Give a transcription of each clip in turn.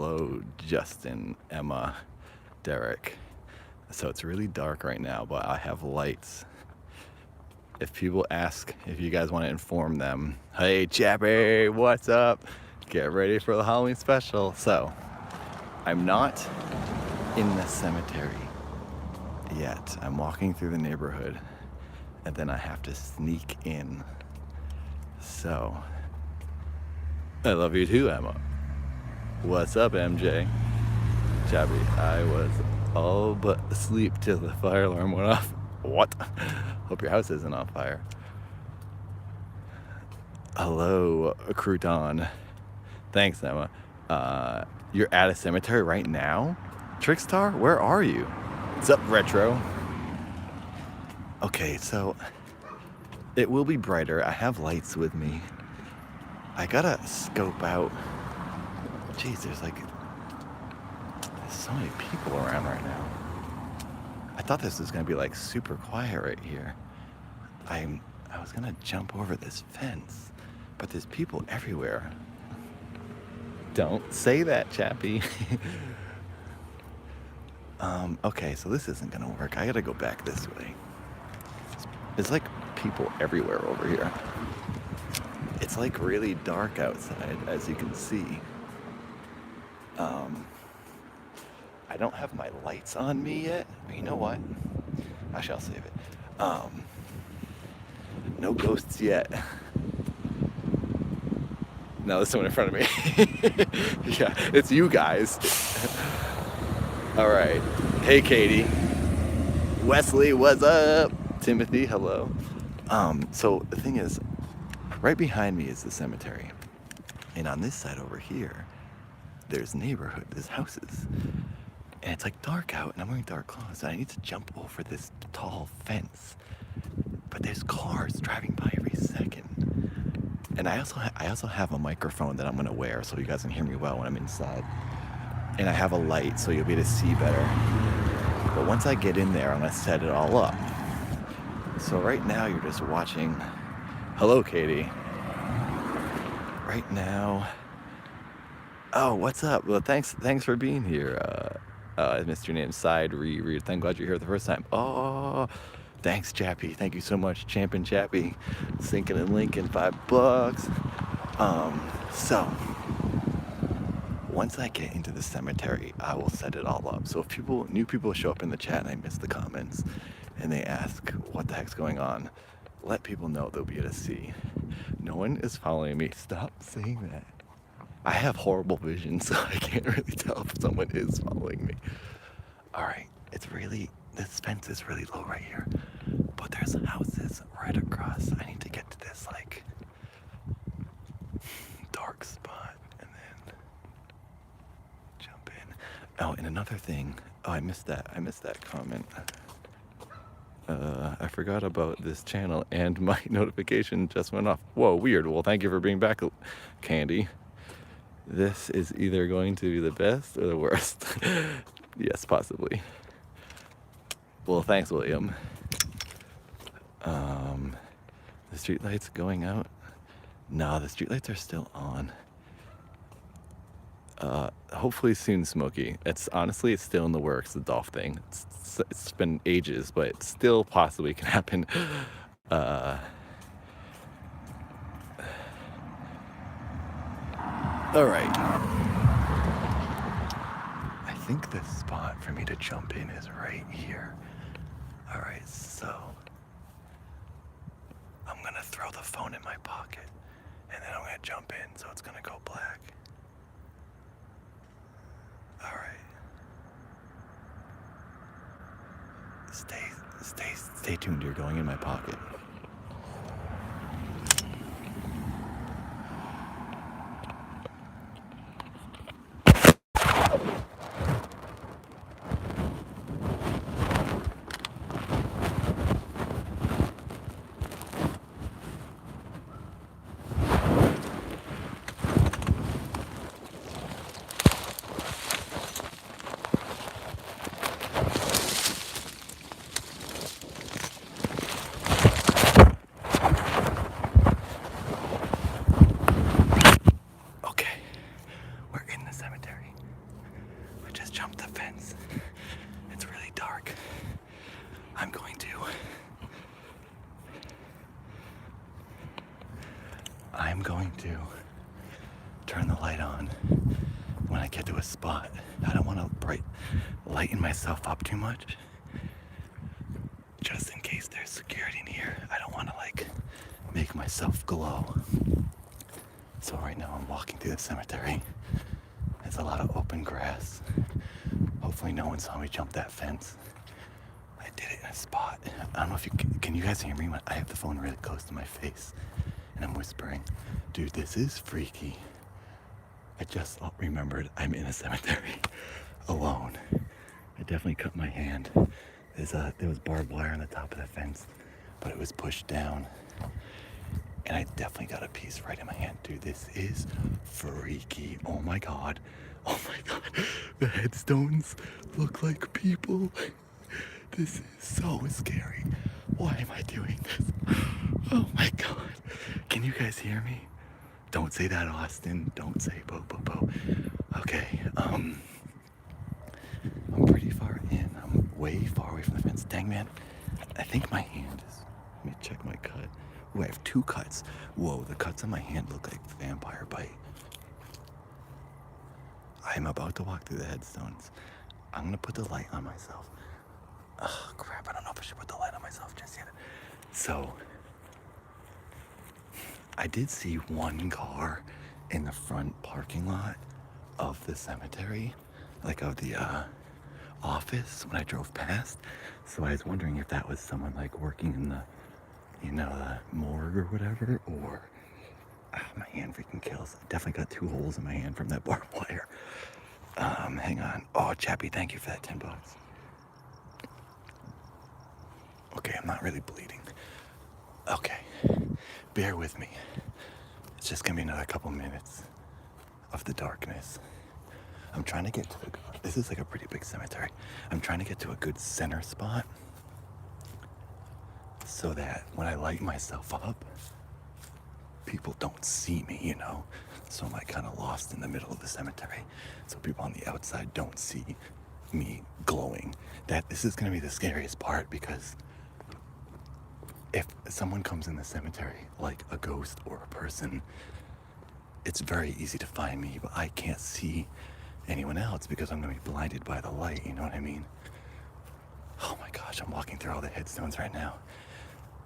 Hello, Justin, Emma, Derek. So it's really dark right now, but I have lights. If people ask if you guys want to inform them, hey, Chappy, what's up? Get ready for the Halloween special. So I'm not in the cemetery yet. I'm walking through the neighborhood, and then I have to sneak in. So I love you too, Emma. What's up, MJ? Chappy, I was all but asleep till the fire alarm went off. What? Hope your house isn't on fire. Hello, Crouton. Thanks, Emma. You're at a cemetery right now? Trickstar, where are you? What's up, Retro? Okay, so it will be brighter. I have lights with me. I gotta scope out. Jeez, there's so many people around right now. I thought this was gonna be like super quiet right here. I was gonna jump over this fence, but there's people everywhere. Don't say that, Chappy. Okay, so this isn't gonna work. I gotta go back this way. There's like people everywhere over here. It's like really dark outside, as you can see. I don't have my lights on me yet, but you know what? Actually, I'll save it. No ghosts yet. No, there's someone in front of me. Yeah, it's you guys. All right. Hey, Katie. Wesley, what's up? Timothy, hello. So the thing is, right behind me is the cemetery. And on this side over here, there's neighborhood, there's houses. And it's like dark out, and I'm wearing dark clothes. And I need to jump over this tall fence. But there's cars driving by every second. And I also have a microphone that I'm gonna wear so you guys can hear me well when I'm inside. And I have a light so you'll be able to see better. But once I get in there, I'm gonna set it all up. So right now you're just watching. Hello, Katie. Right now. Oh, what's up? Well, thanks for being here. I missed your name, Side Read. I'm glad you're here the first time. Oh, thanks, Chappy. Thank you so much, Champion Chappy. Sinking and linking, $5. So once I get into the cemetery, I will set it all up. So if new people show up in the chat and I miss the comments and they ask what the heck's going on, let people know they'll be able to see. No one is following me. Stop saying that. I have horrible vision, so I can't really tell if someone is following me. All right, this fence is really low right here, but there's houses right across. I need to get to this like dark spot and then jump in. Oh, and another thing. Oh, I missed that comment. I forgot about this channel and my notification just went off. Whoa, weird. Well, thank you for being back, Candy. This is either going to be the best or the worst. Yes, possibly. Well, thanks, William. The streetlights going out? No, the streetlights are still on. Hopefully soon, Smokey. It's still in the works, the Dolph thing. It's been ages, but it still possibly can happen. All right. I think the spot for me to jump in is right here. All right, so I'm gonna throw the phone in my pocket, and then I'm gonna jump in, so it's gonna go black. All right. Stay tuned. You're going in my pocket. to turn the light on when I get to a spot. I don't want to lighten myself up too much, just in case there's security in here. I don't want to like make myself glow. So right now I'm walking through the cemetery. There's a lot of open grass. Hopefully no one saw me jump that fence. I did it in a spot. I don't know if you can you guys hear me when I have the phone really close to my face and I'm whispering. Dude, this is freaky. I just remembered I'm in a cemetery alone. I definitely cut my hand. There was barbed wire on the top of the fence, but it was pushed down. And I definitely got a piece right in my hand. Dude, this is freaky. Oh my God. Oh my God. The headstones look like people. This is so scary. Why am I doing this? Oh my God. Can you guys hear me? Don't say that, Austin. Don't say bo bo bo. Okay, I'm pretty far in. I'm way far away from the fence. Dang, man. I think my hand is... Let me check my cut. Ooh, I have 2 cuts. Whoa, the cuts on my hand look like vampire bite. I'm about to walk through the headstones. I'm gonna put the light on myself. Oh, crap. I don't know if I should put the light on myself just yet. So, I did see one car in the front parking lot of the cemetery, like of the office when I drove past. So I was wondering if that was someone like working in the, the morgue or whatever, or my hand freaking kills. I definitely got 2 holes in my hand from that barbed wire. Hang on. Oh, Chappie, thank you for that $10. Okay, I'm not really bleeding. Okay, bear with me. It's just gonna be another couple minutes of the darkness. I'm trying to get to this is like a pretty big cemetery. I'm trying to get to a good center spot so that when I light myself up, people don't see me, So I'm like kind of lost in the middle of the cemetery. So people on the outside don't see me glowing. This is gonna be the scariest part, because if someone comes in the cemetery, like a ghost or a person, it's very easy to find me, but I can't see anyone else because I'm gonna be blinded by the light, you know what I mean? Oh my gosh, I'm walking through all the headstones right now.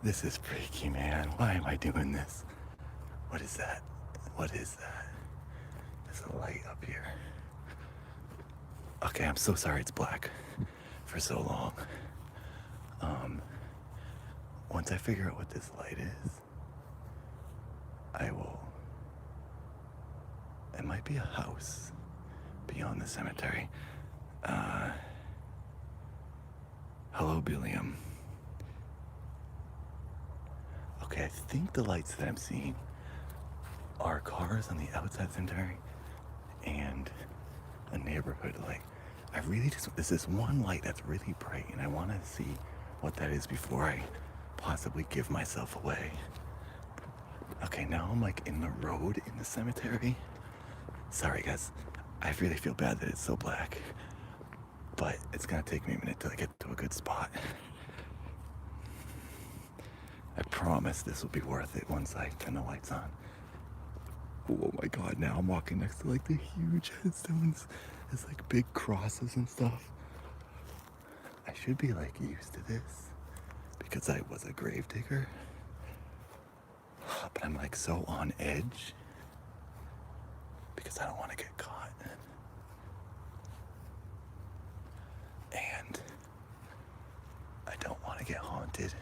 This is freaky, man. Why am I doing this? What is that? What is that? There's a light up here. Okay, I'm so sorry it's black for so long. Once I figure out what this light is, I will... It might be a house beyond the cemetery. Hello, Billiam. Okay, I think the lights that I'm seeing are cars on the outside cemetery and a neighborhood light. There's this one light that's really bright, and I want to see what that is before I possibly give myself away. Okay, now I'm like in the road in the cemetery. Sorry guys, I really feel bad that it's so black, but it's gonna take me a minute till I get to a good spot. I promise this will be worth it once I turn the lights on. Oh my God, now I'm walking next to like the huge headstones. There's like big crosses and stuff. I should be like used to this because I was a grave digger. But I'm like so on edge because I don't want to get caught. And I don't want to get haunted.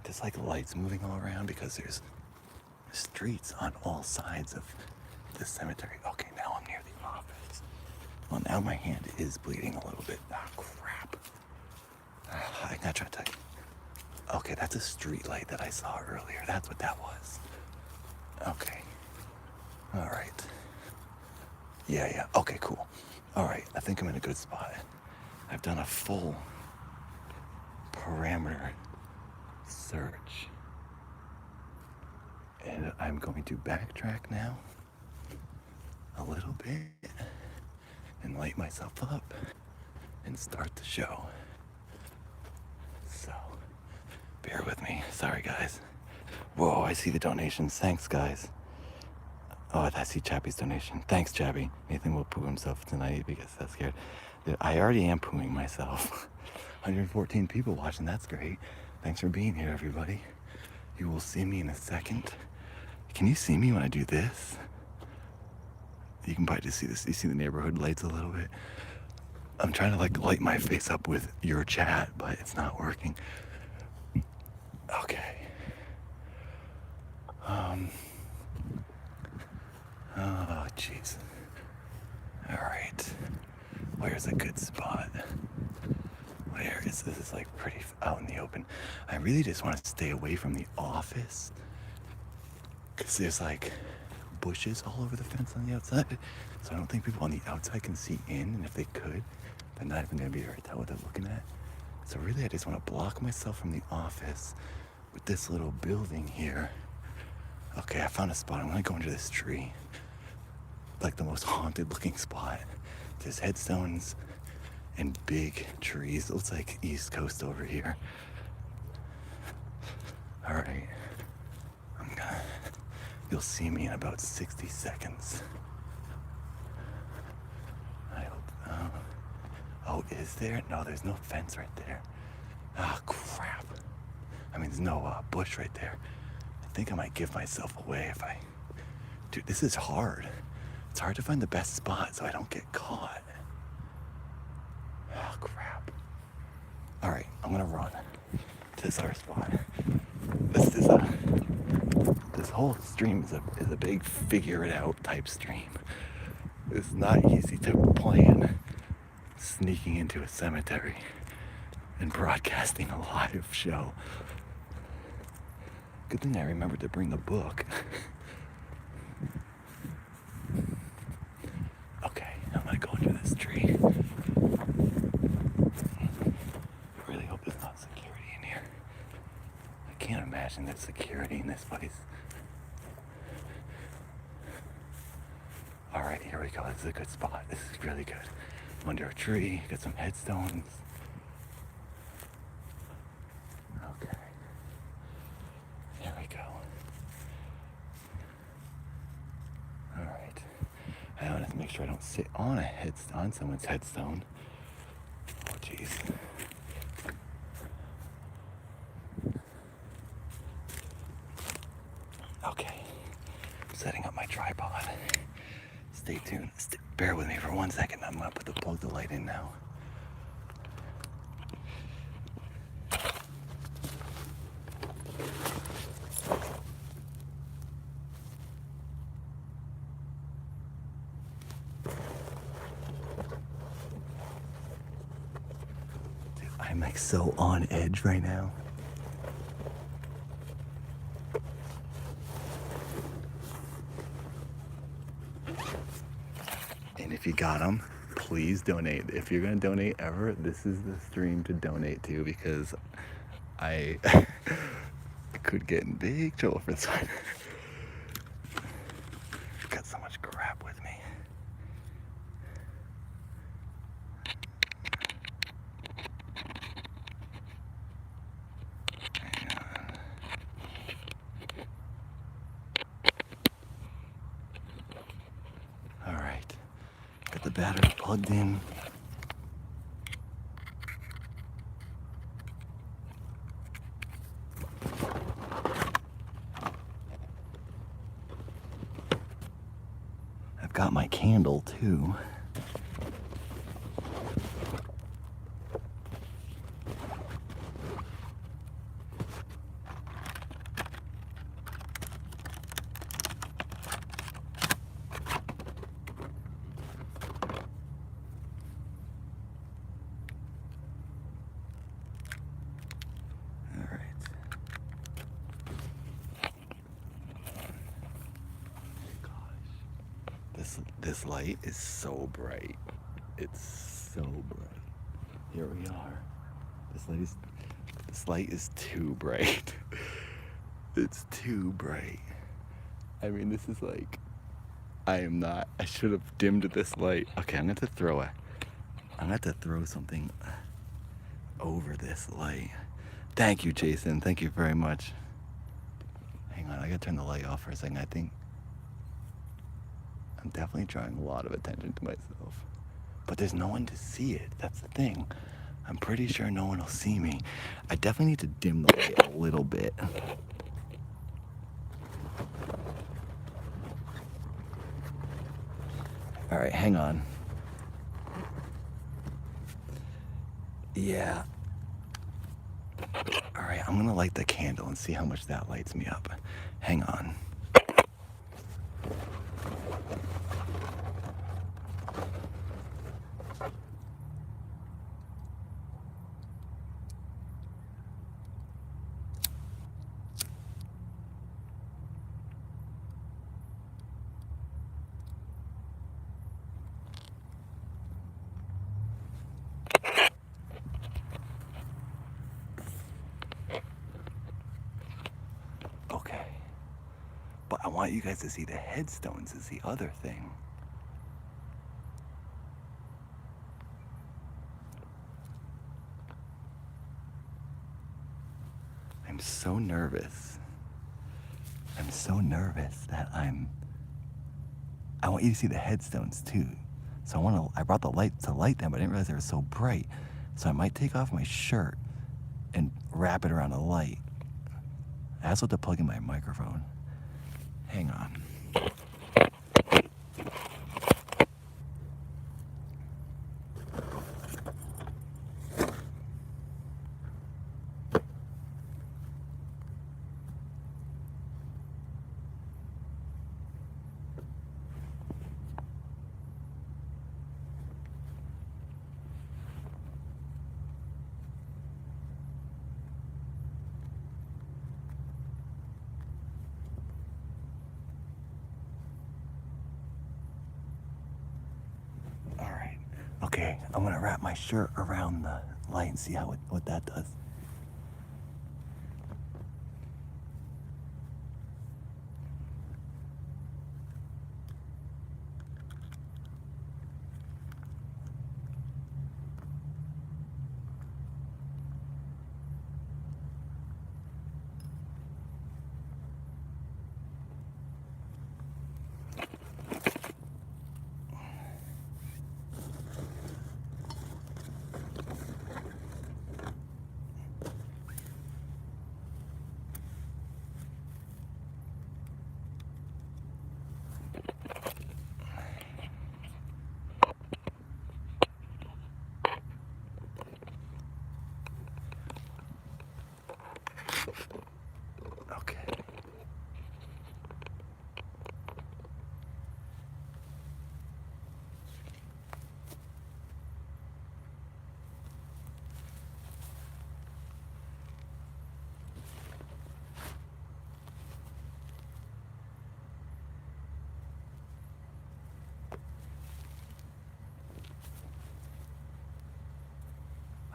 There's like lights moving all around because there's streets on all sides of the cemetery. Okay, now I'm near the office. Well, now my hand is bleeding a little bit. Oh, crap. I gotta try to tell you. Okay, that's a street light that I saw earlier. That's what that was. Okay. All right. Yeah. Okay, cool. All right, I think I'm in a good spot. I've done a full parameter search. And I'm going to backtrack now a little bit and light myself up and start the show. So, bear with me. Sorry, guys. Whoa, I see the donations. Thanks, guys. Oh, I see Chappie's donation. Thanks, Chappie. Nathan will poo himself tonight because that's scared. Dude, I already am pooing myself. 114 people watching. That's great. Thanks for being here, everybody. You will see me in a second. Can you see me when I do this? You can probably just see this. You see the neighborhood lights a little bit. I'm trying to like light my face up with your chat, but it's not working. Okay. Oh, jeez. All right. Where's a good spot? Where is this? Is like pretty out in the open. I really just want to stay away from the office because there's like bushes all over the fence on the outside. So I don't think people on the outside can see in, and if they could, they're not even gonna be able to tell what they're looking at. So really, I just want to block myself from the office with this little building here. Okay, I found a spot. I'm gonna go under this tree. Like the most haunted looking spot. There's headstones and big trees. It looks like East Coast over here. All right, you'll see me in about 60 seconds. I hope, oh, is there? No, there's no fence right there. Ah, crap. I mean, there's no bush right there. I think I might give myself away if I... Dude, this is hard. It's hard to find the best spot so I don't get caught. Oh, crap. All right, I'm gonna run to this other spot. This whole stream is a big figure it out type stream. It's not easy to plan sneaking into a cemetery and broadcasting a live show. Good thing I remembered to bring the book. Okay, I'm gonna go under this tree. I really hope there's not security in here. I can't imagine there's security in this place. All right, here we go. This is a good spot. This is really good. I'm under a tree, got some headstones. Okay. Here we go. All right. I want to make sure I don't sit on on someone's headstone. Oh, jeez. Okay. I'm setting up my tripod. Stay tuned. Bear with me for 1 second. I'm gonna plug the light in now. Dude, I'm like so on edge right now. And if you got them, please donate. If you're gonna donate ever, this is the stream to donate to because I could get in big trouble for this one. I've got so much crap with me. All right, got the battery plugged in. I've got my candle too. This light is so bright. It's so bright. Here we are. This light is too bright. It's too bright. I mean, this is like, I should have dimmed this light. Okay, I'm gonna have to throw something over this light. Thank you, Jason. Thank you very much. Hang on, I gotta turn the light off for a second. I think I'm definitely drawing a lot of attention to myself. But there's no one to see it. That's the thing. I'm pretty sure no one will see me. I definitely need to dim the light a little bit. All right, hang on. Yeah. All right, I'm gonna light the candle and see how much that lights me up. Hang on. Okay. But I want you guys to see the headstones is the other thing. I'm so nervous. I'm so nervous that I want you to see the headstones too. So I brought the light to light them, but I didn't realize they were so bright. So I might take off my shirt and wrap it around the light. I also have to plug in my microphone. Hang on. All right. Okay, I'm gonna wrap my shirt around the light and see what that does. Okay.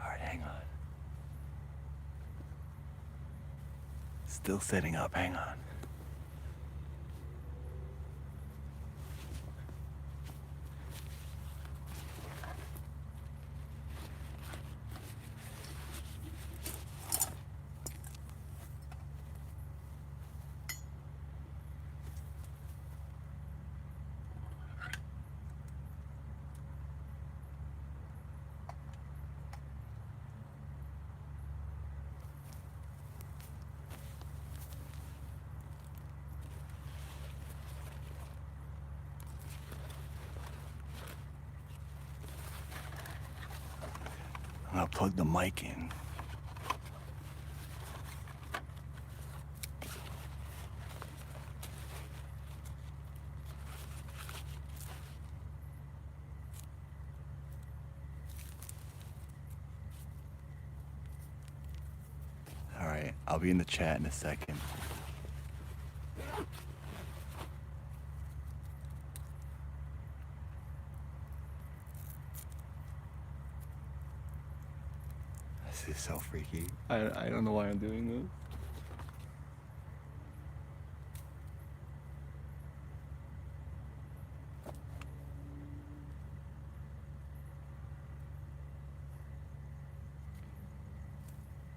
All right, hang on. Still setting up, hang on. I'm gonna plug the mic in. All right, I'll be in the chat in a second. This is so freaky. I don't know why I'm doing this.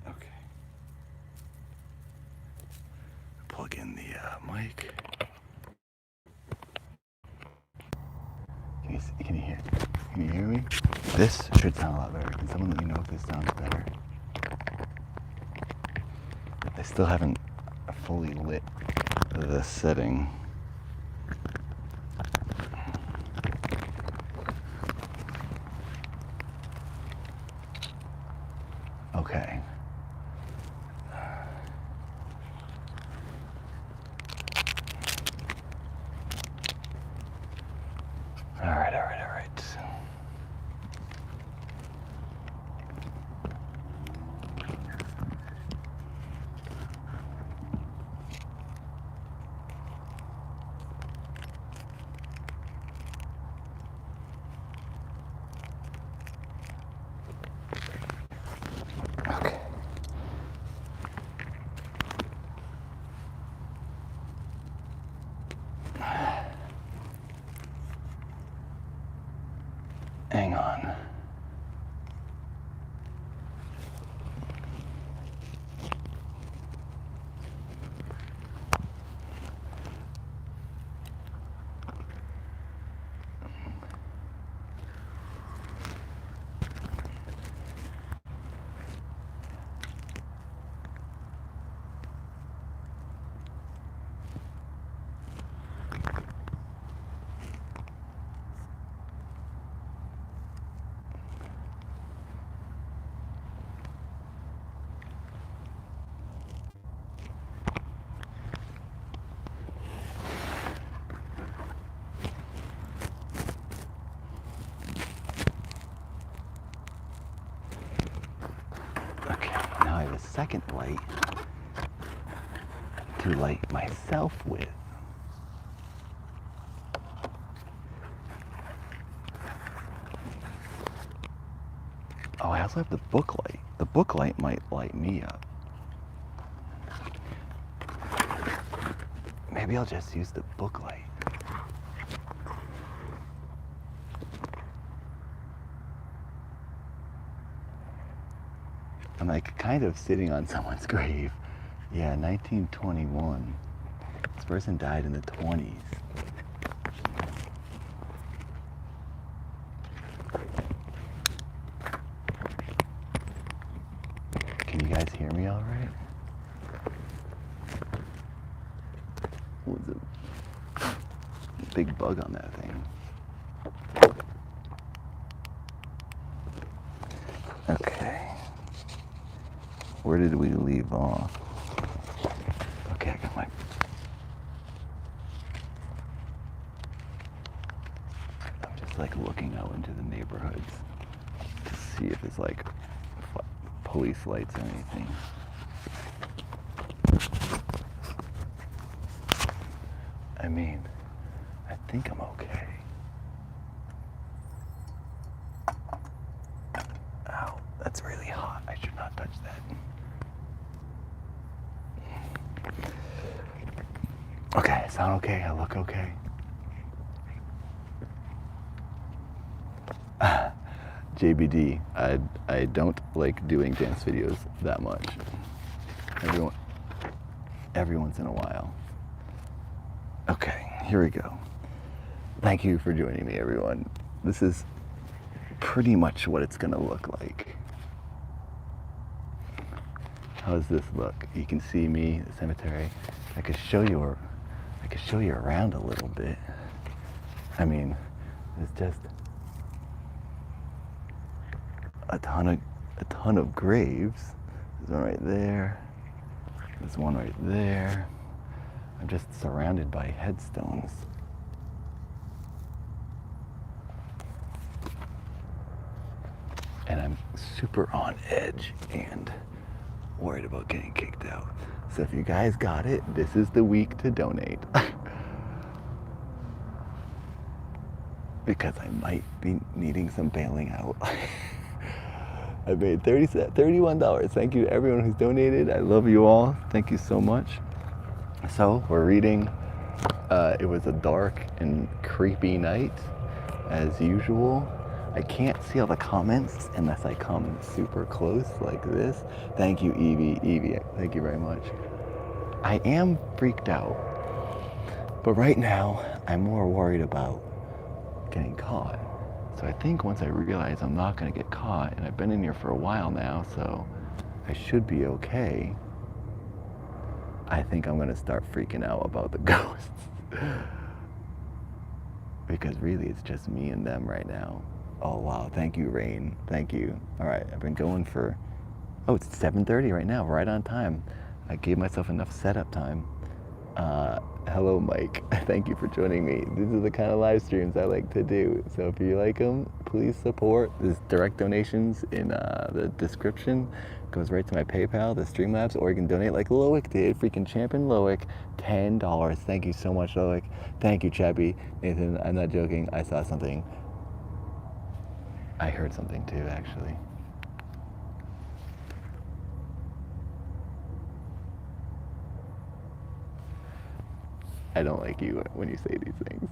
Okay. Plug in the mic. This should sound a lot better. Can someone let me know if this sounds better? I still haven't fully lit the setting. Okay. All right. Okay. Hang on. Second light to light myself with. Oh, I also have the book light. The book light might light me up. Maybe I'll just use the book light. I'm like kind of sitting on someone's grave. Yeah, 1921. This person died in the 20s. Can you guys hear me all right? What's a big bug on that thing? Okay. Where did we leave off? Okay, I got my... I'm just like looking out into the neighborhoods to see if there's like police lights or anything. I mean, I think I'm okay. Ow, that's really hot. I should not touch that. Okay, I sound okay, I look okay. JBD, I don't like doing dance videos that much. Every once in a while. Okay, here we go. Thank you for joining me, everyone. This is pretty much what it's gonna look like. How does this look? You can see me, the cemetery. I could show you around a little bit. I mean, it's just a ton of graves. There's one right there. There's one right there. I'm just surrounded by headstones. And I'm super on edge and worried about getting kicked out. So if you guys got it, this is the week to donate. Because I might be needing some bailing out. I made $31. Thank you to everyone who's donated. I love you all. Thank you so much. So we're reading, it was a dark and creepy night, as usual. I can't see all the comments unless I come super close like this. Thank you, Evie. Evie, thank you very much. I am freaked out, but right now I'm more worried about getting caught. So I think once I realize I'm not gonna get caught, and I've been in here for a while now, so I should be okay, I think I'm gonna start freaking out about the ghosts. Because really it's just me and them right now. Oh wow, thank you, Rain. Thank you. All right, I've been going for, oh, it's 7:30 right now, right on time. I gave myself enough setup time. Hello, Mike. Thank you for joining me. These are the kind of live streams I like to do. So if you like them, please support. There's direct donations in the description. Goes right to my PayPal, the Streamlabs, or you can donate like Loic did. Freaking champion Loic, $10. Thank you so much, Loic. Thank you, Chappie. Nathan, I'm not joking. I saw something. I heard something too, actually. I don't like you when you say these things.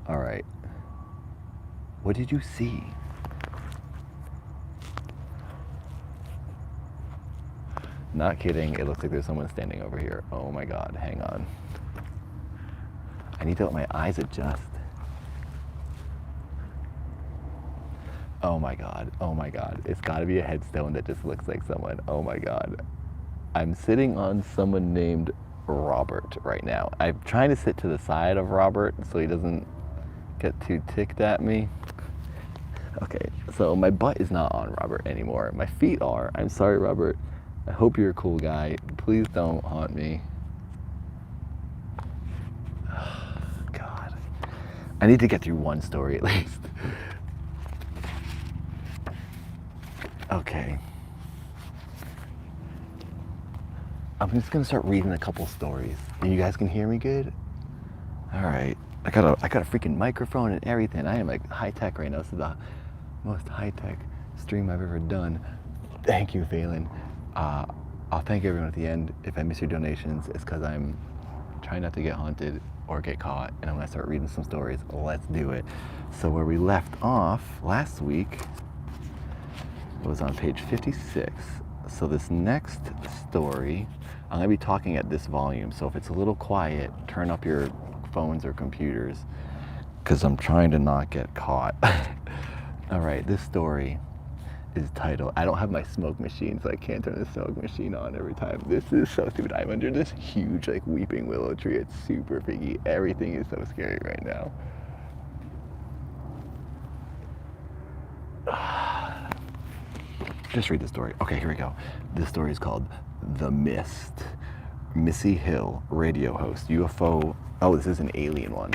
All right. What did you see? Not kidding, it looks like there's someone standing over here. Oh my God, hang on. I need to let my eyes adjust. Oh my God, oh my God. It's gotta be a headstone that just looks like someone. Oh my God. I'm sitting on someone named Robert right now. I'm trying to sit to the side of Robert so he doesn't get too ticked at me. Okay, so my butt is not on Robert anymore. My feet are. I'm sorry, Robert. I hope you're a cool guy. Please don't haunt me. God. I need to get through one story at least. Okay. I'm just gonna start reading a couple stories. You guys can hear me good? All right. I got a freaking microphone and everything. I am like high tech right now. This is the most high tech stream I've ever done. Thank you, Phelan. I'll thank everyone at the end. If I miss your donations, it's because I'm trying not to get haunted or get caught, and I'm gonna start reading some stories. Let's do it. So where we left off last week was on page 56. So this next story, I'm gonna be talking at this volume. So if it's a little quiet, turn up your phones or computers, because I'm trying to not get caught. All right, this story is titled, I don't have my smoke machine, so I can't turn the smoke machine on every time. This is so stupid. I'm under this huge like weeping willow tree. It's super freaky. Everything is so scary right now. Just read the story. Okay, here we go. This story is called The Mist. Missy Hill, radio host, UFO. Oh, this is an alien one.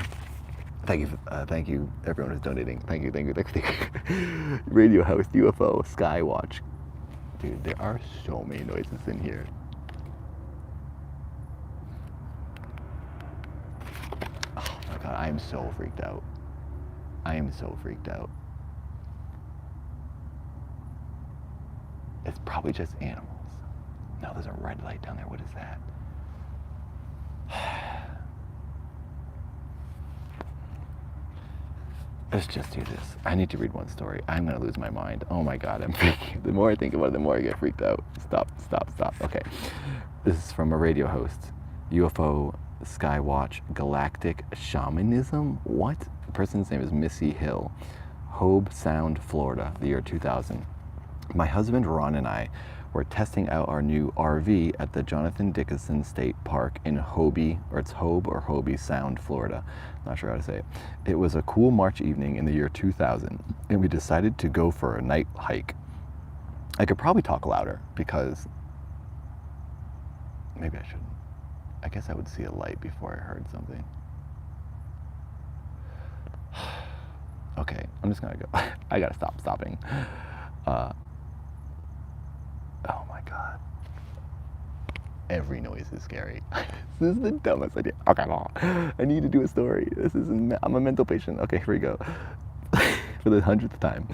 Thank you, everyone who's donating. Thank you. Radio host, UFO, Skywatch. Dude, there are so many noises in here. Oh my God, I am so freaked out. It's probably just animals. No, there's a red light down there. What is that? Let's just do this. I need to read one story. I'm gonna lose my mind. Oh my God, I'm freaking. The more I think about it, the more I get freaked out. Stop. Okay. This is from a radio host. UFO, Skywatch, Galactic Shamanism? What? The person's name is Missy Hill. Hobe Sound, Florida, the year 2000. My husband Ron and I were testing out our new RV at the Jonathan Dickinson State Park in Hobe Sound, Florida. Not sure how to say it. It was a cool March evening in the year 2000, and we decided to go for a night hike. I could probably talk louder because maybe I shouldn't. I guess I would see a light before I heard something. Okay, I'm just gonna go. I gotta stop stopping. Oh my God. Every noise is scary. This is the dumbest idea. Okay, I need to do a story. I'm a mental patient. Okay, here we go. For the 100th time.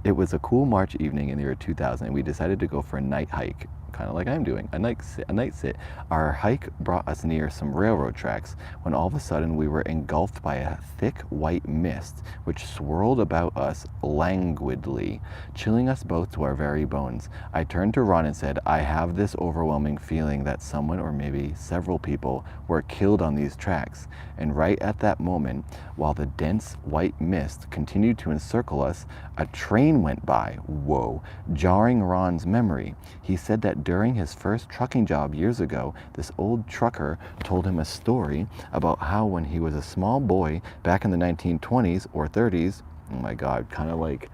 It was a cool March evening in the year 2000, and we decided to go for a night hike kind of like I'm doing, a night sit. Our hike brought us near some railroad tracks when all of a sudden we were engulfed by a thick white mist which swirled about us languidly, chilling us both to our very bones. I turned to Ron and said, I have this overwhelming feeling that someone or maybe several people were killed on these tracks. And right at that moment, while the dense white mist continued to encircle us, a train went by, whoa, jarring Ron's memory. He said that during his first trucking job years ago, this old trucker told him a story about how when he was a small boy back in the 1920s or 30s, oh my God, kind of like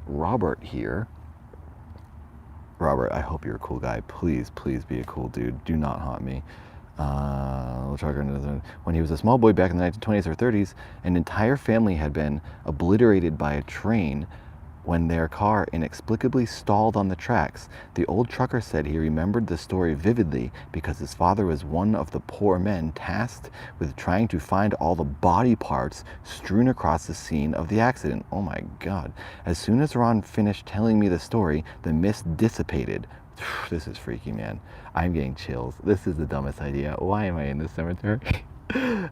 Robert here. Robert, I hope you're a cool guy. Please, please be a cool dude. Do not haunt me. When he was a small boy back in the 1920s or 30s, an entire family had been obliterated by a train when their car inexplicably stalled on the tracks. The old trucker said he remembered the story vividly because his father was one of the poor men tasked with trying to find all the body parts strewn across the scene of the accident. Oh my God. As soon as Ron finished telling me the story, the mist dissipated. This is freaky, man. I'm getting chills. This is the dumbest idea. Why am I in this cemetery?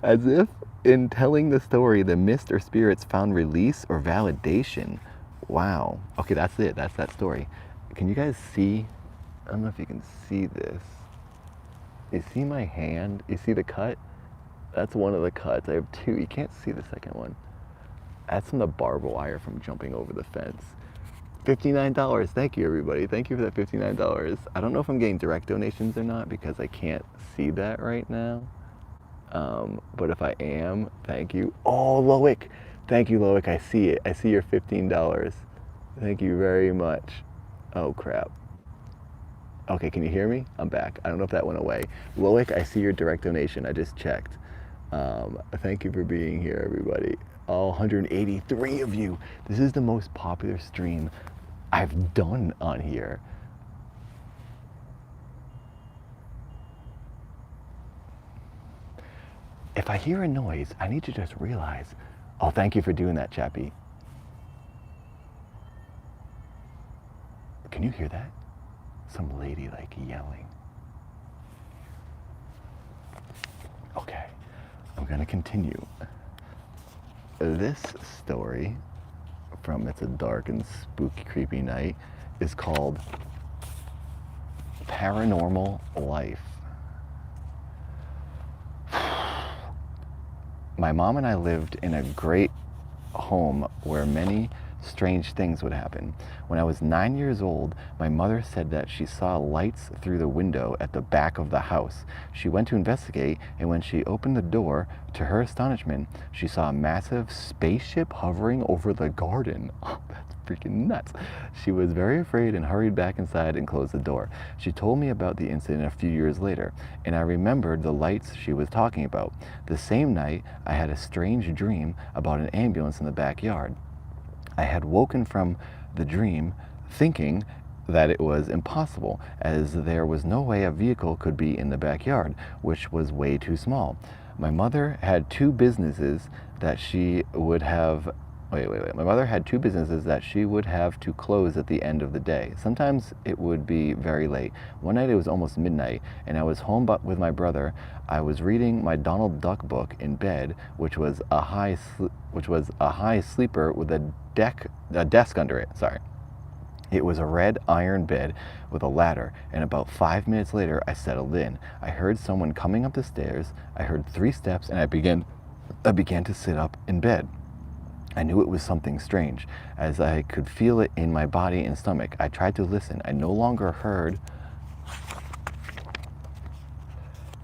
As if in telling the story, the mist or spirits found release or validation. Wow. Okay, that's it. That's that story. Can you guys see? I don't know if you can see this. You see my hand? You see the cut? That's one of the cuts. I have two. You can't see the second one. That's from the barbed wire from jumping over the fence. $59. Thank you, everybody. Thank you for that $59. I don't know if I'm getting direct donations or not because I can't see that right now. But if I am, thank you. Oh, Loic. Thank you, Loic. I see it. I see your $15. Thank you very much. Oh, crap. Okay, can you hear me? I'm back. I don't know if that went away. Loic, I see your direct donation. I just checked. Thank you for being here, everybody. All 183 of you. This is the most popular stream I've done on here. If I hear a noise, I need to just realize, oh, thank you for doing that, Chappie. Can you hear that? Some lady like yelling. Okay, I'm gonna continue. This story from It's a Dark and Spooky Creepy Night is called Paranormal Life. My mom and I lived in a great home where many strange things would happen. When I was 9 years old, my mother said that she saw lights through the window at the back of the house. She went to investigate, and when she opened the door, to her astonishment, she saw a massive spaceship hovering over the garden. Oh, that's freaking nuts. She was very afraid and hurried back inside and closed the door. She told me about the incident a few years later, and I remembered the lights she was talking about. The same night, I had a strange dream about an ambulance in the backyard. I had woken from the dream thinking that it was impossible, as there was no way a vehicle could be in the backyard, which was way too small. My mother had two businesses that she would have My mother had two businesses that she would have to close at the end of the day. Sometimes it would be very late. One night it was almost midnight, and I was home with my brother. I was reading my Donald Duck book in bed, which was a high sleeper with a desk under it. Sorry. It was a red iron bed with a ladder, and about 5 minutes later I settled in. I heard someone coming up the stairs. I heard 3 steps, and I began to sit up in bed. I knew it was something strange, as I could feel it in my body and stomach. I tried to listen. I no longer heard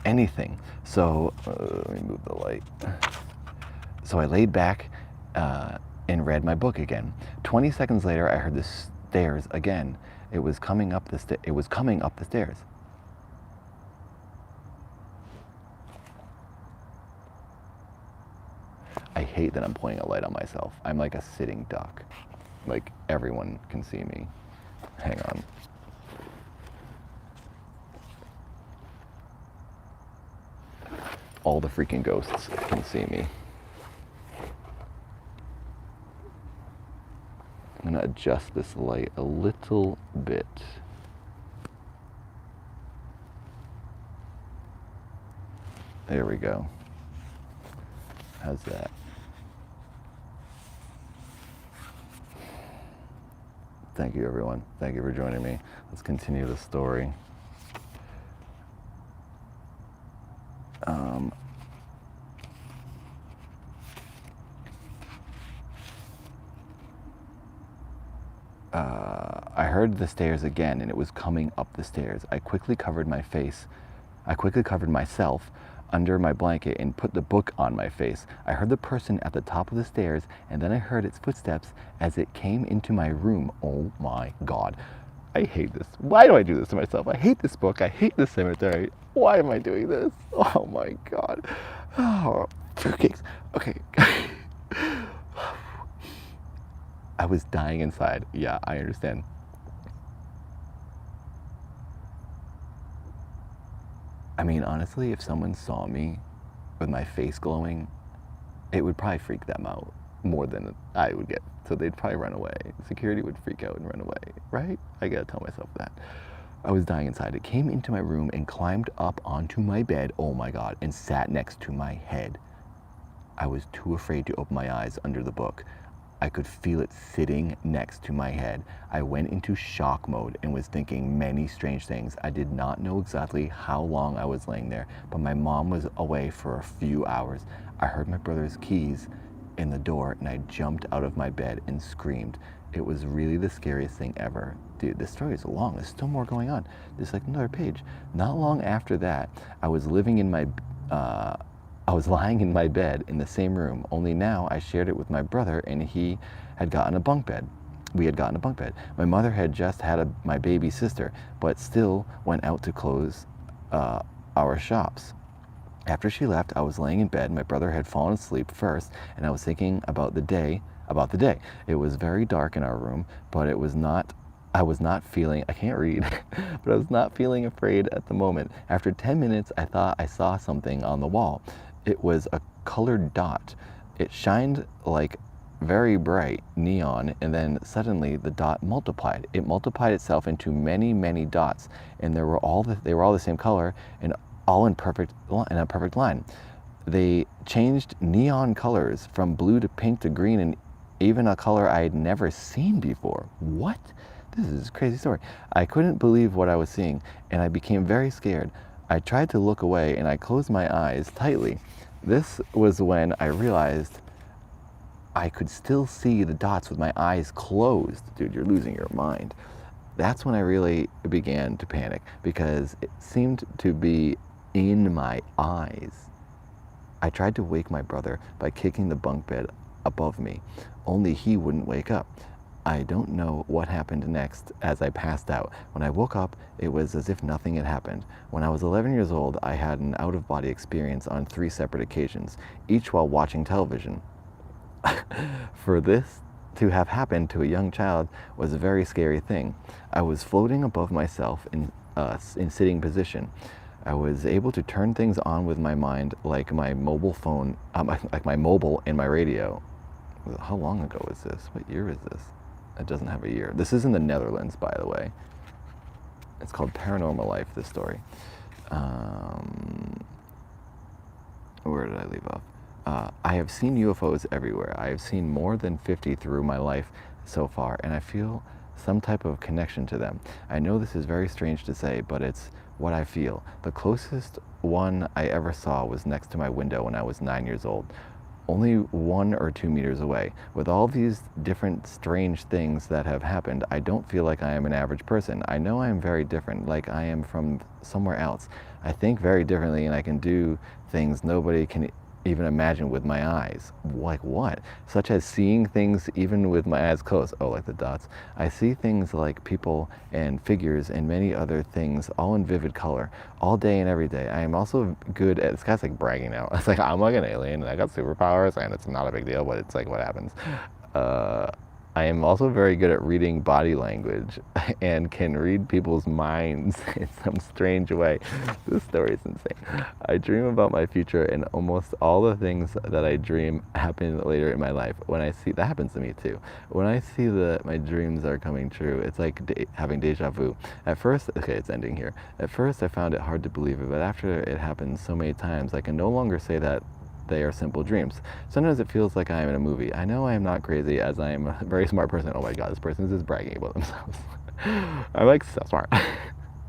anything. So, let me move the light. So I laid back and read my book again. 20 seconds later, I heard the stairs again. It was coming up the stairs. I hate that I'm pointing a light on myself. I'm like a sitting duck. Like, everyone can see me. Hang on. All the freaking ghosts can see me. I'm gonna adjust this light a little bit. There we go. How's that? Thank you, everyone. Thank you for joining me. Let's continue the story. I heard the stairs again, and it was coming up the stairs. I quickly covered myself under my blanket and put the book on my face. I heard the person at the top of the stairs, and then I heard its footsteps as it came into my room. Oh my God. I hate this. Why do I do this to myself? I hate this book. I hate this cemetery. Why am I doing this? Oh my God. Oh, fruitcakes. Okay. I was dying inside. Yeah, I understand. I mean, honestly, if someone saw me with my face glowing, it would probably freak them out more than I would get. So they'd probably run away. Security would freak out and run away, right? I gotta tell myself that. I was dying inside. It came into my room and climbed up onto my bed, oh my God, and sat next to my head. I was too afraid to open my eyes under the book. I could feel it sitting next to my head. I went into shock mode and was thinking many strange things. I did not know exactly how long I was laying there, but my mom was away for a few hours. I heard my brother's keys in the door, and I jumped out of my bed and screamed. It was really the scariest thing ever. Dude, this story is long. There's still more going on. There's like another page. Not long after that, I was lying in my bed in the same room, only now I shared it with my brother, and he had gotten a bunk bed. We had gotten a bunk bed. My mother had just had my baby sister, but still went out to close our shops. After she left, I was laying in bed. My brother had fallen asleep first, and I was thinking about the day. It was very dark in our room, but I was not feeling, I can't read, but I was not feeling afraid at the moment. After 10 minutes, I thought I saw something on the wall. It was a colored dot. It shined like very bright neon, and then suddenly the dot multiplied. It multiplied itself into many, many dots, and they were all the same color and all in a perfect line. They changed neon colors from blue to pink to green, and even a color I had never seen before. What? This is a crazy story. I couldn't believe what I was seeing, and I became very scared. I tried to look away, and I closed my eyes tightly. This was when I realized I could still see the dots with my eyes closed. Dude, you're losing your mind. That's when I really began to panic, because it seemed to be in my eyes. I tried to wake my brother by kicking the bunk bed above me, only he wouldn't wake up. I don't know what happened next as I passed out. When I woke up, it was as if nothing had happened. When I was 11 years old, I had an out-of-body experience on 3 separate occasions, each while watching television. For this to have happened to a young child was a very scary thing. I was floating above myself in sitting position. I was able to turn things on with my mind, like my mobile phone, like my mobile and my radio. How long ago is this? What year is this? It doesn't have a year. This is in the Netherlands, by the way. It's called Paranormal Life, this story. Where did I leave off? I have seen UFOs everywhere. I have seen more than 50 through my life so far, and I feel some type of connection to them. I know this is very strange to say, but it's what I feel. The closest one I ever saw was next to my window when I was 9 years old, only 1 or 2 meters away. With all these different strange things that have happened, I don't feel like I am an average person. I know I am very different, like I am from somewhere else. I think very differently, and I can do things nobody can even imagine with my eyes. Like what? Such as seeing things even with my eyes closed. Oh, like the dots. I see things like people and figures and many other things, all in vivid color, all day and every day. I am also good at, this guy's like bragging now. It's like, I'm like an alien and I got superpowers, and it's not a big deal, but it's like, what happens? I am also very good at reading body language and can read people's minds in some strange way. This story is insane. I dream about my future, and almost all the things that I dream happen later in my life. When I see, that happens to me too. When I see that my dreams are coming true, it's like having deja vu. At first, okay, it's ending here. At first, I found it hard to believe it, but after it happens so many times, I can no longer say that they are simple dreams. Sometimes it feels like I am in a movie. I know I am not crazy, as I am a very smart person. Oh my god, this person is just bragging about themselves. I'm like so smart.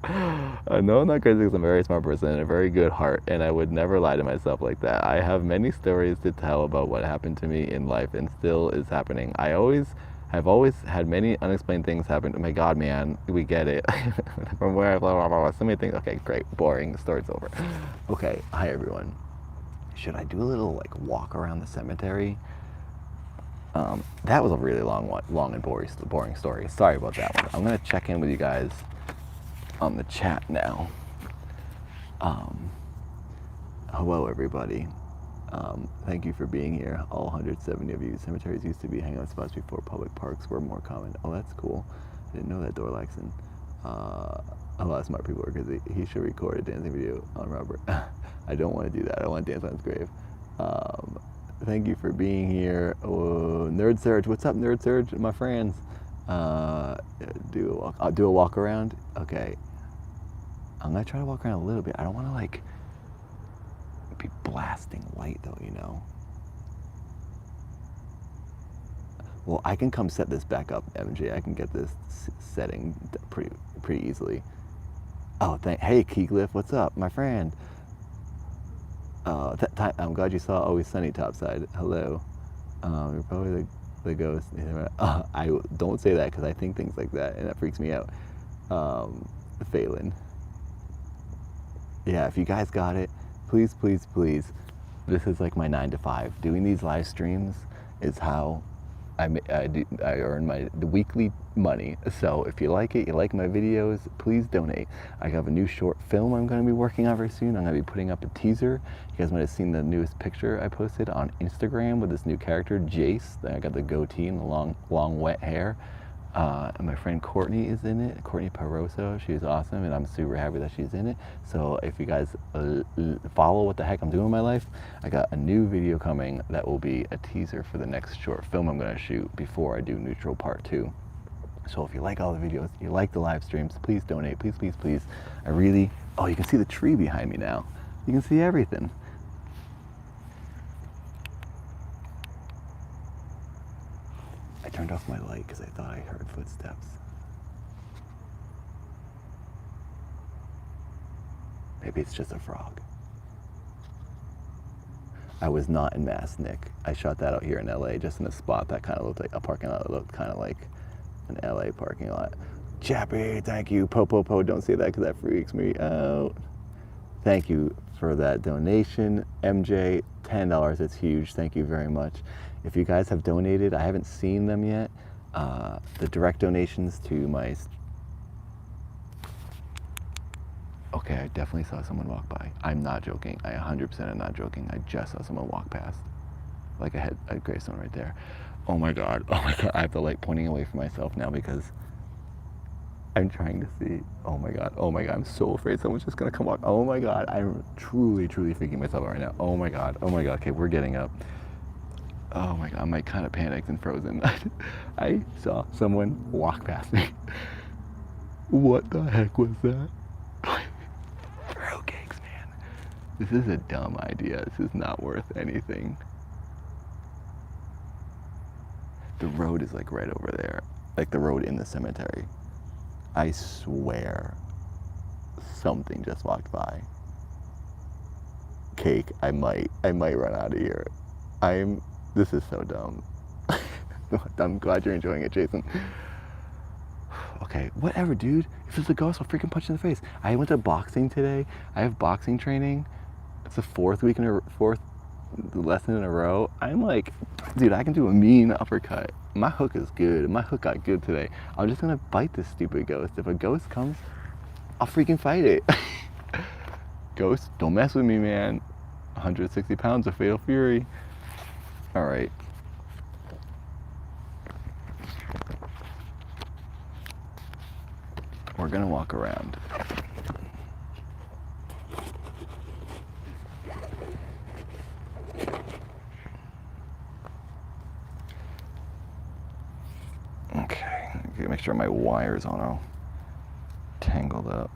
I know I'm not crazy because I'm a very smart person and a very good heart, and I would never lie to myself like that. I have many stories to tell about what happened to me in life and still is happening. I've always had many unexplained things happen. Oh my god, man, we get it. From where so many things. Okay, great, boring, the story's over. Okay, hi everyone. Should I do a little like walk around the cemetery? That was a really long and boring story. Sorry about that one. I'm gonna check in with you guys on the chat now. Hello everybody. Thank you for being here, all 170 of you. Cemeteries used to be hangout spots before public parks were more common. Oh, that's cool. I didn't know that, Dorlaxon. A lot of smart people are because he should record a dancing video on Robert. I don't want to do that. I don't want to dance on his grave. Thank you for being here. Oh, Nerd Surge, what's up, Nerd Surge, my friends? I'll do a walk around. Okay. I'm gonna try to walk around a little bit. I don't want to like be blasting light though, you know. Well, I can come set this back up, MJ. I can get this setting pretty easily. Oh, hey, Keyglyph, what's up, my friend? I'm glad you saw Always Sunny topside. Hello. You're probably the ghost. I don't say that because I think things like that, and that freaks me out. Phelan. Yeah, if you guys got it, please, please, please. This is like my 9 to 5. Doing these live streams is how I earn my weekly money. So if you like it, you like my videos, please donate. I have a new short film I'm going to be working on very soon. I'm going to be putting up a teaser. You guys might have seen the newest picture I posted on Instagram with this new character, Jace. I got the goatee and the long wet hair. And my friend Courtney is in it, Courtney Paroso. She's awesome, and I'm super happy that she's in it. So if you guys follow what the heck I'm doing in my life, I got a new video coming that will be a teaser for the next short film I'm gonna shoot before I do Neutral Part 2. So if you like all the videos, you like the live streams, please donate, please, please, please. Oh, you can see the tree behind me now. You can see everything. I turned off my light because I thought I heard footsteps. Maybe it's just a frog. I was not in Mass, Nick. I shot that out here in LA, just in a spot that kind of looked like a parking lot. It looked kind of like an LA parking lot. Chappie, thank you. Po, don't say that because that freaks me out. Thank you for that donation. MJ, $10, it's huge. Thank you very much. If you guys have donated, I haven't seen them yet. The direct donations to my... Okay, I definitely saw someone walk by. I'm not joking. I 100% am not joking. I just saw someone walk past. Like I had a gravestone right there. Oh my God. I have the light pointing away from myself now because I'm trying to see. Oh my God. I'm so afraid someone's just gonna come walk. Oh my God. I'm truly freaking myself out right now. Oh my God. Okay, we're getting up. Oh my God, I'm like kind of panicked and frozen. I saw someone walk past me. What the heck was that? Fruitcakes, man. This is a dumb idea. This is not worth anything. The road is like right over there. Like the road in the cemetery. I swear something just walked by. Cake, I might run out of here. This is so dumb. I'm glad you're enjoying it, Jason. Okay, whatever, dude. If it's a ghost, I'll freaking punch you in the face. I went to boxing today. I have boxing training. It's the fourth lesson in a row. I'm like, dude, I can do a mean uppercut. My hook is good. My hook got good today. I'm just gonna bite this stupid ghost. If a ghost comes, I'll freaking fight it. Ghost, don't mess with me, man. 160 pounds of fatal fury. All right. We're gonna walk around. Okay, make sure my wires aren't all tangled up.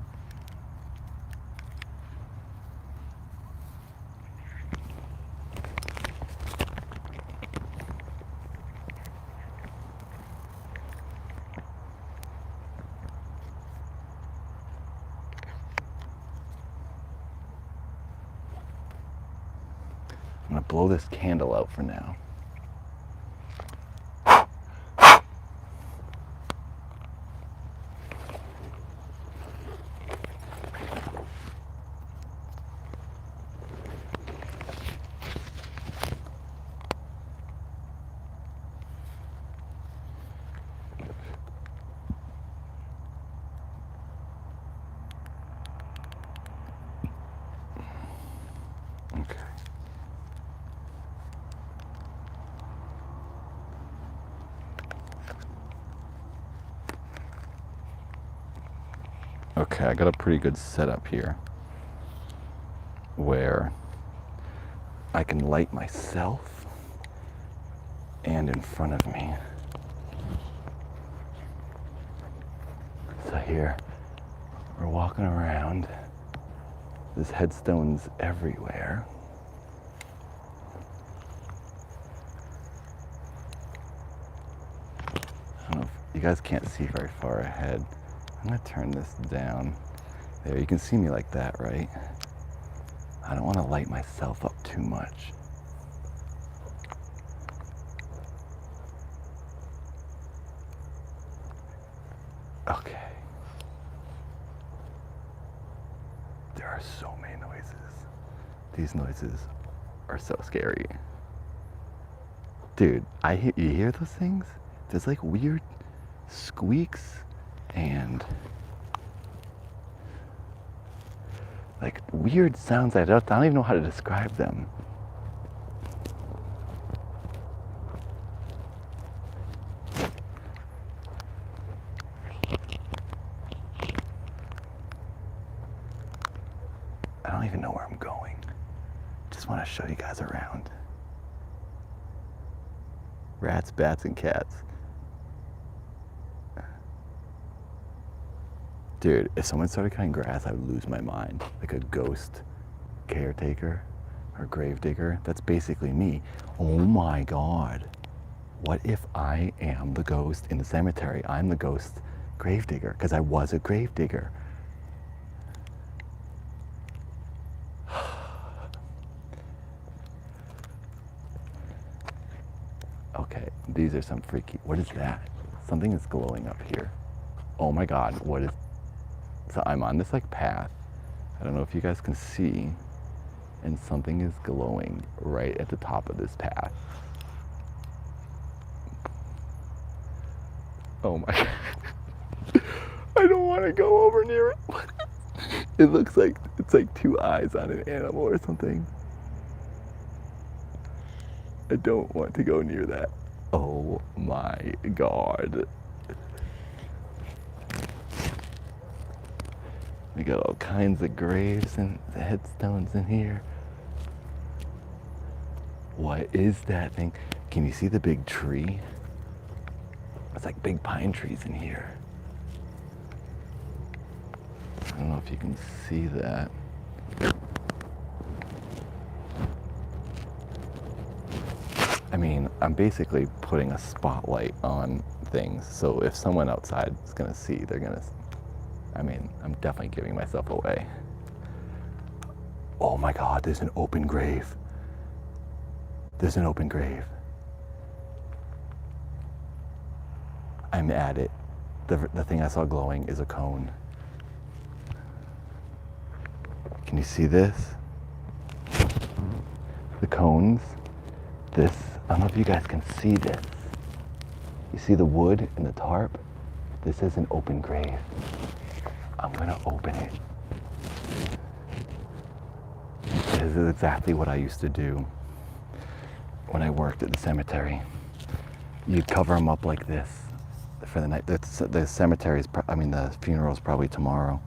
I'm gonna blow this candle out for now. Okay. Okay, I got a pretty good setup here where I can light myself and in front of me. So here, we're walking around. There's headstones everywhere. I don't know if you guys can't see very far ahead. I'm gonna turn this down. There, you can see me like that, right? I don't want to light myself up too much. Okay. There are so many noises. These noises are so scary. Dude, you hear those things? There's like weird squeaks and like weird sounds. I don't even know how to describe them. I don't even know where I'm going. Just want to show you guys around. Rats, bats, and cats. Dude, if someone started cutting grass, I would lose my mind. Like a ghost caretaker or grave digger. That's basically me. Oh my God. What if I am the ghost in the cemetery? I'm the ghost grave digger because I was a grave digger. Okay, these are some freaky. What is that? Something is glowing up here. Oh my God, what is... So I'm on this like path. I don't know if you guys can see, and something is glowing right at the top of this path. Oh my God. I don't want to go over near it. It looks like it's like two eyes on an animal or something. I don't want to go near that. Oh my God. We got all kinds of graves and the headstones in here. What is that thing? Can you see the big tree? It's like big pine trees in here. I don't know if you can see that. I mean, I'm basically putting a spotlight on things. So if someone outside is gonna see, they're gonna, I mean, I'm definitely giving myself away. Oh my God, there's an open grave. There's an open grave. I'm at it. The thing I saw glowing is a cone. Can you see this? The cones. This, I don't know if you guys can see this. You see the wood and the tarp? This is an open grave. I'm gonna open it. This is exactly what I used to do when I worked at the cemetery. You'd cover them up like this, for the night. The cemetery's, I mean, the funeral's probably tomorrow.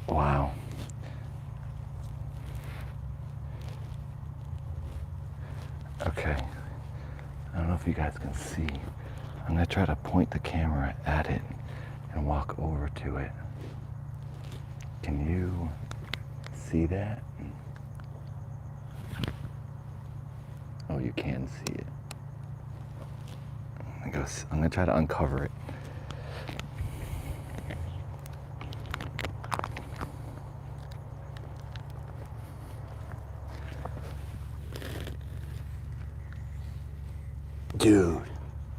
Wow. Okay. I don't know if you guys can see. I'm gonna try to point the camera at it and walk over to it. Can you see that? Oh, you can see it. I'm gonna try to uncover it. Dude,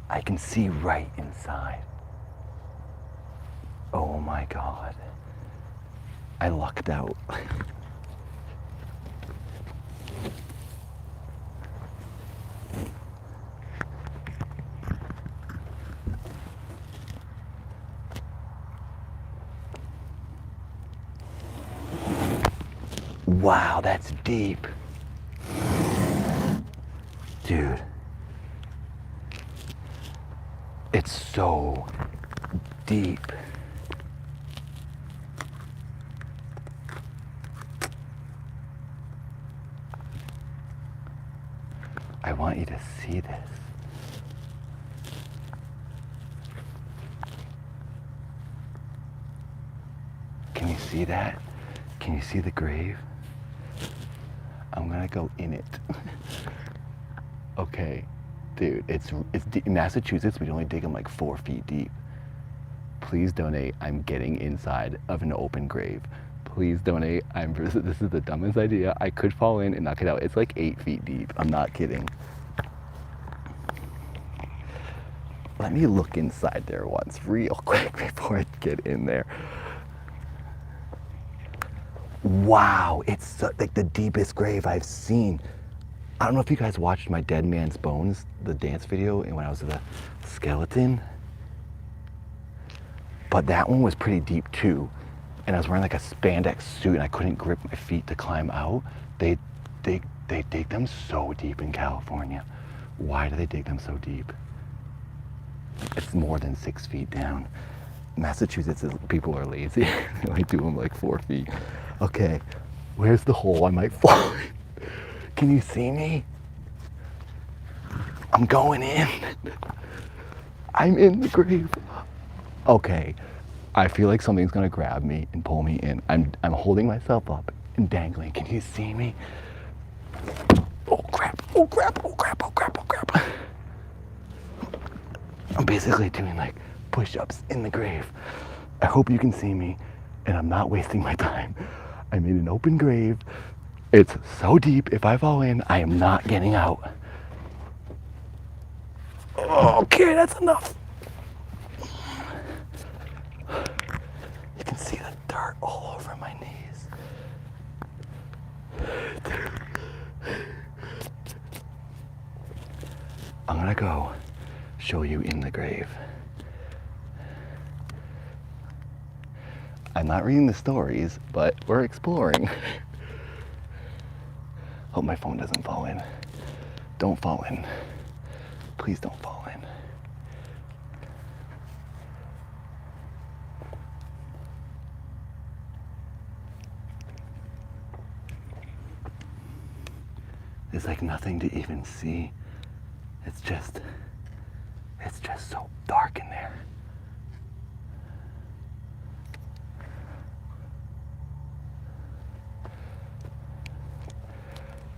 I can see right inside. Oh my God. I lucked out. Wow, that's deep. Dude. It's so deep. I want you to see this. Can you see that? Can you see the grave? I'm gonna go in it. Okay, dude, it's deep. In Massachusetts, we only dig them like 4 feet deep. Please donate. I'm getting inside of an open grave. Please donate. This is the dumbest idea. I could fall in and knock it out. It's like 8 feet deep. I'm not kidding. Let me look inside there once real quick before I get in there. Wow, it's like the deepest grave I've seen. I don't know if you guys watched my Dead Man's Bones, the dance video, and when I was the skeleton, but that one was pretty deep too. And I was wearing like a spandex suit and I couldn't grip my feet to climb out. They dig them so deep in California. Why do they dig them so deep? It's more than 6 feet down. Massachusetts, people are lazy. They only do them like 4 feet. Okay, where's the hole? I might fall in. Can you see me? I'm going in. I'm in the grave. Okay, I feel like something's gonna grab me and pull me in. I'm holding myself up and dangling. Can you see me? Oh crap, oh crap, oh crap, oh crap, oh crap. I'm basically doing like push-ups in the grave. I hope you can see me and I'm not wasting my time. I'm in an open grave. It's so deep, if I fall in, I am not getting out. Okay, that's enough. You can see the dirt all over my knees. I'm gonna go show you in the grave. I'm not reading the stories, but we're exploring. Hope my phone doesn't fall in. Don't fall in. Please don't fall in. There's like nothing to even see. It's just so dark in there.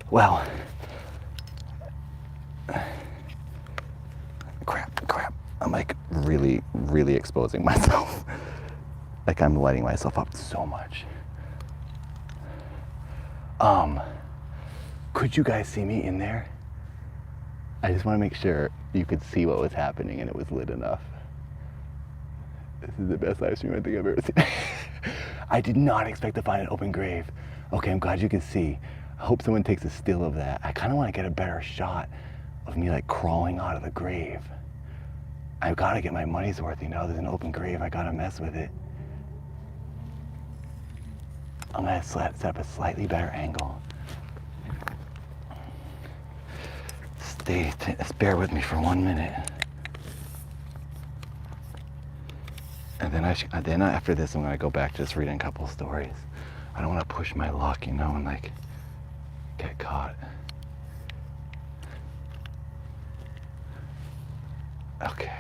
Well, crap. I'm like really exposing myself. Like I'm lighting myself up so much. Could you guys see me in there? I just want to make sure you could see what was happening and it was lit enough. This is the best live stream I think I've ever seen. I did not expect to find an open grave. Okay, I'm glad you can see. I hope someone takes a still of that. I kind of want to get a better shot of me like crawling out of the grave. I've got to get my money's worth, you know, there's an open grave, I got to mess with it. I'm going to set up a slightly better angle. bear with me for 1 minute. And then after this, I'm gonna go back to just reading a couple stories. I don't want to push my luck, you know, and like get caught. Okay.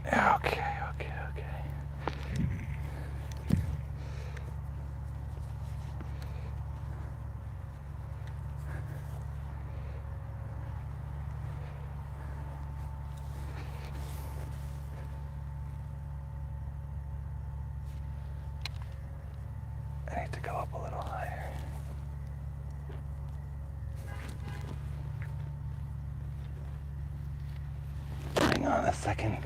Okay. I need to go up a little higher. Hang on a second.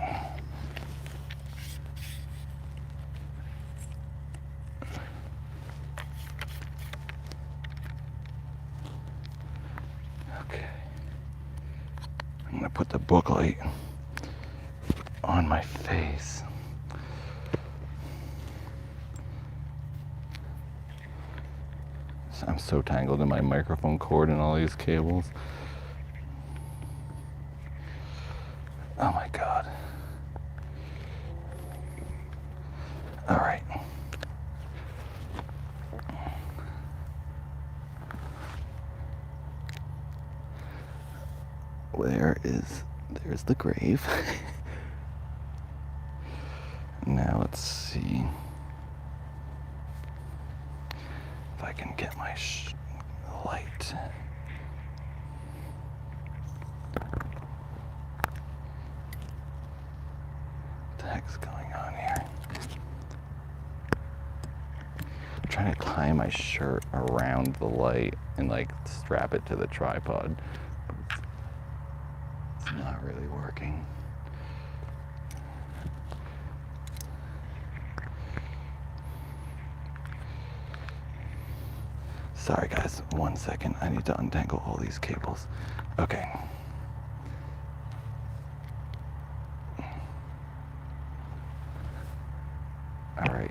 Okay. I'm gonna put the book light on my face. I'm so tangled in my microphone cord and all these cables. Oh my God. All right. There's the grave. Now let's see if I can get my light. What the heck's going on here? I'm trying to tie my shirt around the light and like strap it to the tripod. It's not really working. Sorry guys, 1 second. I need to untangle all these cables. Okay. All right.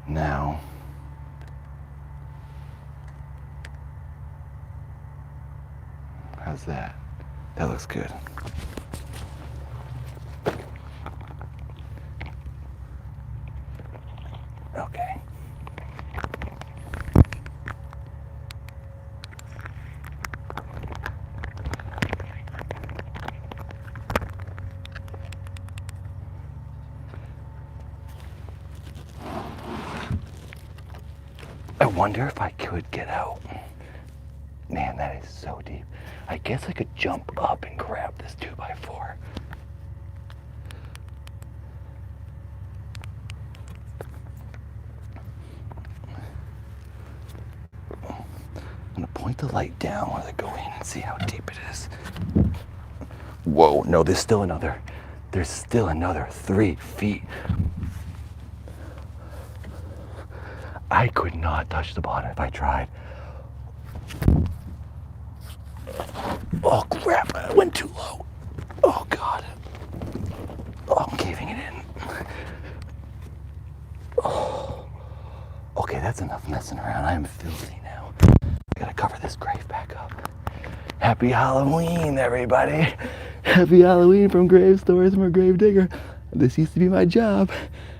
Now, how's that? That looks good. Okay. I wonder if I could get out. Man, that is so deep. I guess I could jump up and grab this 2x4. I'm gonna point the light down while I go in and see how deep it is. Whoa, no, there's still another 3 feet. I could not touch the bottom if I tried. Oh crap, I went too low. Oh God. Oh, I'm caving it in. Oh. Okay, that's enough messing around. I am filthy now. I gotta cover this grave back up. Happy Halloween, everybody. Happy Halloween from Grave Stories from a Grave Digger. This used to be my job.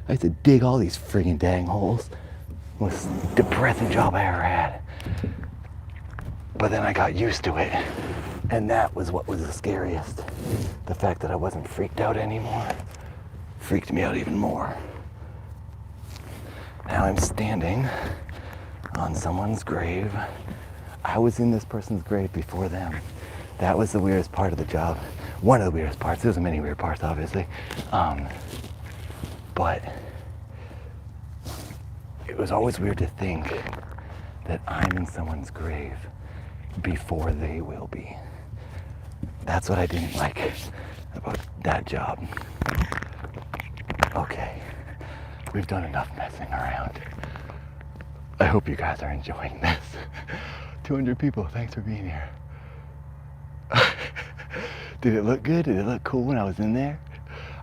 I used to dig all these friggin' dang holes. Most depressing job I ever had. But then I got used to it. And that was what was the scariest. The fact that I wasn't freaked out anymore freaked me out even more. Now I'm standing on someone's grave. I was in this person's grave before them. That was the weirdest part of the job. One of the weirdest parts. There's many weird parts, obviously. But it was always weird to think that I'm in someone's grave before they will be. That's what I didn't like about that job. Okay, we've done enough messing around. I hope you guys are enjoying this. 200 people, thanks for being here. Did it look good? Did it look cool when I was in there?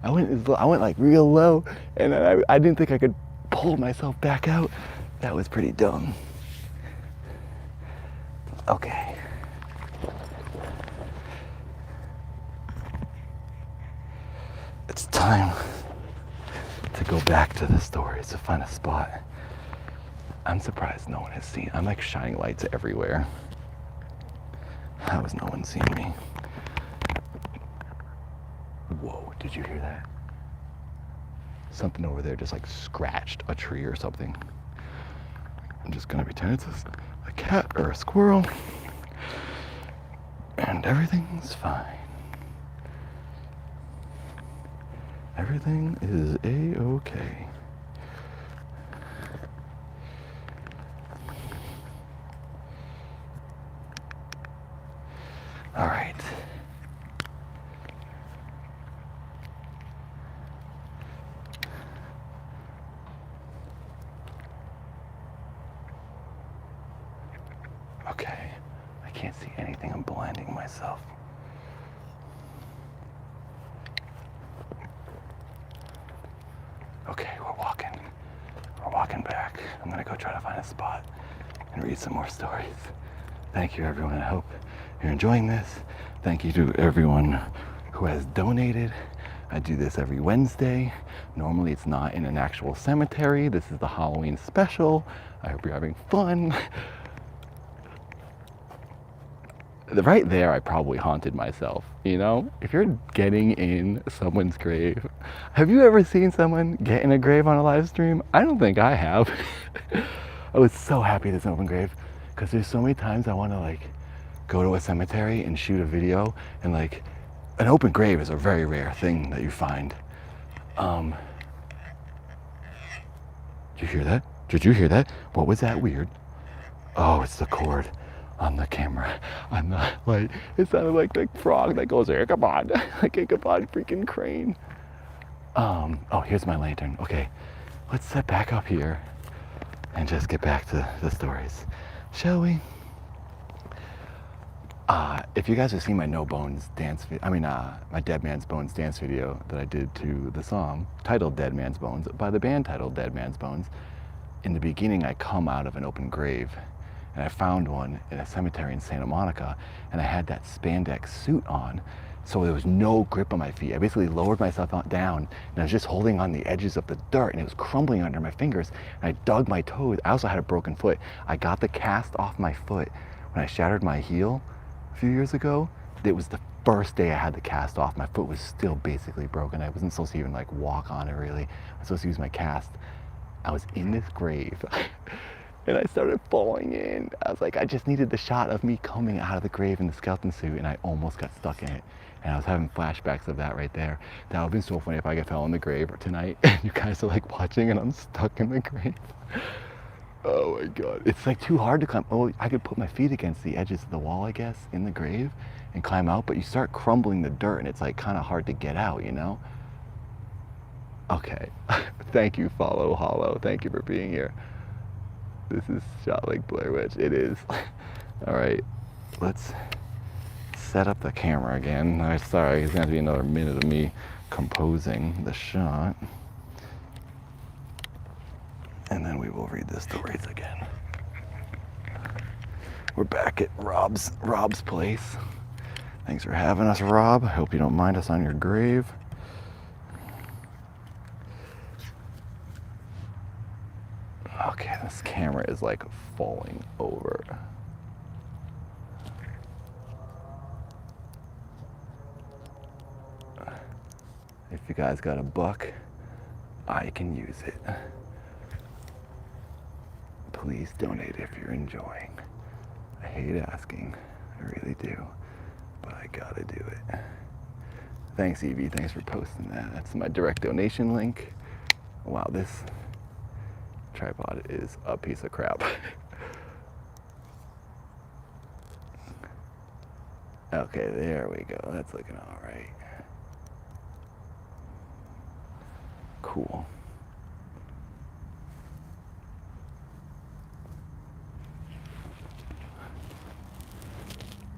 I went like real low, and I didn't think I could pull myself back out. That was pretty dumb. Okay. It's time to go back to the stories to find a spot. I'm surprised no one has seen. I'm like shining lights everywhere. How has no one seen me? Whoa, did you hear that? Something over there just like scratched a tree or something. I'm just gonna pretend it's a cat or a squirrel. And everything's fine. Everything is a-okay. All right. Okay, I can't see anything. I'm blinding myself. Okay, we're walking back. I'm gonna go try to find a spot and read some more stories. Thank you, everyone. I hope you're enjoying this. Thank you to everyone who has donated. I do this every Wednesday. Normally it's not in an actual cemetery. This is the Halloween special. I hope you're having fun. Right there, I probably haunted myself, you know? If you're getting in someone's grave, have you ever seen someone get in a grave on a live stream? I don't think I have. I was so happy this open grave, because there's so many times I want to like go to a cemetery and shoot a video, and like an open grave is a very rare thing that you find. Did you hear that? Did you hear that? What was that weird? Oh, it's the cord on the camera. On the like, it sounded like the frog that goes Ichabod, like Ichabod freaking Crane. Oh, here's my lantern. Okay, let's set back up here and just get back to the stories, shall we? If you guys have seen my No Bones dance, my Dead Man's Bones dance video that I did to the song titled Dead Man's Bones by the band titled Dead Man's Bones, in the beginning I come out of an open grave, and I found one in a cemetery in Santa Monica, and I had that spandex suit on, so there was no grip on my feet. I basically lowered myself down, and I was just holding on the edges of the dirt, and it was crumbling under my fingers, and I dug my toes. I also had a broken foot. I got the cast off my foot when I shattered my heel a few years ago. It was the first day I had the cast off. My foot was still basically broken. I wasn't supposed to even like walk on it really. I was supposed to use my cast. I was in this grave and I started falling in. I was like, I just needed the shot of me coming out of the grave in the skeleton suit, and I almost got stuck in it. And I was having flashbacks of that right there. That would have been so funny if I fell in the grave tonight and you guys are like watching and I'm stuck in the grave. Oh my God. It's like too hard to climb. Oh, I could put my feet against the edges of the wall, I guess, in the grave and climb out, but you start crumbling the dirt and it's like kind of hard to get out, you know? Okay. Thank you, Follow Hollow. Thank you for being here. This is shot like Blair Witch. It is. All right. Let's set up the camera again. I'm sorry, it's going to be another minute of me composing the shot. And then we will read the stories again. We're back at Rob's place. Thanks for having us, Rob. I hope you don't mind us on your grave. Okay, this camera is like falling over. If you guys got a buck, I can use it. Please donate if you're enjoying. I hate asking, I really do, but I gotta do it. Thanks, Evie, thanks for posting that. That's my direct donation link. Wow, this tripod is a piece of crap. Okay, there we go. That's looking all right. Cool.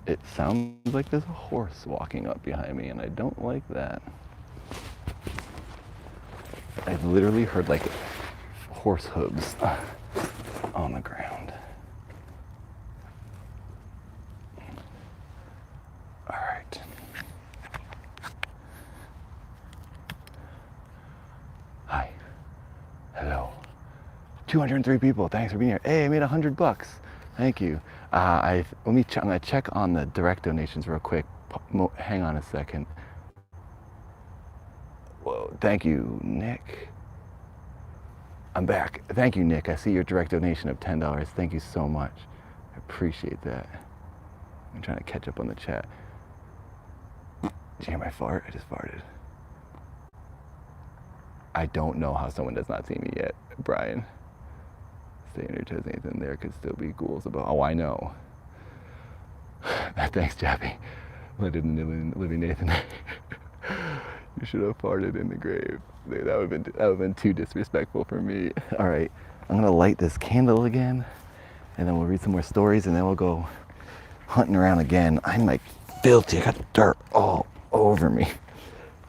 It sounds like there's a horse walking up behind me, and I don't like that. I literally heard like horse hooves on the ground. All right. Hi. Hello. 203 people. Thanks for being here. Hey, I made $100. Thank you. I'm gonna check on the direct donations real quick. Hang on a second. Whoa. Thank you, Nick. I'm back. Thank you, Nick. I see your direct donation of $10. Thank you so much. I appreciate that. I'm trying to catch up on the chat. Did you hear my fart? I just farted. I don't know how someone does not see me yet, Brian. Stay on your toes, Nathan. There could still be ghouls about. Oh, I know. Thanks, Jappy. Living Nathan. You should have farted in the grave. That would have been too disrespectful for me. All right, I'm gonna light this candle again, and then we'll read some more stories, and then we'll go hunting around again. I'm like filthy. I got dirt all over me.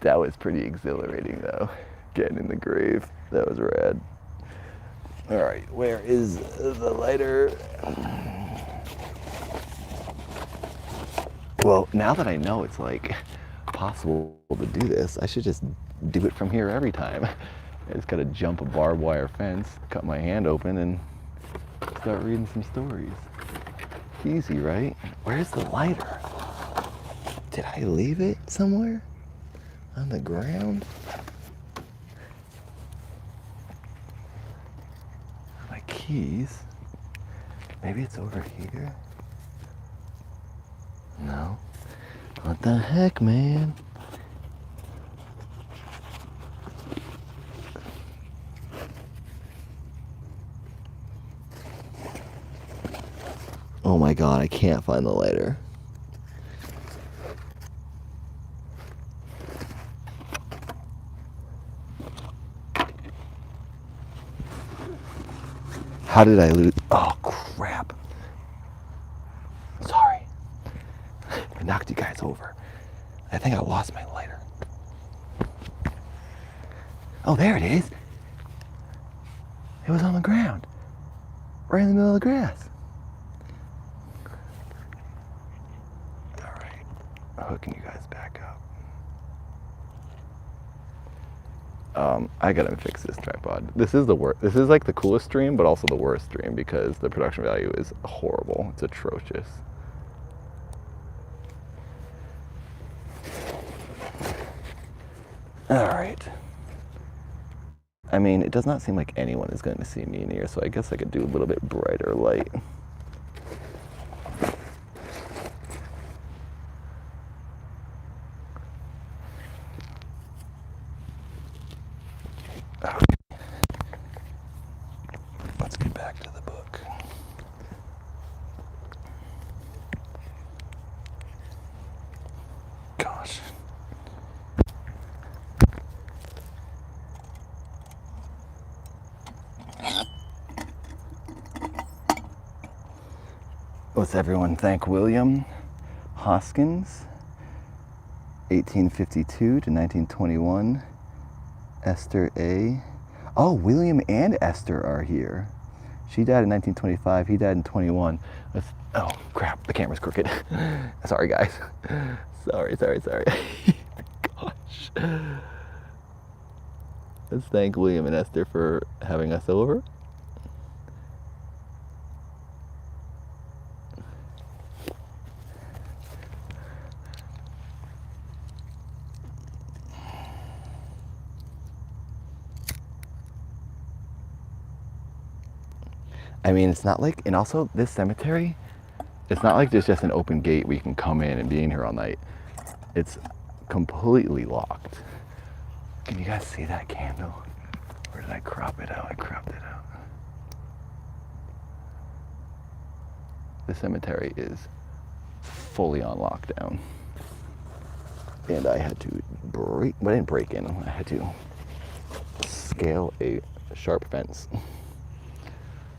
That was pretty exhilarating though. Getting in the grave. That was rad. All right, where is the lighter? Well, now that I know it's like possible to do this, I should just do it from here every time. I just gotta jump a barbed wire fence, cut my hand open, and start reading some stories. Easy, right? Where's the lighter? Did I leave it somewhere? On the ground? My keys? Maybe it's over here? No. What the heck, man? Oh my god, I can't find the lighter. How did I lose? Oh crap. Sorry. I knocked you guys over. I think I lost my lighter. Oh, there it is. It was on the ground. Right in the middle of the grass. All right. Hooking you guys back up. I gotta fix this tripod. This is the worst. This is like the coolest stream, but also the worst stream because the production value is horrible. It's atrocious. All right. I mean, it does not seem like anyone is going to see me in here, so I guess I could do a little bit brighter light. Okay. Let's get back to the book. Gosh. Let's everyone thank William Hoskins, 1852 to 1921. Esther A. Oh, William and Esther are here. She died in 1925. He died in 21. Oh, crap. The camera's crooked. Sorry, guys. Sorry. Gosh. Let's thank William and Esther for having us over. I mean, it's not like, and also this cemetery, it's not like there's just an open gate where you can come in and be in here all night. It's completely locked. Can you guys see that candle? Or did I crop it out? I cropped it out. The cemetery is fully on lockdown. And I had to break, well, I didn't break in, I had to scale a sharp fence.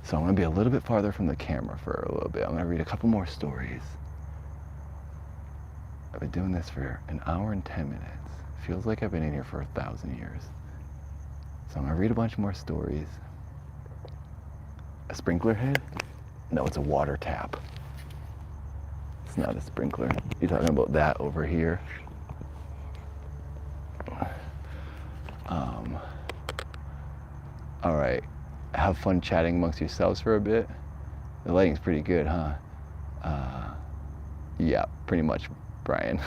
So I'm gonna be a little bit farther from the camera for a little bit. I'm gonna read a couple more stories. I've been doing this for 1 hour and 10 minutes. Feels like I've been in here for 1,000 years. So I'm gonna read a bunch more stories. A sprinkler head? No, it's a water tap. It's not a sprinkler. You're talking about that over here. All right, have fun chatting amongst yourselves for a bit. The lighting's pretty good, huh? Yeah, pretty much, Brian.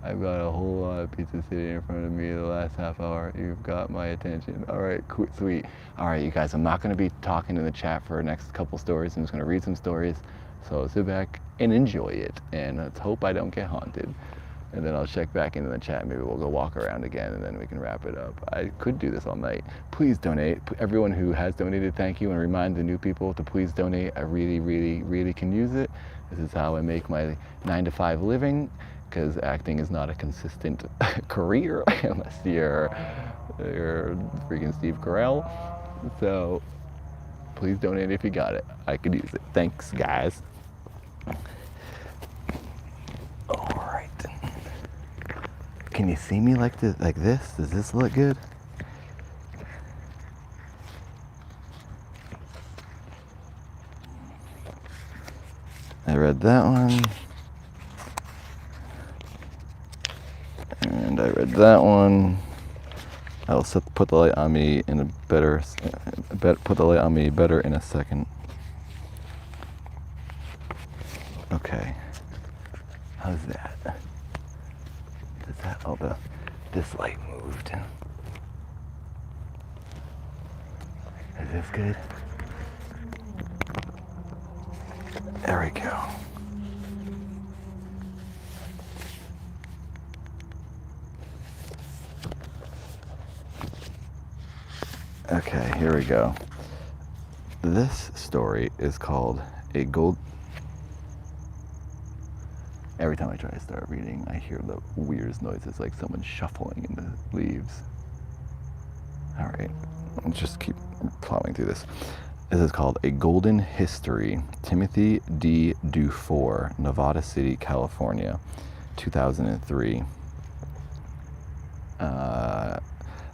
I've got a whole lot of pizza sitting in front of me the last half hour. You've got my attention. All right, cool, sweet. All right, you guys, I'm not gonna be talking in the chat for the next couple stories. I'm just gonna read some stories. So sit back and enjoy it. And let's hope I don't get haunted. And then I'll check back into the chat. Maybe we'll go walk around again and then we can wrap it up. I could do this all night. Please donate. Everyone who has donated, thank you. And remind the new people to please donate. I really, really, really can use it. This is how I make my 9-to-5 living, because acting is not a consistent career unless you're freaking Steve Carell. So please donate if you got it. I could use it. Thanks, guys. All right. Can you see me like this? Does this look good? I read that one. And I read that one. I'll put the light on me in a better, put the light on me better in a second. Okay. How's that? Does that, oh, this light moved. Is this good? There we go. Okay, here we go. This story is called A Gold... Every time I try to start reading, I hear the weirdest noises, like someone shuffling in the leaves. All right, let's just keep plowing through this. This is called A Golden History, Timothy D. Dufour, Nevada City, California, 2003.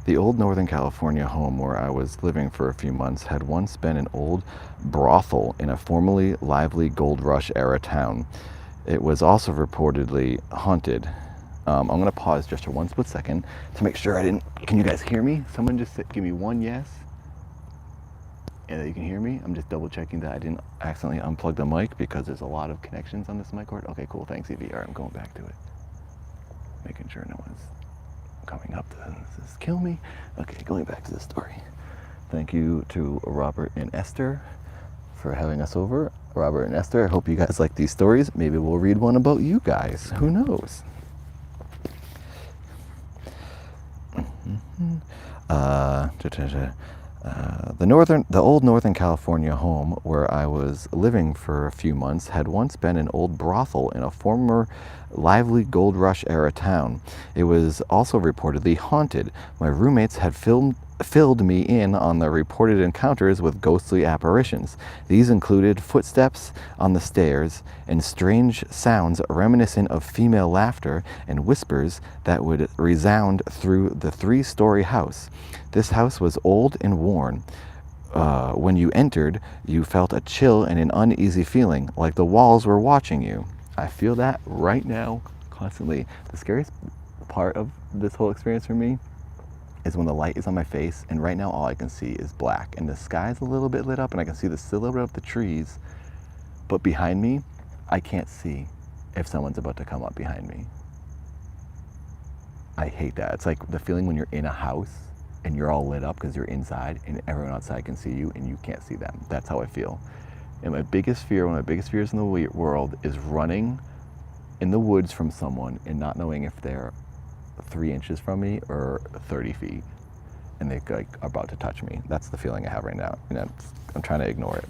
The old Northern California home where I was living for a few months had once been an old brothel in a formerly lively gold rush era town. It was also reportedly haunted. I'm gonna pause just for one split second to make sure I didn't, can you guys hear me? Someone just give me one yes. And that you can hear me. I'm just double checking that I didn't accidentally unplug the mic because there's a lot of connections on this mic cord. Okay, cool, thanks EV. All right, I'm going back to it. Making sure no one's coming up to this kill me. Okay, going back to the story. Thank you to Robert and Esther for having us over. Robert and Esther, I hope you guys like these stories. Maybe we'll read one about you guys. Who knows? The old Northern California home where I was living for a few months had once been an old brothel in a former lively gold rush era town. It was also reportedly haunted. My roommates had filled me in on the reported encounters with ghostly apparitions. These included footsteps on the stairs and strange sounds reminiscent of female laughter and whispers that would resound through the 3-story house. This house was old and worn. When you entered, you felt a chill and an uneasy feeling, like the walls were watching you. I feel that right now, constantly. The scariest part of this whole experience for me is when the light is on my face, and right now all I can see is black, and the sky's a little bit lit up, and I can see the silhouette of the trees, but behind me, I can't see if someone's about to come up behind me. I hate that. It's like the feeling when you're in a house, and you're all lit up because you're inside, and everyone outside can see you, and you can't see them. That's how I feel. And my biggest fear, one of my biggest fears in the world, is running in the woods from someone and not knowing if they're 3 inches from me or 30 feet, and they like are about to touch me. That's the feeling I have right now, and I'm trying to ignore it.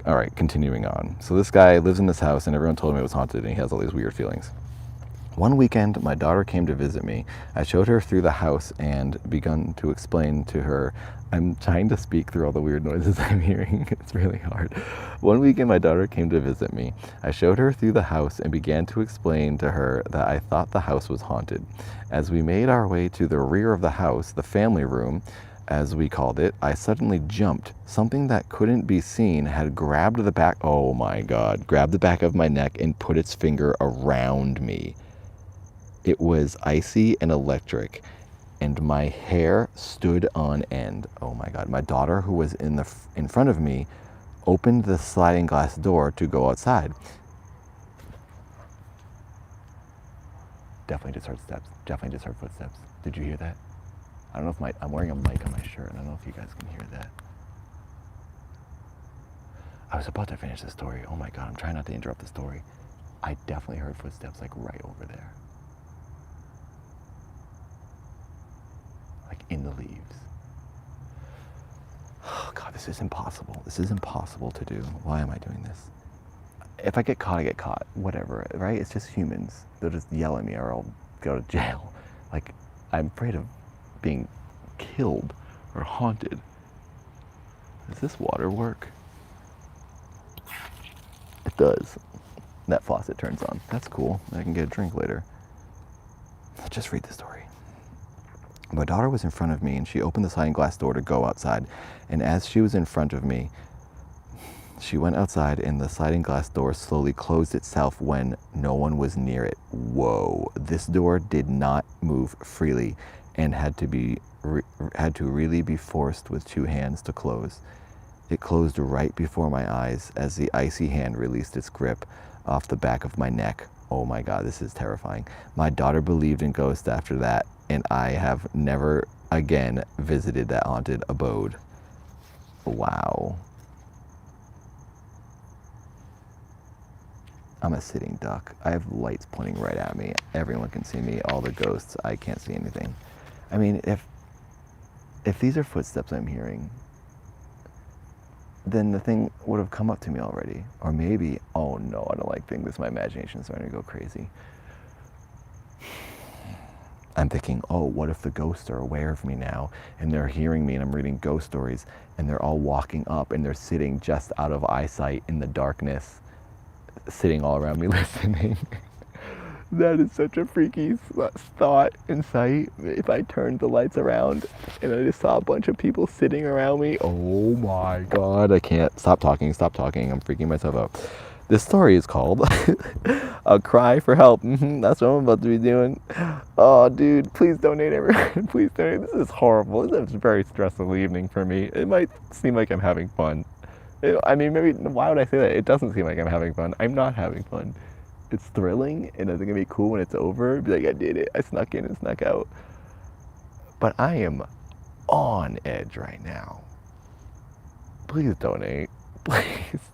All right, continuing on. So this guy lives in this house, and everyone told him it was haunted, and he has all these weird feelings. One weekend, my daughter came to visit me. I showed her through the house and begun to explain to her. I'm trying to speak through all the weird noises I'm hearing. It's really hard. One weekend, my daughter came to visit me. I showed her through the house and began to explain to her that I thought the house was haunted. As we made our way to the rear of the house, the family room, as we called it, I suddenly jumped. Something that couldn't be seen had grabbed the back, oh my God, grabbed the back of my neck and put its finger around me. It was icy and electric, and my hair stood on end. Oh my God. My daughter, who was in front of me, opened the sliding glass door to go outside. Definitely just heard steps. Definitely just heard footsteps. Did you hear that? I don't know if I'm wearing a mic on my shirt, and I don't know if you guys can hear that. I was about to finish the story. Oh my God, I'm trying not to interrupt the story. I definitely heard footsteps like right over there. Like in the leaves. Oh God, this is impossible. This is impossible to do. Why am I doing this? If I get caught, I get caught. Whatever, right? It's just humans. They'll just yell at me or I'll go to jail. Like, I'm afraid of being killed or haunted. Does this water work? It does. That faucet turns on. That's cool. I can get a drink later. Let's just read the story. My daughter was in front of me and she opened the sliding glass door to go outside. And as she was in front of me, she went outside and the sliding glass door slowly closed itself when no one was near it. Whoa. This door did not move freely and had to really be forced with two hands to close. It closed right before my eyes as the icy hand released its grip off the back of my neck. Oh my God, this is terrifying. My daughter believed in ghosts after that, and I have never again visited that haunted abode. Wow. I'm a sitting duck. I have lights pointing right at me. Everyone can see me. All the ghosts, I can't see anything. I mean, if these are footsteps I'm hearing, then the thing would have come up to me already. Or maybe, oh no, I don't like things. My imagination is starting to go crazy. I'm thinking, oh, what if the ghosts are aware of me now and they're hearing me and I'm reading ghost stories and they're all walking up and they're sitting just out of eyesight in the darkness, sitting all around me listening. That is such a freaky thought and sight. If I turned the lights around and I just saw a bunch of people sitting around me, oh my God, I can't. Stop talking, I'm freaking myself out. This story is called A Cry for Help. That's what I'm about to be doing. Oh, dude, please donate, everyone. Please donate. This is horrible. This is a very stressful evening for me. It might seem like I'm having fun. I mean, maybe, why would I say that? It doesn't seem like I'm having fun. I'm not having fun. It's thrilling, and it's going to be cool when it's over. Be like, I did it. I snuck in and snuck out. But I am on edge right now. Please donate.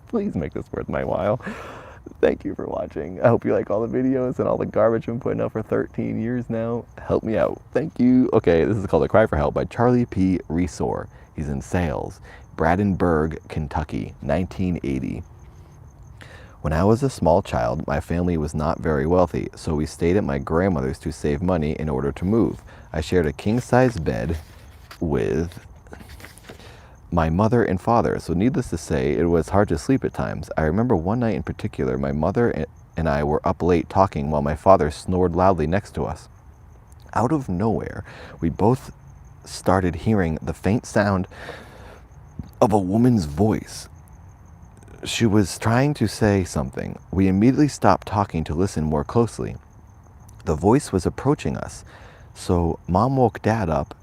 Please make this worth my while. Thank you for watching. I hope you like all the videos and all the garbage I've been putting out for 13 years now. Help me out. Thank you. Okay, this is called A Cry for Help by Charlie P. Resor. He's in sales. Bradenburg, Kentucky, 1980. When I was a small child, my family was not very wealthy, so we stayed at my grandmother's to save money in order to move. I shared a king-size bed with my mother and father, so needless to say, it was hard to sleep at times. I remember one night in particular, my mother and I were up late talking while my father snored loudly next to us. Out of nowhere, we both started hearing the faint sound of a woman's voice. She was trying to say something. We immediately stopped talking to listen more closely. The voice was approaching us, so Mom woke Dad up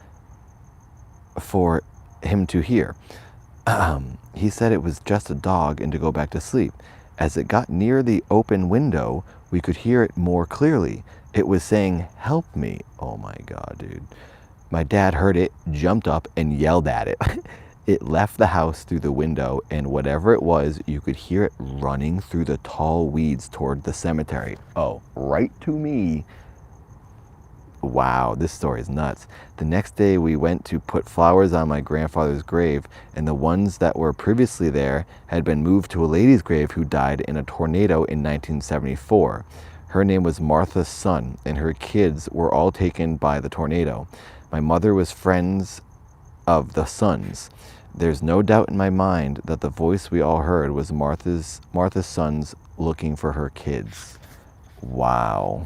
for him to hear. He said it was just a dog and to go back to sleep. As it got near the open window, we could hear it more clearly. It was saying, "Help me." Oh my God, dude. My dad heard it, jumped up, and yelled at it. It left the house through the window, and whatever it was, you could hear it running through the tall weeds toward the cemetery. Oh, right to me. Wow, this story is nuts. The next day we went to put flowers on my grandfather's grave, and the ones that were previously there had been moved to a lady's grave who died in a tornado in 1974. Her name was Martha's Son, and her kids were all taken by the tornado. My mother was friends of the sons. There's no doubt in my mind that the voice we all heard was Martha's sons looking for her kids. Wow.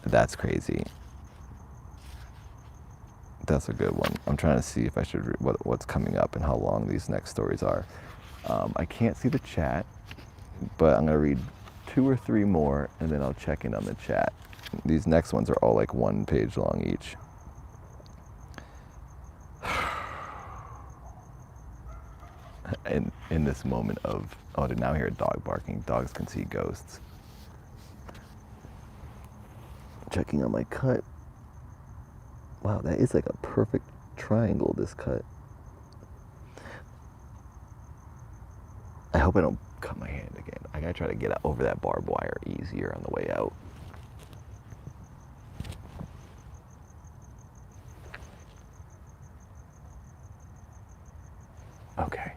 That's crazy. That's a good one. I'm trying to see if I should what's coming up and how long these next stories are. I can't see the chat, but I'm going to read 2 or 3 more, and then I'll check in on the chat. These next ones are all like 1 page long each. And in this moment of, oh, to now hear a dog barking. Dogs can see ghosts. Checking on my cut. Wow, that is like a perfect triangle, this cut. I hope I don't cut my hand again. I gotta try to get over that barbed wire easier on the way out. Okay,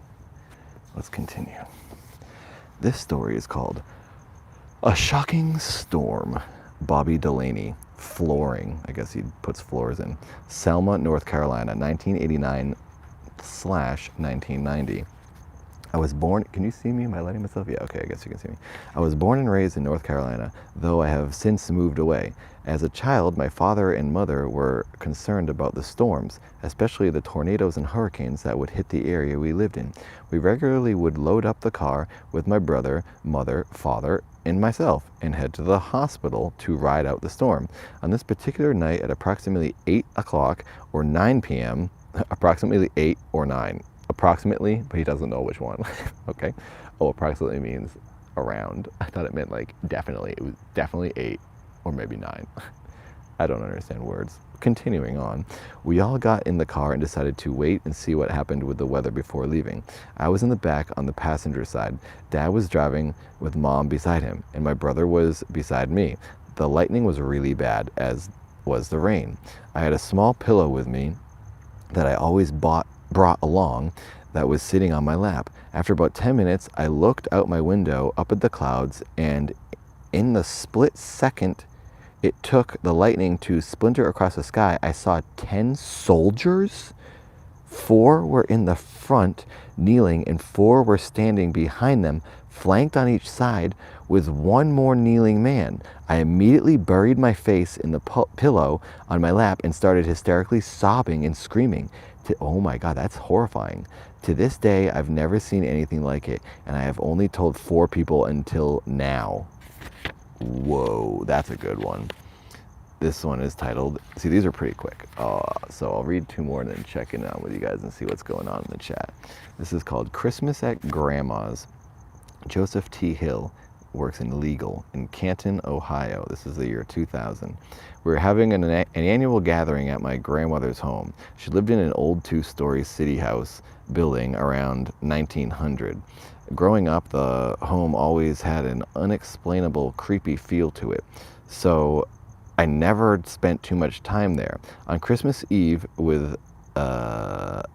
let's continue. This story is called A Shocking Storm. Bobby Delaney. Flooring, I guess he puts floors in. Selma, North Carolina, 1989/1990. I was born, can you see me? Am I letting myself? Yeah, okay, I guess you can see me. I was born and raised in North Carolina, though I have since moved away. As a child, my father and mother were concerned about the storms, especially the tornadoes and hurricanes that would hit the area we lived in. We regularly would load up the car with my brother, mother, father, and myself and head to the hospital to ride out the storm. On this particular night at approximately 8 o'clock or 9 p.m., approximately 8 or 9. Approximately, but he doesn't know which one. Okay. Oh, approximately means around. I thought it meant like definitely. It was definitely 8 or maybe 9. I don't understand words. Continuing on, we all got in the car and decided to wait and see what happened with the weather before leaving. I was in the back on the passenger side. Dad was driving with Mom beside him, and my brother was beside me. The lightning was really bad, as was the rain. I had a small pillow with me that I always brought along that was sitting on my lap. After about 10 minutes, I looked out my window up at the clouds, and in the split second it took the lightning to splinter across the sky, I saw 10 soldiers. 4 were in the front, kneeling, and 4 were standing behind them, flanked on each side, with 1 more kneeling man. I immediately buried my face in the pillow on my lap and started hysterically sobbing and screaming. Oh my God, that's horrifying. To this day, I've never seen anything like it, and I have only told 4 people until now. Whoa, that's a good one. This one is titled, see, these are pretty quick. So I'll read 2 more and then check in on with you guys and see what's going on in the chat. This is called Christmas at Grandma's. Joseph T. Hill works in legal in Canton, Ohio. This is the year 2000. We were having an annual gathering at my grandmother's home. She lived in an old 2-story city house building around 1900. Growing up, the home always had an unexplainable, creepy feel to it. So I never spent too much time there. On Christmas Eve, with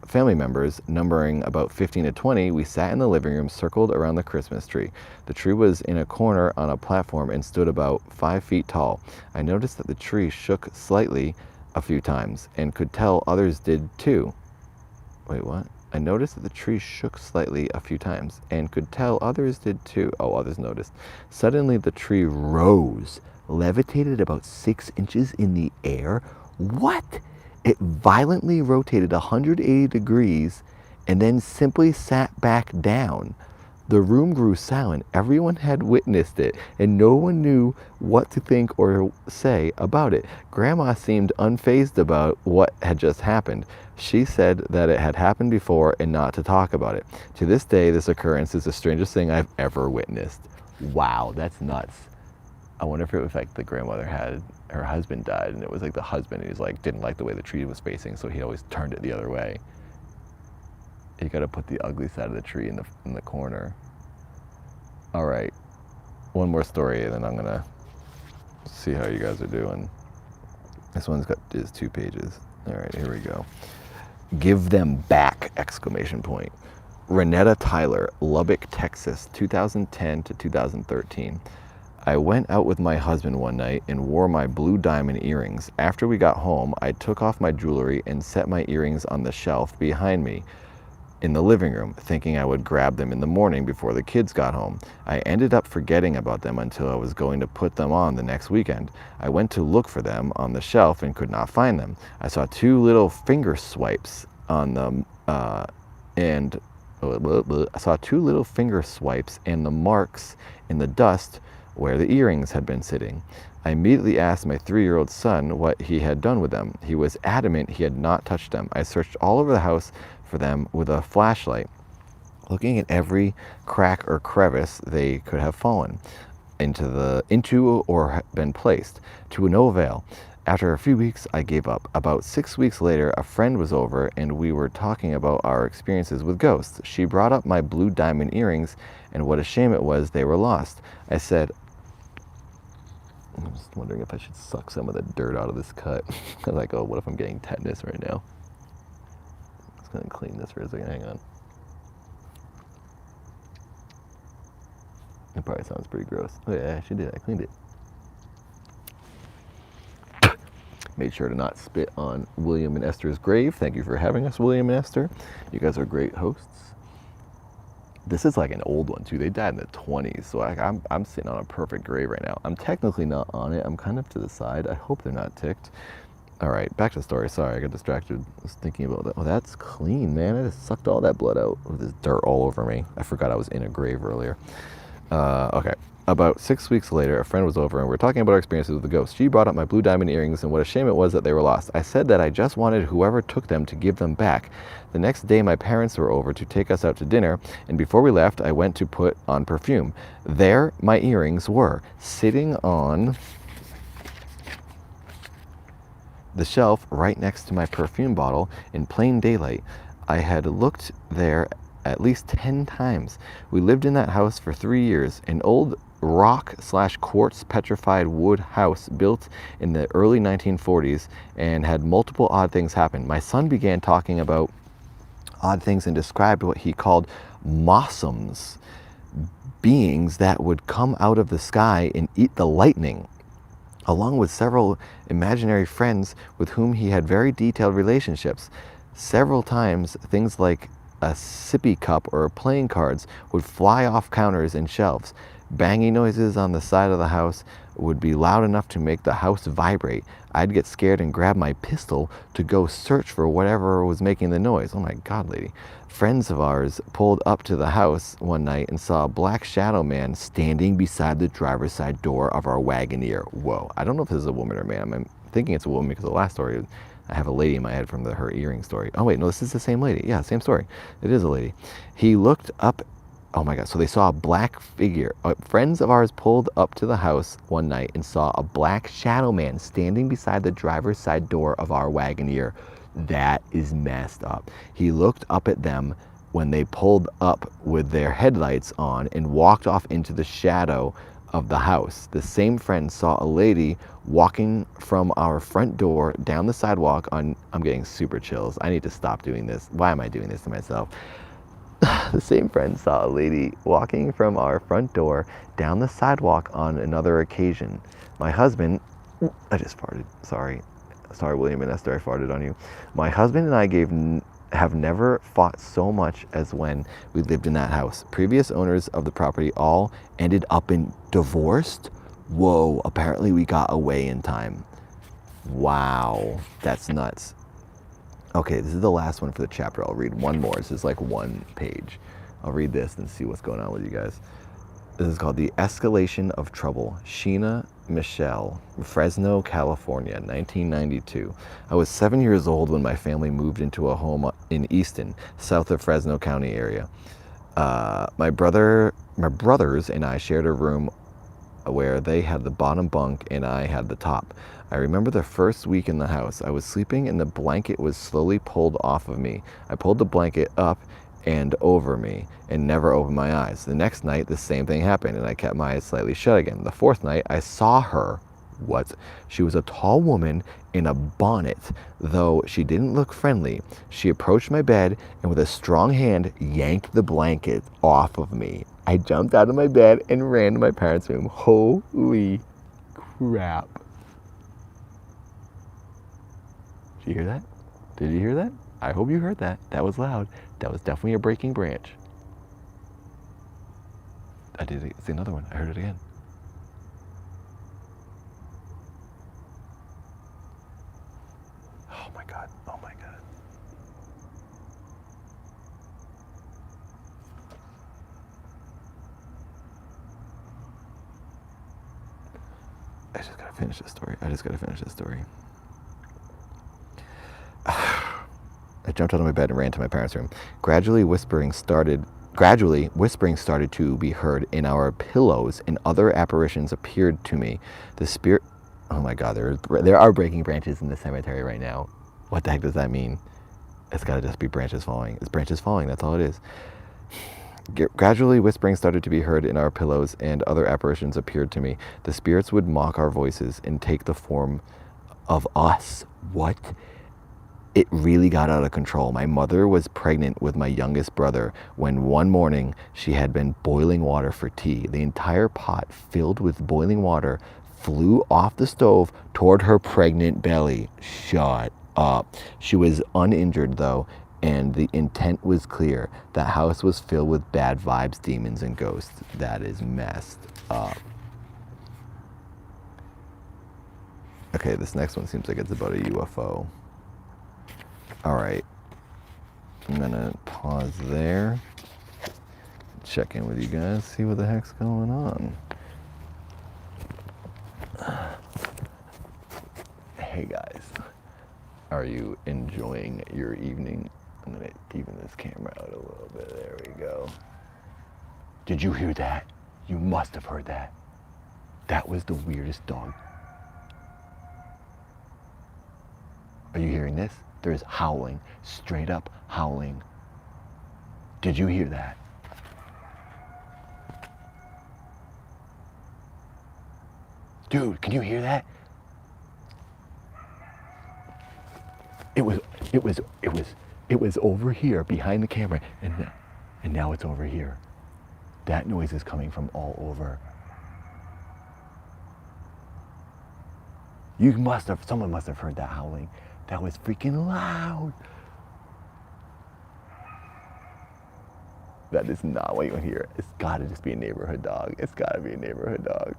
family members numbering about 15 to 20, we sat in the living room circled around the Christmas tree. The tree was in a corner on a platform and stood about 5 feet tall. I noticed that the tree shook slightly a few times and could tell others did too. Wait, what? I noticed that the tree shook slightly a few times and could tell others did too. Oh, others noticed. Suddenly the tree rose, levitated about 6 inches in the air. What? It violently rotated 180 degrees and then simply sat back down. The room grew silent. Everyone had witnessed it, and no one knew what to think or say about it. Grandma seemed unfazed about what had just happened. She said that it had happened before and not to talk about it. To this day, this occurrence is the strangest thing I've ever witnessed. Wow, that's nuts. I wonder if it was like the grandmother had, her husband died, and it was like the husband, he was like, didn't like the way the tree was facing, so he always turned it the other way. You gotta put the ugly side of the tree in the corner. All right, one more story, and then I'm gonna see how you guys are doing. This one's is 2 pages. All right, here we go. Give them back! Exclamation point. Renetta Tyler, Lubbock, Texas, 2010 to 2013. I went out with my husband one night and wore my blue diamond earrings. After we got home, I took off my jewelry and set my earrings on the shelf behind me in the living room, thinking I would grab them in the morning before the kids got home. I ended up forgetting about them until I was going to put them on the next weekend. I went to look for them on the shelf and could not find them. I saw two little finger swipes on them, and I saw two little finger swipes and the marks in the dust where the earrings had been sitting. I immediately asked my 3-year-old son what he had done with them. He was adamant he had not touched them. I searched all over the house for them with a flashlight, looking at every crack or crevice they could have fallen into or been placed, to no avail. After a few weeks, I gave up. About 6 weeks later, a friend was over and we were talking about our experiences with ghosts. She brought up my blue diamond earrings and what a shame it was they were lost. I said, I'm just wondering if I should suck some of the dirt out of this cut. I'm like, oh, what if I'm getting tetanus right now? I'm just gonna clean this for a second, hang on. It probably sounds pretty gross. Oh yeah, I actually did, I cleaned it. Made sure to not spit on William and Esther's grave. Thank you for having us, William and Esther. You guys are great hosts. This is like an old one too. They died in the 20s, so I'm sitting on a perfect grave right now. I'm technically not on it. I'm kind of to the side. I hope they're not ticked. All right, back to the story. Sorry, I got distracted. I was thinking about that. Oh, that's clean, man. I just sucked all that blood out. Oh, there's dirt all over me. I forgot I was in a grave earlier. Okay. About 6 weeks later, a friend was over and we were talking about our experiences with the ghost. She brought up my blue diamond earrings and what a shame it was that they were lost. I said that I just wanted whoever took them to give them back. The next day, my parents were over to take us out to dinner, and before we left, I went to put on perfume. There, my earrings were, sitting on the shelf right next to my perfume bottle in plain daylight. I had looked there at least 10 times. We lived in that house for 3 years, an old rock/quartz petrified wood house built in the early 1940s and had multiple odd things happen. My son began talking about odd things and described what he called mossums, beings that would come out of the sky and eat the lightning, along with several imaginary friends with whom he had very detailed relationships. Several times, things like a sippy cup or playing cards would fly off counters and shelves. Banging noises on the side of the house would be loud enough to make the house vibrate. I'd get scared and grab my pistol to go search for whatever was making the noise. Oh my God, lady. Friends of ours pulled up to the house one night and saw a black shadow man standing beside the driver's side door of our Wagoneer. Whoa. I don't know if this is a woman or a man. I'm thinking it's a woman because the last story, I have a lady in my head from her earring story. Oh wait, no, this is the same lady. Yeah, same story. It is a lady. He looked up. Oh my God, so they saw a black figure. Friends of ours pulled up to the house one night and saw a black shadow man standing beside the driver's side door of our Wagoneer. That is messed up. He looked up at them when they pulled up with their headlights on and walked off into the shadow of the house. The same friend saw a lady walking from our front door down the sidewalk on, I'm getting super chills. I need to stop doing this. Why am I doing this to myself? The same friend saw a lady walking from our front door down the sidewalk on another occasion. My husband, I just farted, sorry, William and Esther, I farted on you. My husband and I have never fought so much as when we lived in that house. Previous owners of the property all ended up in divorced. Whoa, apparently we got away in time. Wow, that's nuts. Okay, this is the last one for the chapter. I'll read one more. This is like one page. I'll read this and see what's going on with you guys. This is called The Escalation of Trouble. Sheena Michelle, Fresno, California, 1992. I was 7 years old when my family moved into a home in Easton, south of Fresno County area. My brothers and I shared a room where they had the bottom bunk and I had the top. I remember the first week in the house. I was sleeping and the blanket was slowly pulled off of me. I pulled the blanket up and over me and never opened my eyes. The next night, the same thing happened and I kept my eyes slightly shut again. The fourth night, I saw her. What? She was a tall woman in a bonnet, though she didn't look friendly. She approached my bed and with a strong hand yanked the blanket off of me. I jumped out of my bed and ran to my parents' room. Holy crap. Did you hear that? Did you hear that? I hope you heard that. That was loud. That was definitely a breaking branch. I did see another one. I heard it again. Oh my God. Oh my God. I just gotta finish this story. I jumped out of my bed and ran to my parents' room. Gradually, whispering started to be heard in our pillows, and other apparitions appeared to me. The spirit... Oh my God, there are breaking branches in the cemetery right now. What the heck does that mean? It's gotta just be branches falling. It's branches falling, that's all it is. Gradually, whispering started to be heard in our pillows, and other apparitions appeared to me. The spirits would mock our voices and take the form of us. What? It really got out of control. My mother was pregnant with my youngest brother when one morning she had been boiling water for tea. The entire pot filled with boiling water flew off the stove toward her pregnant belly. Shut up. She was uninjured though, and the intent was clear. The house was filled with bad vibes, demons, and ghosts. That is messed up. Okay, this next one seems like it's about a UFO. All right, I'm gonna pause there, check in with you guys, see what the heck's going on. Hey guys, are you enjoying your evening? I'm gonna even this camera out a little bit, there we go. Did you hear that? You must have heard that. That was the weirdest dog. Are you hearing this? There's howling, straight up howling. Did you hear that? Dude, can you hear that? It was over here behind the camera, and now it's over here. That noise is coming from all over. Someone must have heard that howling. That was freaking loud. That is not what you want to hear. It's gotta just be a neighborhood dog. It's gotta be a neighborhood dog.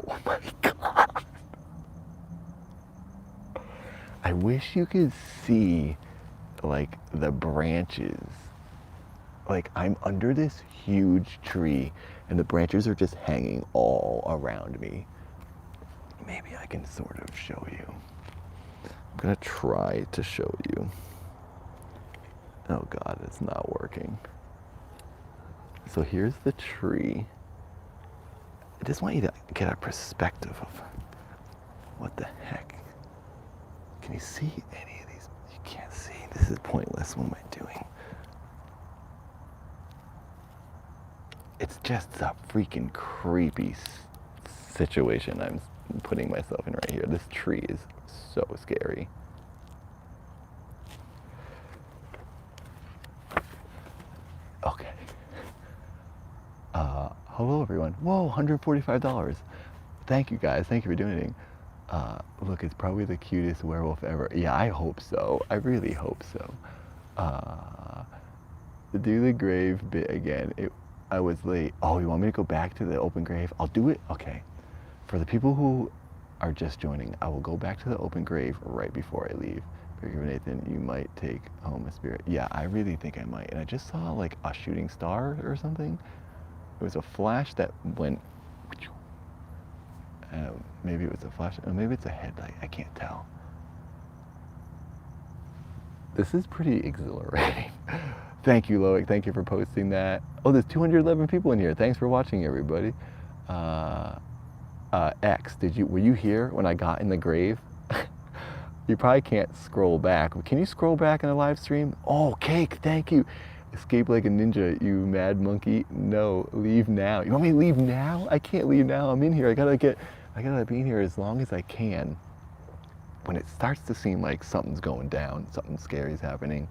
Oh my God. I wish you could see like the branches. Like I'm under this huge tree and the branches are just hanging all around me. Maybe I can sort of show you. I'm gonna try to show you. Oh God, it's not working. So here's the tree. I just want you to get a perspective of what the heck. Can you see any of these? You can't see. This is pointless. What am I doing? It's just a freaking creepy situation I'm putting myself in right here. This tree is so scary. Okay. Hello everyone. Whoa, $145. Thank you guys. Thank you for donating. Look, it's probably the cutest werewolf ever. Yeah, I hope so. I really hope so. Do the grave bit again. I was late. Oh, you want me to go back to the open grave? I'll do it. Okay. For the people who are just joining, I will go back to the open grave right before I leave. Nathan, you might take home a spirit. Yeah, I really think I might. And I just saw like a shooting star or something. It was a flash that went. Maybe it was a flash. Maybe it's a headlight. I can't tell. This is pretty exhilarating. Thank you, Loic. Thank you for posting that. Oh, there's 211 people in here. Thanks for watching, everybody. X, were you here when I got in the grave? You probably can't scroll back. Can you scroll back in a live stream? Oh, Cake, thank you. Escape like a ninja, you mad monkey. No, leave now. You want me to leave now? I can't leave now. I'm in here. I gotta be in here as long as I can. When it starts to seem like something's going down, something scary is happening,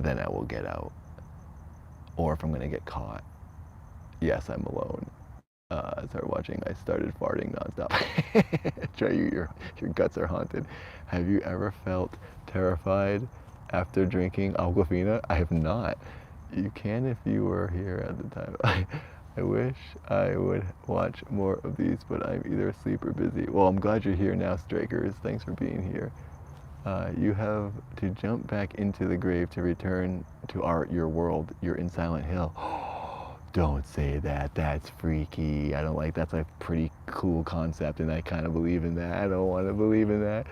then I will get out. Or if I'm gonna get caught, yes, I'm alone. I started watching, I started farting nonstop. Trey, your guts are haunted. Have you ever felt terrified after drinking Aquafina? I have not. You can if you were here at the time. I wish I would watch more of these, but I'm either asleep or busy. Well, I'm glad you're here now, Strakers. Thanks for being here. You have to jump back into the grave to return to your world. You're in Silent Hill. Don't say that. That's freaky. I don't like. That's a pretty cool concept, and I kind of believe in that. I don't want to believe in that.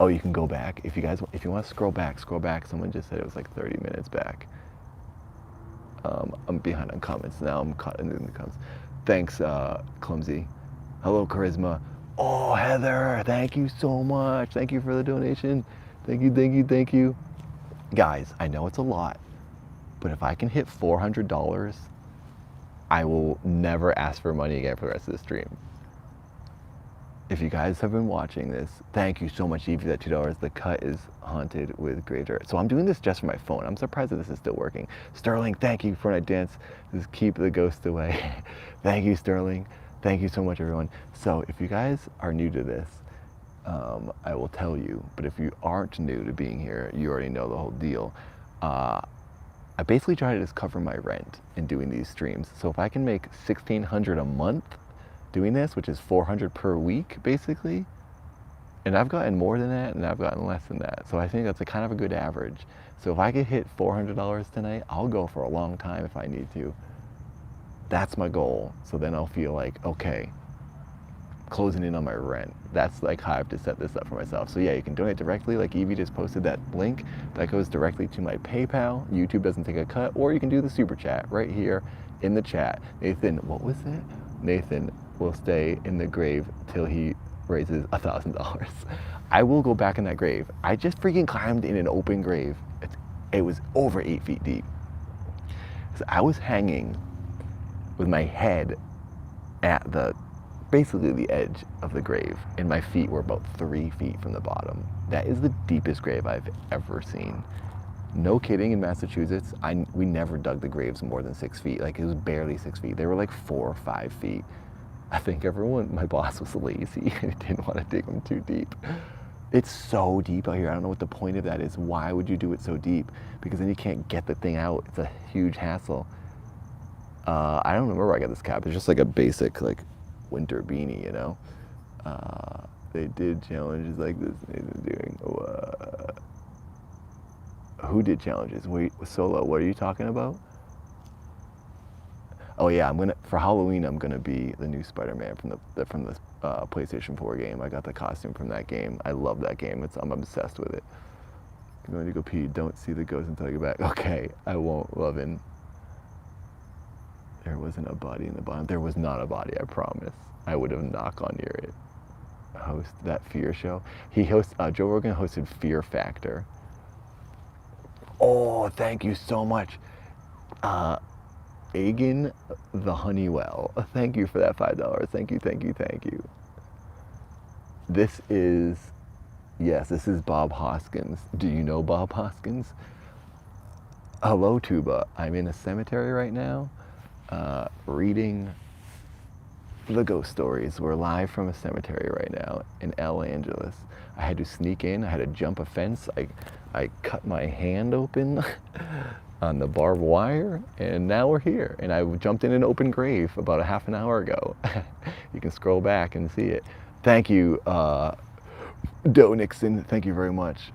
Oh, you can go back if you guys. If you want to scroll back, scroll back. Someone just said it was like 30 minutes back. I'm behind on comments now. I'm caught in the comments. Thanks, Clumsy. Hello, Charisma. Oh, Heather, thank you so much. Thank you for the donation. Thank you, thank you, thank you. Guys, I know it's a lot, but if I can hit $400, I will never ask for money again for the rest of the stream. If you guys have been watching this, thank you so much, Evie, that $2. The cut is haunted with grave dirt. So I'm doing this just for my phone. I'm surprised that this is still working. Sterling, thank you for Night Dance. Just keep the ghost away. Thank you, Sterling. Thank you so much, everyone. So if you guys are new to this, I will tell you, but if you aren't new to being here, you already know the whole deal. I basically try to just cover my rent in doing these streams. So if I can make $1,600 a month doing this, which is $400 per week, basically, and I've gotten more than that, and I've gotten less than that. So I think that's a kind of a good average. So if I could hit $400 tonight, I'll go for a long time if I need to. That's my goal. So then I'll feel like, okay, closing in on my rent. That's like how I have to set this up for myself. So yeah, you can donate directly, like Evie just posted that link. That goes directly to my PayPal. YouTube doesn't take a cut. Or you can do the super chat right here in the chat. Nathan, what was it? Nathan will stay in the grave till he raises $1,000. I will go back in that grave. I just freaking climbed in an open grave. It was over 8 feet deep. So I was hanging with my head at basically the edge of the grave, and my feet were about 3 feet from the bottom. That is the deepest grave I've ever seen. No kidding, in Massachusetts, we never dug the graves more than 6 feet. Like, it was barely 6 feet. They were like 4 or 5 feet. I think my boss was lazy and didn't want to dig them too deep. It's so deep out here. I don't know what the point of that is. Why would you do it so deep? Because then you can't get the thing out. It's a huge hassle. I don't remember where I got this cap. It's just like a basic like winter beanie, you know. They did challenges like this. Who did challenges? Wait, Solo, what are you talking about? Oh yeah, for Halloween I'm gonna be the new Spider-Man from the PlayStation 4 game. I got the costume from that game. I love that game. I'm obsessed with it. I'm going to go pee. Don't see the ghost until I get back. Okay, I won't, Lovin'. There wasn't a body in the bottom. There was not a body, I promise. I would have knocked on near it. Host that Fear show. Joe Rogan hosted Fear Factor. Oh, thank you so much. Agan the Honeywell. Thank you for that $5. Thank you, thank you, thank you. This is Bob Hoskins. Do you know Bob Hoskins? Hello, Tuba. I'm in a cemetery right now, reading the ghost stories. We're live from a cemetery right now in Los Angeles. I had to sneak in. I had to jump a fence. I cut my hand open on the barbed wire, and now we're here. And I jumped in an open grave about a half an hour ago. You can scroll back and see it. Thank you, Doe Nixon. Thank you very much.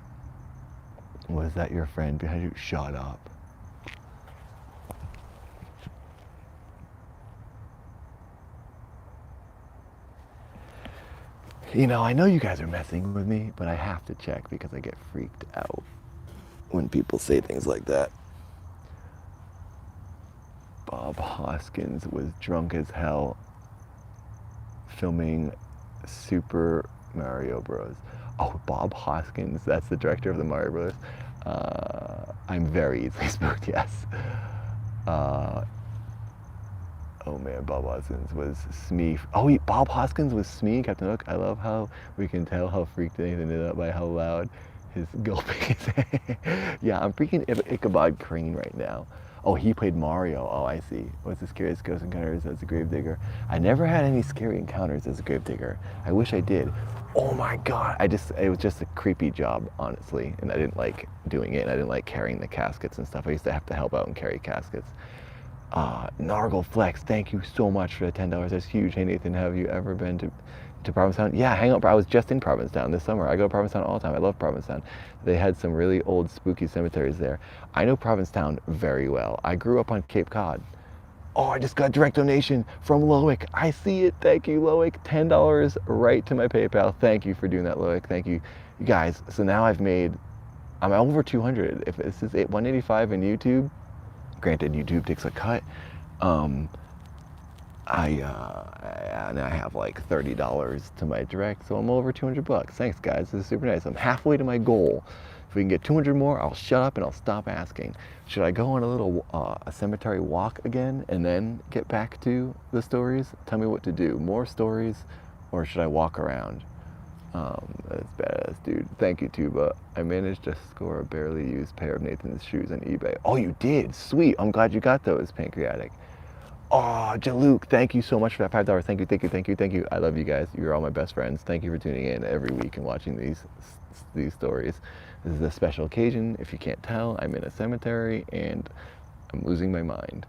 Was that your friend behind you? Shut up. You know, I know you guys are messing with me, but I have to check because I get freaked out when people say things like that. Bob Hoskins was drunk as hell filming Super Mario Bros. Oh, Bob Hoskins, that's the director of the Mario Bros. I'm very easily spooked, yes. Oh man, Bob Hoskins was Smee. Oh wait, Bob Hoskins was Smee, Captain Hook. I love how we can tell how freaked Nathan is out by how loud His gulping. Yeah, I'm freaking Ichabod Crane right now. Oh, he played Mario. Oh, I see. What's the scariest ghost encounters as a gravedigger? I never had any scary encounters as a gravedigger. I wish I did. Oh my god. It was just a creepy job, honestly. And I didn't like doing it. And I didn't like carrying the caskets and stuff. I used to have to help out and carry caskets. Nargle Flex, thank you so much for the $10. That's huge. Hey Nathan, have you ever been to Provincetown? Yeah, hang out. I was just in Provincetown this summer. I go to Provincetown all the time. I love Provincetown. They had some really old spooky cemeteries there. I know Provincetown very well. I grew up on Cape Cod. Oh, I just got direct donation from Loic. I see it. Thank you, Loic. $10 right to my PayPal. Thank you for doing that, Loic. Thank you. You guys, so now I'm over 200. If this is 185 in YouTube, granted YouTube takes a cut, and I have like $30 to my direct, so I'm over 200 bucks. Thanks guys, this is super nice. I'm halfway to my goal. If we can get 200 more, I'll shut up and I'll stop asking. Should I go on a little a cemetery walk again and then get back to the stories? Tell me what to do. More stories, or should I walk around? That's badass, dude. Thank you, Tuba. I managed to score a barely used pair of Nathan's shoes on eBay. Oh, you did? Sweet. I'm glad you got those, Pancreatic. Oh, Jaluk, thank you so much for that $5. Thank you, thank you, thank you, thank you. I love you guys. You're all my best friends. Thank you for tuning in every week and watching these stories. This is a special occasion. If you can't tell, I'm in a cemetery and I'm losing my mind.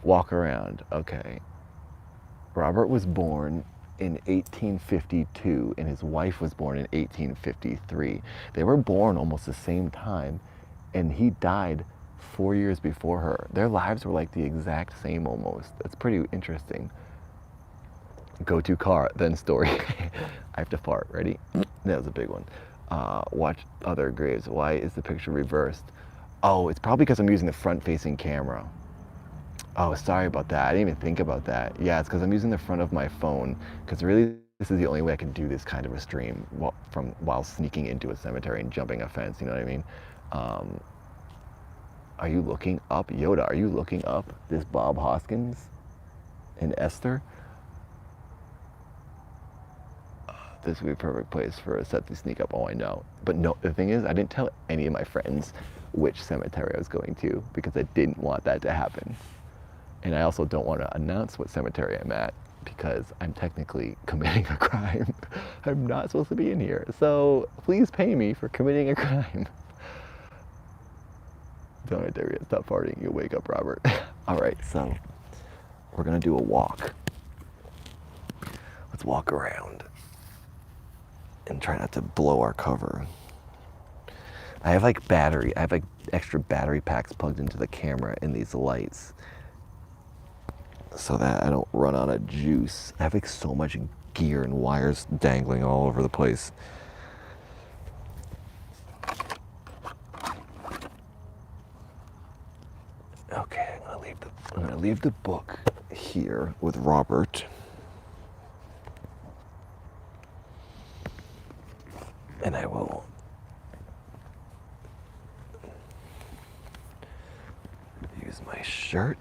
Walk around. Okay. Robert was born in 1852 and his wife was born in 1853. They were born almost the same time and he died 4 years before her. Their lives were like the exact same almost. That's pretty interesting. Go-to car, then story. I have to fart. Ready? That was a big one. Watch other graves. Why is the picture reversed? Oh, it's probably because I'm using the front-facing camera. Oh, sorry about that. I didn't even think about that. Yeah, it's because I'm using the front of my phone. Because really, this is the only way I can do this kind of a stream while sneaking into a cemetery and jumping a fence. You know what I mean? Are you looking up? Yoda, are you looking up this Bob Hoskins and Esther? This would be a perfect place for a set to sneak up. Oh, I know. But no, the thing is, I didn't tell any of my friends which cemetery I was going to because I didn't want that to happen. And I also don't want to announce what cemetery I'm at because I'm technically committing a crime. I'm not supposed to be in here. So please pay me for committing a crime. Don't dare you stop farting. You'll wake up Robert. All right, so we're gonna do a walk. Let's walk around and try not to blow our cover. I have like extra battery packs plugged into the camera in these lights so that I don't run out of juice. I have like so much gear and wires dangling all over the place. Okay, I'm gonna leave the book here with Robert. And I will use my shirt.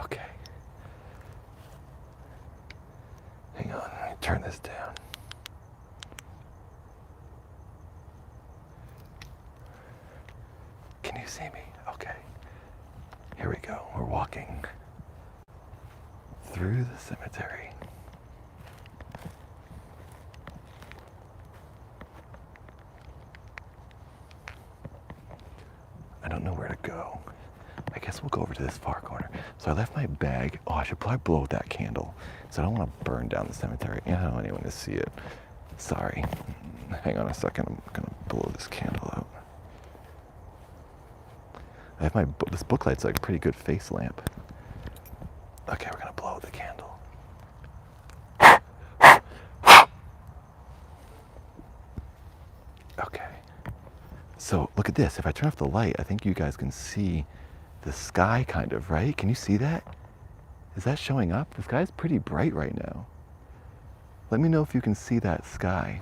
Okay. Hang on, let me turn this down. Can you see me? Okay. Here we go. We're walking through the cemetery. I don't know where to go. I guess we'll go over to this far corner. So I left my bag. Oh, I should probably blow out that candle. So I don't want to burn down the cemetery. I don't want anyone to see it. Sorry. Hang on a second. I'm going to blow this candle out. I have this book light's like a pretty good face lamp. Okay, we're going to blow out the candle. Okay. So look at this. If I turn off the light, I think you guys can see the sky kind of, right? Can you see that? Is that showing up? The sky's pretty bright right now. Let me know if you can see that sky.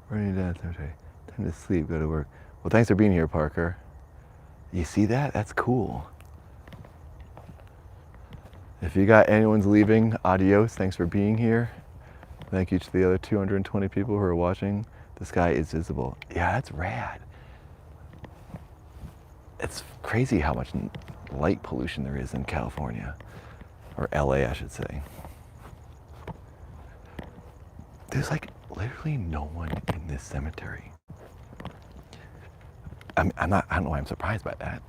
Rainy day, okay. Time to sleep, go to work. Well, thanks for being here, Parker. You see that? That's cool. If you got anyone's leaving, adios. Thanks for being here. Thank you to the other 220 people who are watching. The sky is visible. Yeah, that's rad. It's crazy how much light pollution there is in California, or LA, I should say. There's like literally no one in this cemetery. I don't know why I'm surprised by that,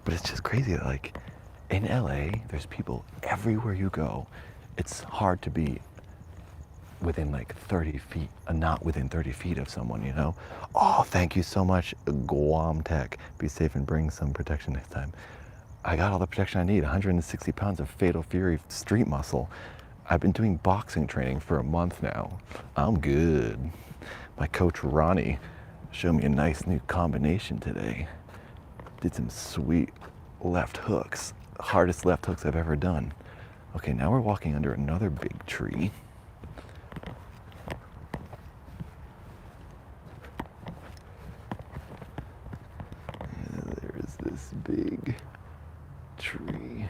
but it's just crazy that like in LA, there's people everywhere you go. It's hard to be within like 30 feet, not within 30 feet of someone, you know? Oh, thank you so much, Guam Tech. Be safe and bring some protection next time. I got all the protection I need, 160 pounds of Fatal Fury street muscle. I've been doing boxing training for a month now. I'm good. My coach Ronnie showed me a nice new combination today. Did some sweet left hooks, hardest left hooks I've ever done. Okay, now we're walking under another big tree. There's this big tree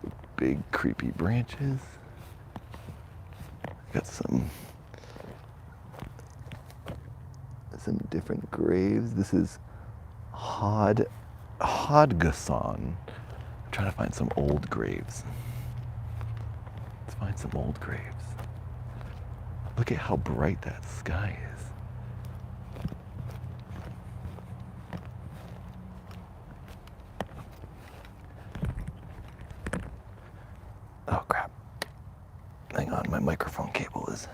with big creepy branches. Got some different graves. This is Hodgson. I'm trying to find some old graves. Let's find some old graves. Look at how bright that sky is. Oh crap. Hang on, my microphone cable is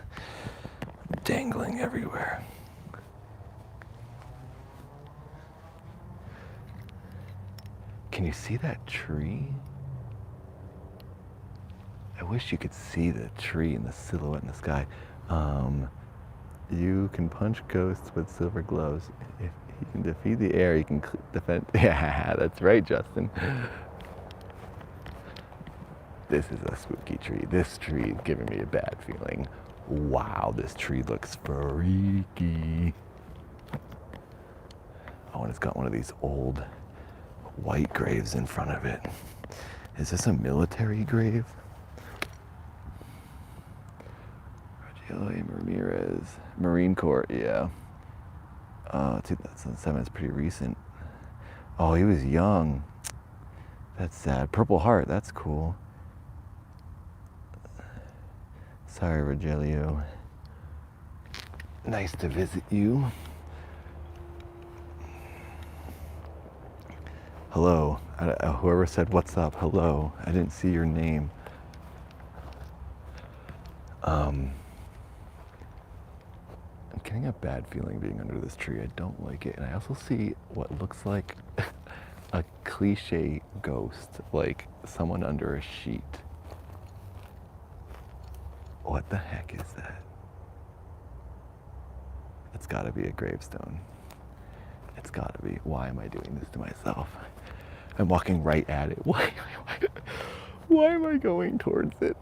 dangling everywhere. Can you see that tree? I wish you could see the tree and the silhouette in the sky. You can punch ghosts with silver gloves. If you can defeat the air, you can defend. Yeah, that's right, Justin. This is a spooky tree. This tree is giving me a bad feeling. Wow, this tree looks freaky. Oh, and it's got one of these old white graves in front of it. Is this a military grave? Rogelio Ramirez, Marine Corps, yeah. 2007 is pretty recent. Oh, he was young. That's sad. Purple Heart, that's cool. Sorry, Rogelio. Nice to visit you. Hello. Whoever said what's up, hello. I didn't see your name. I'm getting a bad feeling being under this tree. I don't like it. And I also see what looks like a cliche ghost, like someone under a sheet. What the heck is that? It's gotta be a gravestone. It's gotta be. Why am I doing this to myself? I'm walking right at it. Why am I going towards it?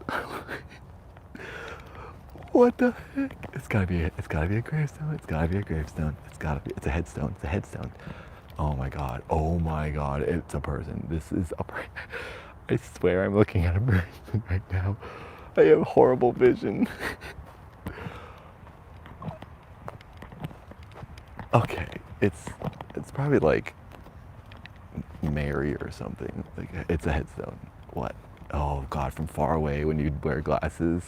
What the heck? It's gotta be a gravestone. It's gotta be a gravestone. It's a headstone. It's a headstone. Oh my god. Oh my god. It's a person. This is a person. I swear I'm looking at a person right now. I have horrible vision. Okay, it's probably like Mary or something. Like it's a headstone. What? Oh god, from far away when you wear glasses,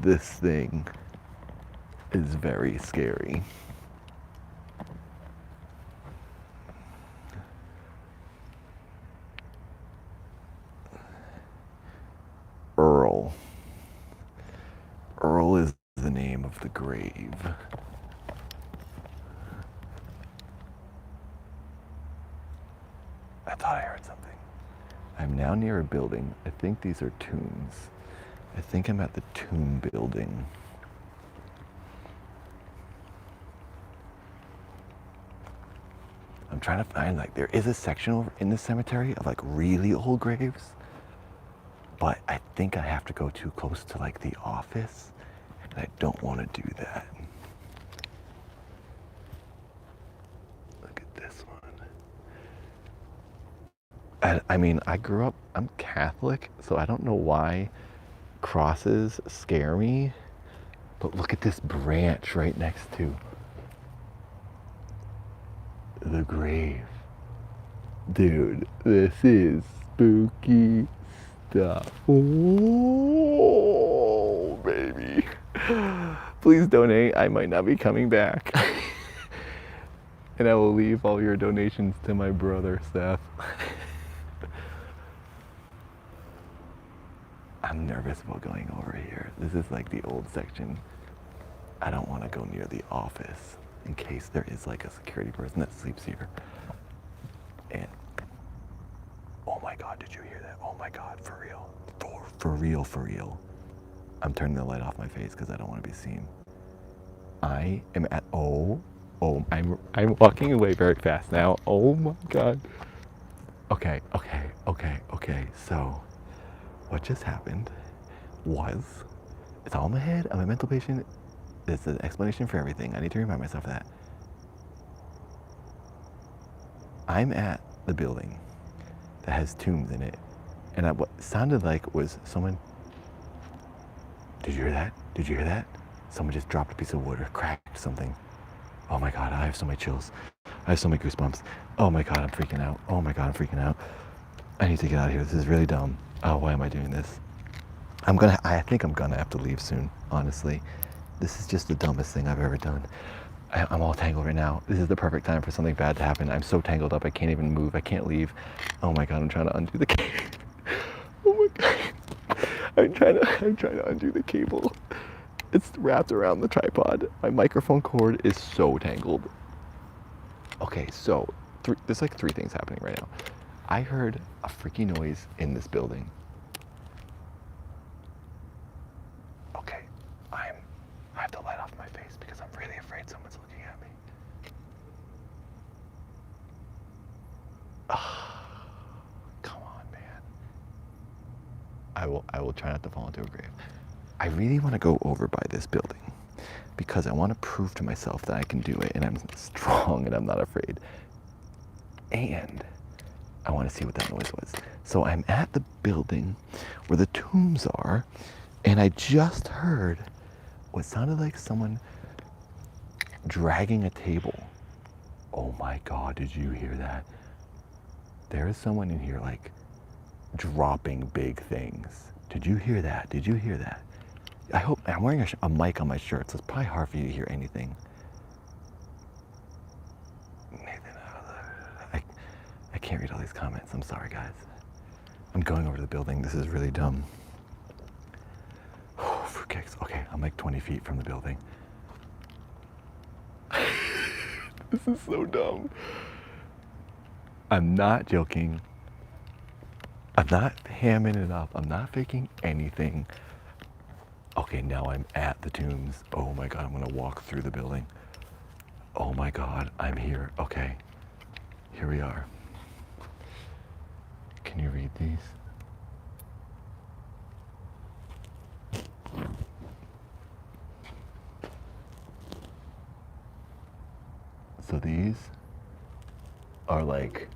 this thing is very scary. Earl. Earl is the name of the grave. I thought I heard something. I'm now near a building. I think these are tombs. I think I'm at the tomb building. I'm trying to find, like, there is a section over in the cemetery of like really old graves, but I think I have to go too close to like the office, and I don't want to do that. Look at this one. I mean, I grew up, I'm Catholic, so I don't know why crosses scare me. But look at this branch right next to the grave. Dude, this is spooky stuff. Oh, baby. Please donate. I might not be coming back. And I will leave all your donations to my brother, Seth. I'm nervous about going over here. This is like the old section. I don't want to go near the office in case there is like a security person that sleeps here. And oh my God, did you hear that? Oh my God, for real. For real, for real. I'm turning the light off my face because I don't want to be seen. I am at, I'm walking away very fast now. Oh my God. Okay. So what just happened was, it's all in my head. I'm a mental patient. There's an explanation for everything. I need to remind myself of that. I'm at the building that has tombs in it. And what sounded like was someone, did you hear that? Did you hear that? Someone just dropped a piece of wood or cracked something. Oh my God, I have so many chills. I have so many goosebumps. Oh my God, I'm freaking out. Oh my God, I'm freaking out. I need to get out of here. This is really dumb. Oh, why am I doing this? I think I'm gonna have to leave soon, honestly. This is just the dumbest thing I've ever done. I'm all tangled right now. This is the perfect time for something bad to happen. I'm so tangled up, I can't even move. I can't leave. Oh my God, I'm trying to undo the cable. Oh my God. I'm trying to undo the cable. It's wrapped around the tripod. My microphone cord is so tangled. Okay, so there's like three things happening right now. I heard a freaky noise in this building. Okay, I have to light off my face because I'm really afraid someone's looking at me. Come on, man. I will try not to fall into a grave. I really want to go over by this building because I want to prove to myself that I can do it and I'm strong and I'm not afraid. And I want to see what that noise was. So I'm at the building where the tombs are, and I just heard what sounded like someone dragging a table. Oh my God, did you hear that? There is someone in here like dropping big things. Did you hear that? Did you hear that? I hope, I'm wearing a mic on my shirt, so it's probably hard for you to hear anything. I can't read all these comments. I'm sorry, guys. I'm going over to the building. This is really dumb. Fruitcakes. Okay, I'm like 20 feet from the building. This is so dumb. I'm not joking. I'm not hamming it up. I'm not faking anything. Okay, now I'm at the tombs. Oh my God, I'm gonna walk through the building. Oh my God, I'm here. Okay, here we are. Can you read these? So these are like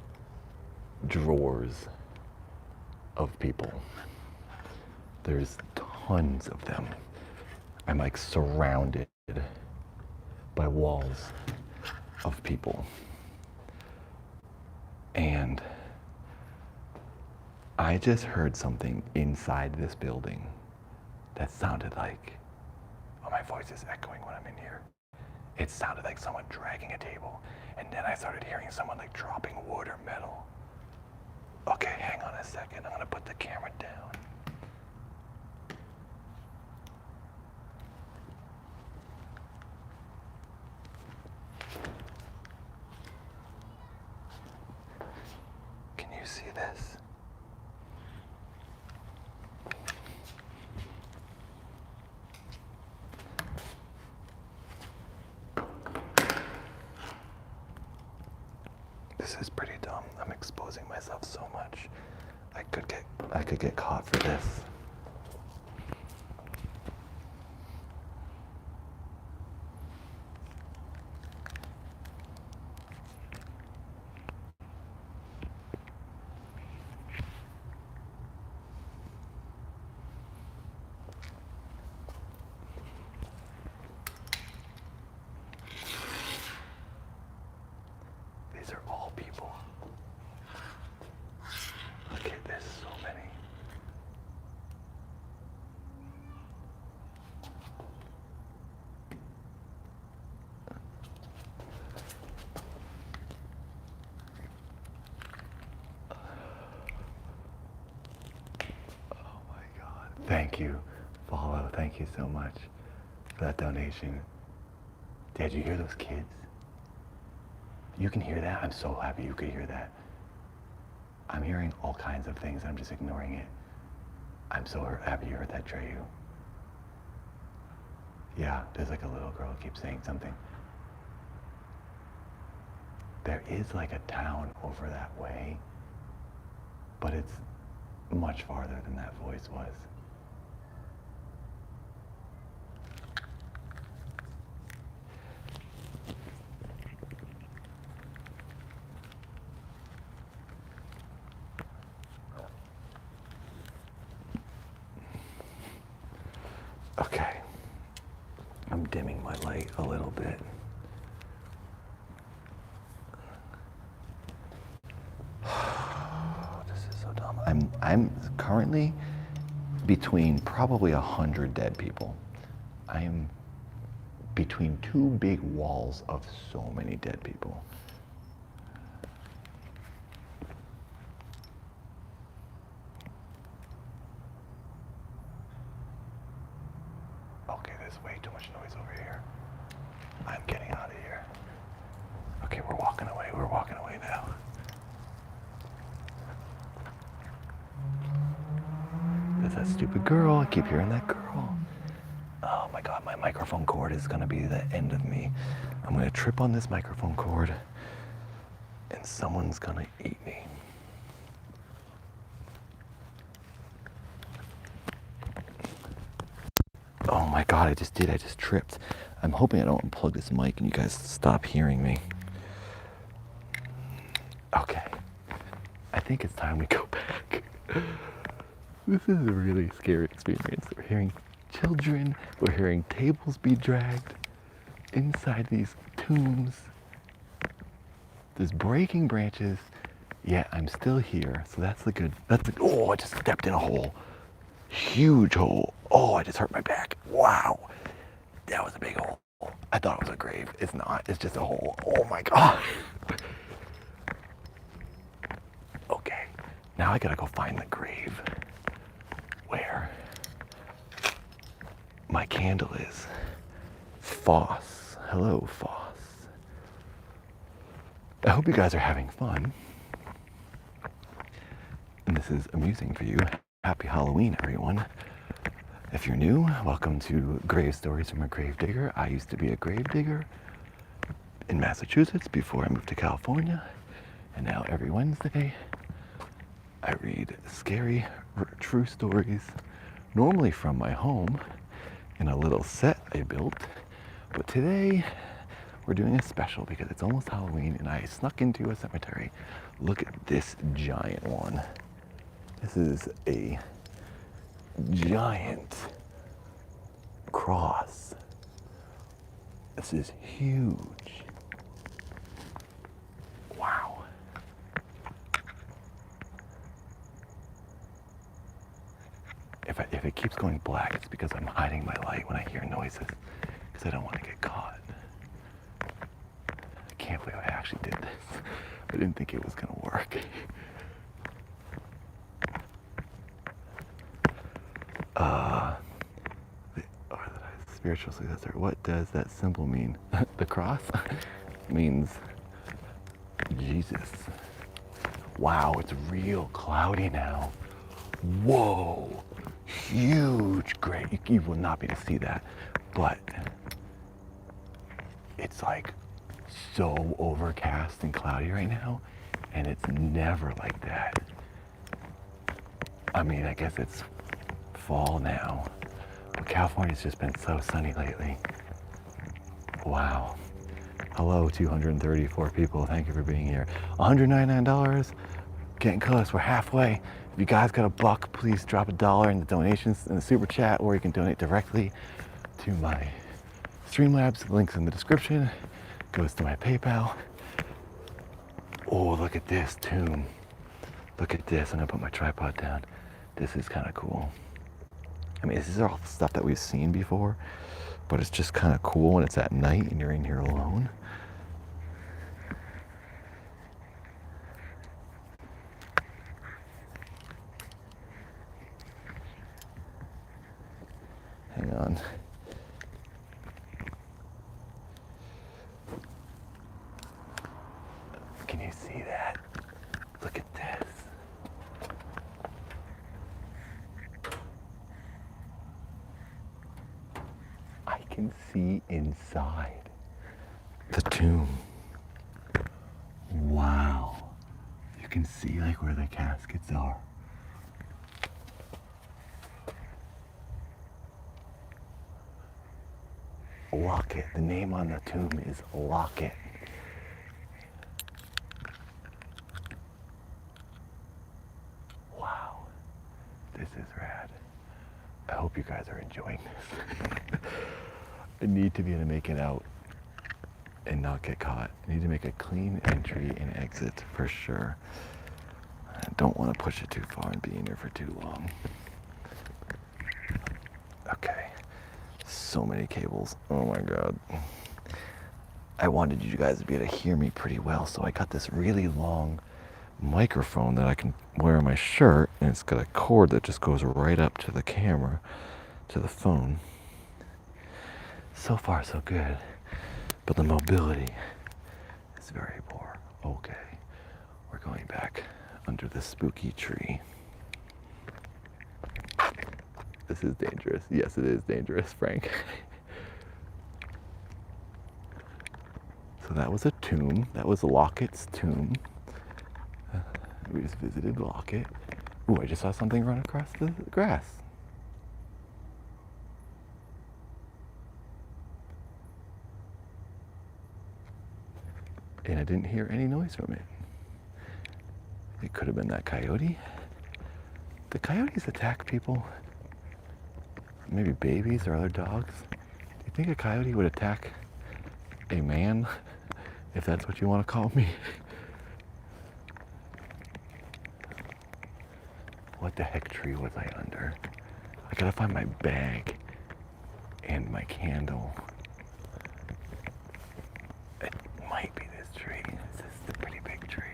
drawers of people. There's tons of them. I'm like surrounded by walls of people. And I just heard something inside this building that sounded like, oh, my voice is echoing when I'm in here. It sounded like someone dragging a table. And then I started hearing someone like dropping wood or metal. Okay, hang on a second. I'm gonna put the camera down. Can you see this? This is pretty dumb. I'm exposing myself so much. I could get caught for this. Thank you. Follow. Thank you so much for that donation. Did you hear those kids? You can hear that? I'm so happy you could hear that. I'm hearing all kinds of things. I'm just ignoring it. I'm so happy you heard that, Treyu. Yeah, there's like a little girl who keeps saying something. There is like a town over that way, but it's much farther than that voice was. Okay, I'm dimming my light a little bit. This is so dumb. I'm currently between probably 100 dead people. I am between two big walls of so many dead people. Okay, there's way too much noise over here. I'm getting out of here. Okay, we're walking away. We're walking away now. There's that stupid girl. I keep hearing that girl. Oh my God, my microphone cord is gonna be the end of me. I'm gonna trip on this microphone cord and someone's gonna eat me. Oh my God, I just tripped. I'm hoping I don't unplug this mic and you guys stop hearing me. Okay, I think it's time we go back. This is a really scary experience. We're hearing children, we're hearing tables be dragged inside these tombs. There's breaking branches, yet I'm still here, so that's the good, oh, I just stepped in a hole. Huge hole. Oh, I just hurt my back. Wow, that was a big hole. I thought it was a grave. It's not, it's just a hole. Oh my God. Okay, now I gotta go find the grave where my candle is. Foss. Hello, Foss. I hope you guys are having fun. And this is amusing for you. Happy Halloween, everyone. If you're new, welcome to Grave Stories from a Grave Digger. I used to be a grave digger in Massachusetts before I moved to California. And now every Wednesday, I read scary, true stories, normally from my home in a little set I built. But today, we're doing a special because it's almost Halloween and I snuck into a cemetery. Look at this giant one. This is a giant cross. This is huge. Wow. If it keeps going black, it's because I'm hiding my light when I hear noises because I don't want to get caught. I can't believe I actually did this. I didn't think it was going to work. The spiritual successor. What does that symbol mean? The cross means Jesus. Wow, it's real cloudy now. Whoa, huge grave. You will not be able to see that, but it's like so overcast and cloudy right now, and it's never like that. I mean, I guess it's fall now, but California's just been so sunny lately. Wow. Hello, 234 people. Thank you for being here. $199. Getting close. We're halfway. If you guys got a buck, please drop $1 in the donations in the super chat, or you can donate directly to my Streamlabs. Links in the description. Goes to my PayPal. Oh, look at this tomb. Look at this. I'm gonna put my tripod down. This is kind of cool. I mean, this is all stuff that we've seen before, but it's just kind of cool when it's at night and you're in here alone. Hang on. Can you see that? Look at this. I can see inside the tomb. Wow. You can see like where the caskets are. Locket. The name on the tomb is Locket. Wow. This is rad. I hope you guys are enjoying this. I need to be able to make it out and not get caught. I need to make a clean entry and exit for sure. I don't want to push it too far and be in here for too long. Okay. So many cables. Oh my God. I wanted you guys to be able to hear me pretty well, so I got this really long microphone that I can wear on my shirt, and it's got a cord that just goes right up to the camera, to the phone. So far so good, but the mobility is very poor. Okay, we're going back under the spooky tree. This is dangerous. Yes, it is dangerous, Frank. So that was a tomb. That was Locket's tomb. We just visited Locket. Ooh, I just saw something run across the grass. And I didn't hear any noise from it. It could have been that coyote. Do coyotes attack people? Maybe babies or other dogs? Do you think a coyote would attack a man, if that's what you want to call me? What the heck tree was I under? I gotta find my bag and my candle. It might be this tree. This is a pretty big tree.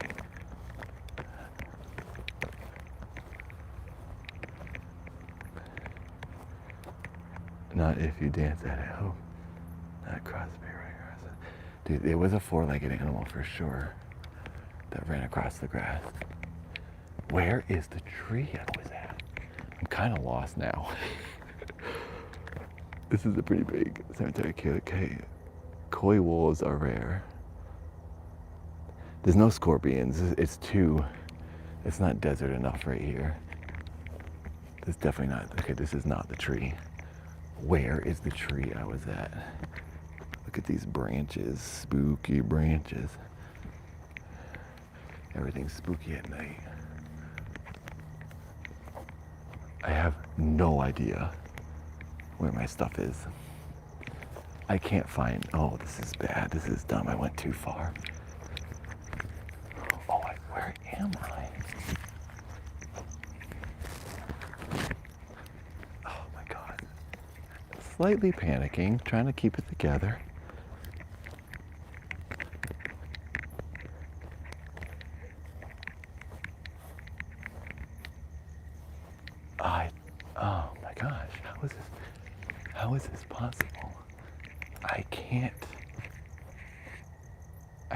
Not if you dance at it. Oh, not crossbear right across it. Dude, it was a four-legged animal for sure that ran across the grass. Where is the tree I was at? I'm kind of lost now. This is a pretty big cemetery. Okay. Koi wolves are rare. There's no scorpions. It's not desert enough right here. This definitely not. Okay, this is not the tree. Where is the tree I was at? Look at these branches, spooky branches. Everything's spooky at night. I have no idea where my stuff is. I can't find, oh, this is bad. This is dumb. I went too far. Oh, where am I? Oh my God. Slightly panicking, trying to keep it together. Oh my gosh, how is this possible? I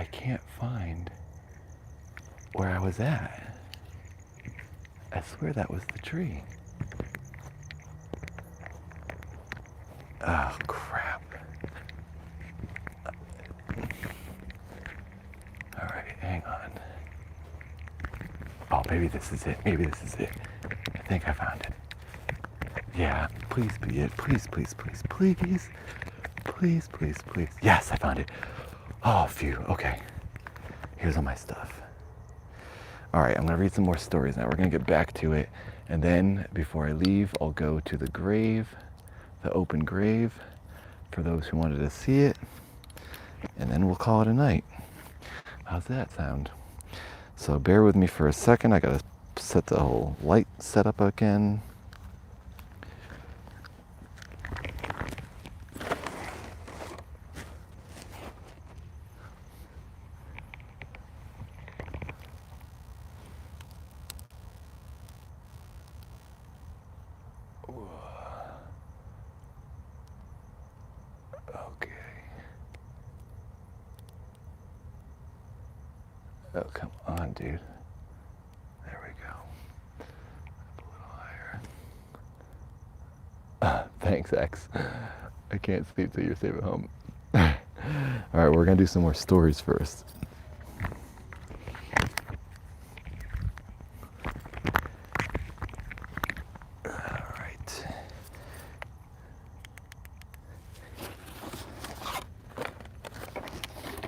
can't find where I was at. I swear that was the tree. Oh crap. All right, hang on. Oh, maybe this is it. Maybe this is it. I think I found it. Yeah, please be it. Please, please, please, please. Please, please, please. Yes, I found it. Oh, phew. Okay. Here's all my stuff. All right, I'm going to read some more stories now. We're going to get back to it. And then before I leave, I'll go to the grave, the open grave, for those who wanted to see it. And then we'll call it a night. How's that sound? So bear with me for a second. I got to set the whole light setup again. Okay. Oh, come on, dude. There we go. Up a little higher. Thanks, X. I can't sleep till you're safe at home. All right, we're gonna do some more stories first. All right.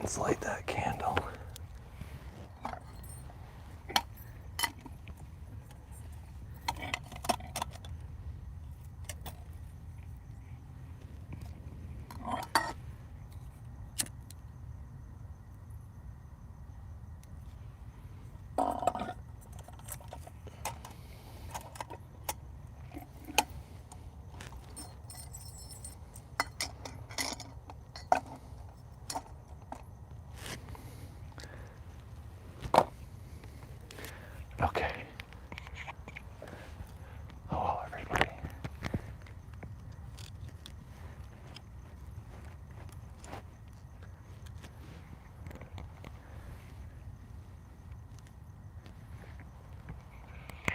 Let's light that candle. Okay. Hello, everybody.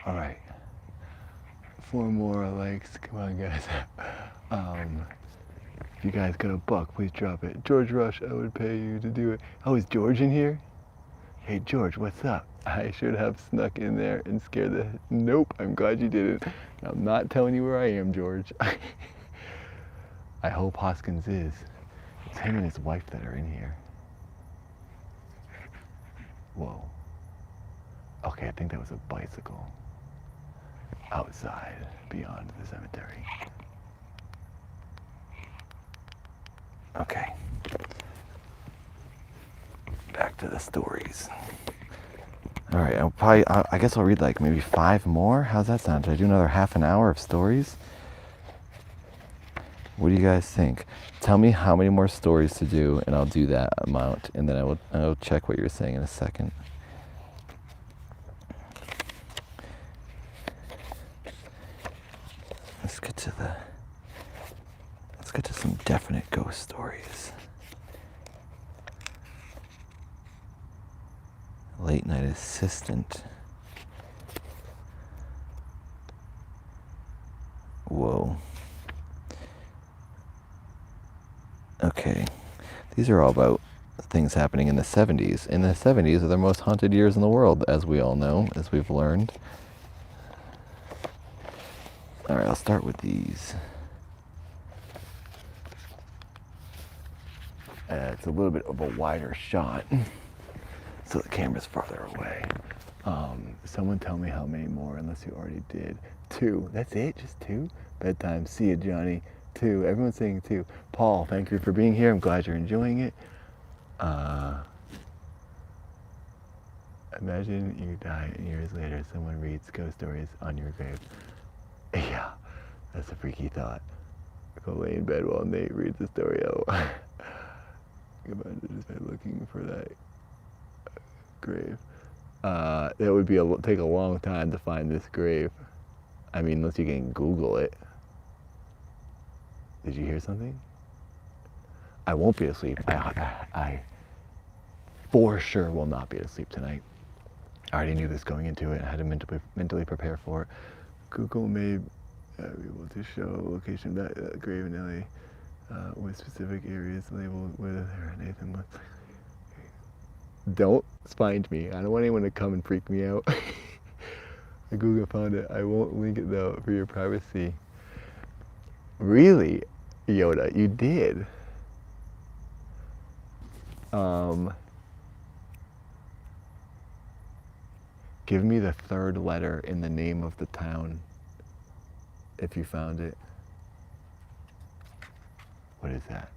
All right. 4 more likes. Come on, guys. If you guys got a buck, please drop it. George Rush, I would pay you to do it. Oh, is George in here? Hey, George, what's up? I should have snuck in there and scared the... Nope, I'm glad you didn't. I'm not telling you where I am, George. I hope Hoskins is. It's him and his wife that are in here. Whoa. Okay, I think that was a bicycle. Outside, beyond the cemetery. Okay. Back to the stories. All right, I guess I'll read like maybe 5 more. How's that sound? Should I do another half an hour of stories? What do you guys think? Tell me how many more stories to do, and I'll do that amount, and then I'll check what you're saying in a second. Let's get to some definite ghost stories. Late night assistant. Whoa. Okay. These are all about things happening in the 70s. And the 70s are the most haunted years in the world, as we all know, as we've learned. All right, I'll start with these. It's a little bit of a wider shot, so the camera's farther away. Someone tell me how many more, unless you already did. 2. That's it? Just 2? Bedtime. See you, Johnny. 2. Everyone's saying 2. Paul, thank you for being here. I'm glad you're enjoying it. Imagine you die and years later someone reads ghost stories on your grave. Yeah, that's a freaky thought. Go lay in bed while Nate reads the story out. Imagine just looking for that grave. That would be take a long time to find this grave. I mean, unless you can Google it. Did you hear something? I won't be asleep. I for sure will not be asleep tonight. I already knew this going into it. I had to mentally prepare for it. Google may be able to show location of that grave in LA with specific areas labeled whether there are Nathan was. Don't find me. I don't want anyone to come and freak me out. Google found it. I won't link it though for your privacy. Really, Yoda, you did. Give me the 3rd letter in the name of the town if you found it. What is that?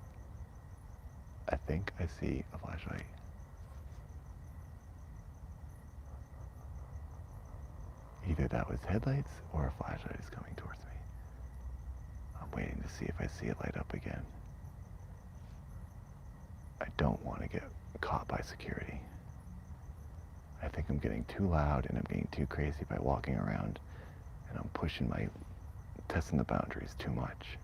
I think I see a flashlight. Either that was headlights or a flashlight is coming towards me. I'm waiting to see if I see it light up again. I don't want to get caught by security. I think I'm getting too loud and I'm being too crazy by walking around, and I'm testing the boundaries too much.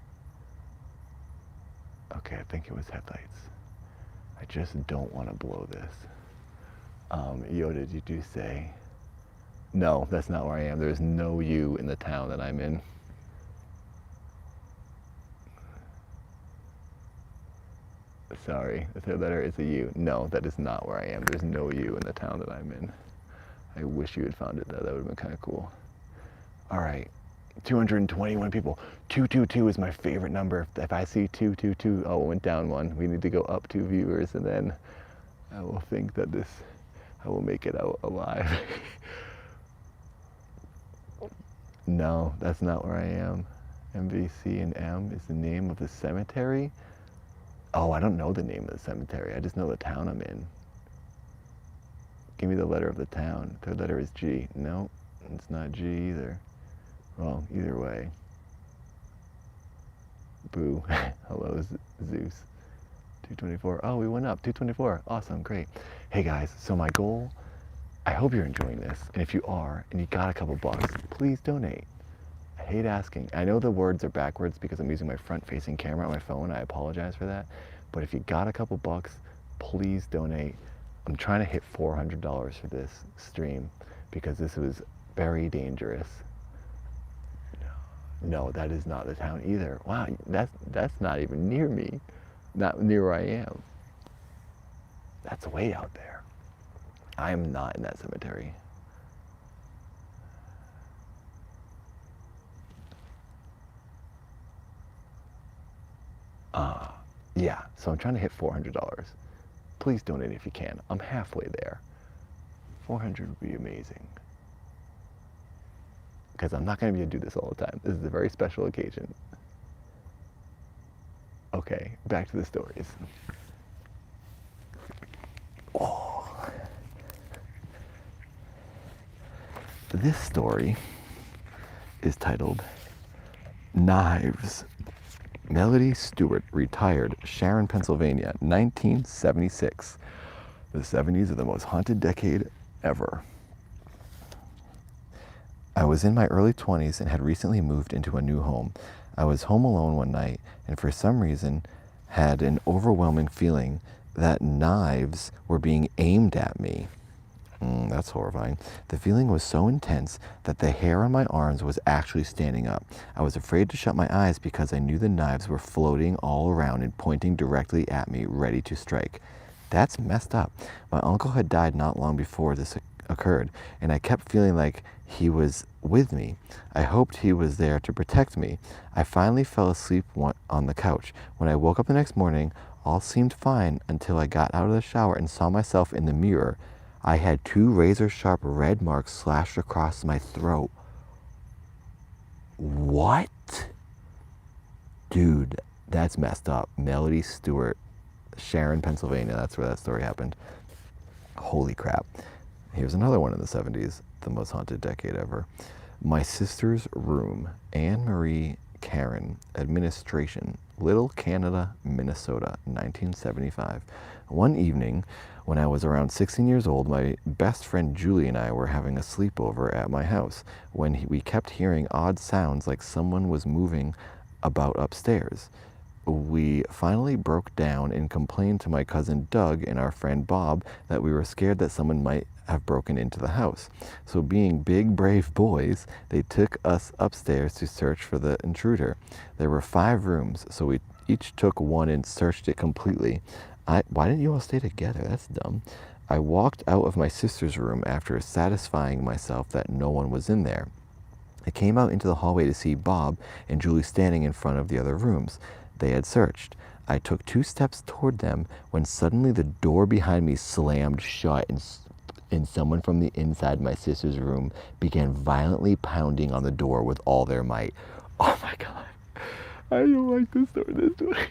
Okay, I think it was headlights. I just don't want to blow this. Yoda, did you say? No, that's not where I am. There's no U in the town that I'm in. Sorry, the third letter is a U. No, that is not where I am. There's no U in the town that I'm in. I wish you had found it though. That would have been kind of cool. All right, 221 people. 222 is my favorite number. If I see 222, oh, it went down one. We need to go up 2 viewers, and then I will think that I will make it out alive. No, that's not where I am. MVC and M is the name of the cemetery. Oh, I don't know the name of the cemetery. I just know the town I'm in. Give me the letter of the town. Third letter is G. No, it's not G either. Well, either way. Boo. Hello, Zeus. 224. Oh, we went up. 224. Awesome. Great. Hey, guys. So my goal, I hope you're enjoying this. And if you are, and you got a couple bucks, please donate. I hate asking. I know the words are backwards because I'm using my front-facing camera on my phone. I apologize for that. But if you got a couple bucks, please donate. I'm trying to hit $400 for this stream because this was very dangerous. No, that is not the town either. Wow, that's not even near me. Not near where I am. That's way out there. I am not in that cemetery. Yeah, so I'm trying to hit $400. Please donate if you can. I'm halfway there. 400 would be amazing. Because I'm not going to be able to do this all the time. This is a very special occasion. Okay, back to the stories. Oh. This story is titled Knives. Melody Stewart, retired, Sharon, Pennsylvania, 1976. The 70s are the most haunted decade ever. I was in my early 20s and had recently moved into a new home. I was home alone one night and for some reason had an overwhelming feeling that knives were being aimed at me. That's horrifying. The feeling was so intense that the hair on my arms was actually standing up. I was afraid to shut my eyes because I knew the knives were floating all around and pointing directly at me, ready to strike. That's messed up. My uncle had died not long before this occurred, and I kept feeling like he was with me. I hoped he was there to protect me. I finally fell asleep on the couch. When I woke up the next morning, all seemed fine until I got out of the shower and saw myself in the mirror. I had 2 razor-sharp red marks slashed across my throat. What? Dude, that's messed up. Melody Stewart, Sharon, Pennsylvania. That's where that story happened. Holy crap. Here's another one in the 70s, the most haunted decade ever. My sister's room, Anne Marie Karen, administration, Little Canada, Minnesota, 1975. One evening, when I was around 16 years old, my best friend Julie and I were having a sleepover at my house when we kept hearing odd sounds like someone was moving about upstairs. We finally broke down and complained to my cousin Doug and our friend Bob that we were scared that someone might have broken into the house. So being big, brave boys, they took us upstairs to search for the intruder. There were 5 rooms, so we each took one and searched it completely. Why didn't you all stay together? That's dumb. I walked out of my sister's room after satisfying myself that no one was in there. I came out into the hallway to see Bob and Julie standing in front of the other rooms they had searched. I took 2 steps toward them when suddenly the door behind me slammed shut and someone from the inside my sister's room began violently pounding on the door with all their might. Oh my God. I don't like this story.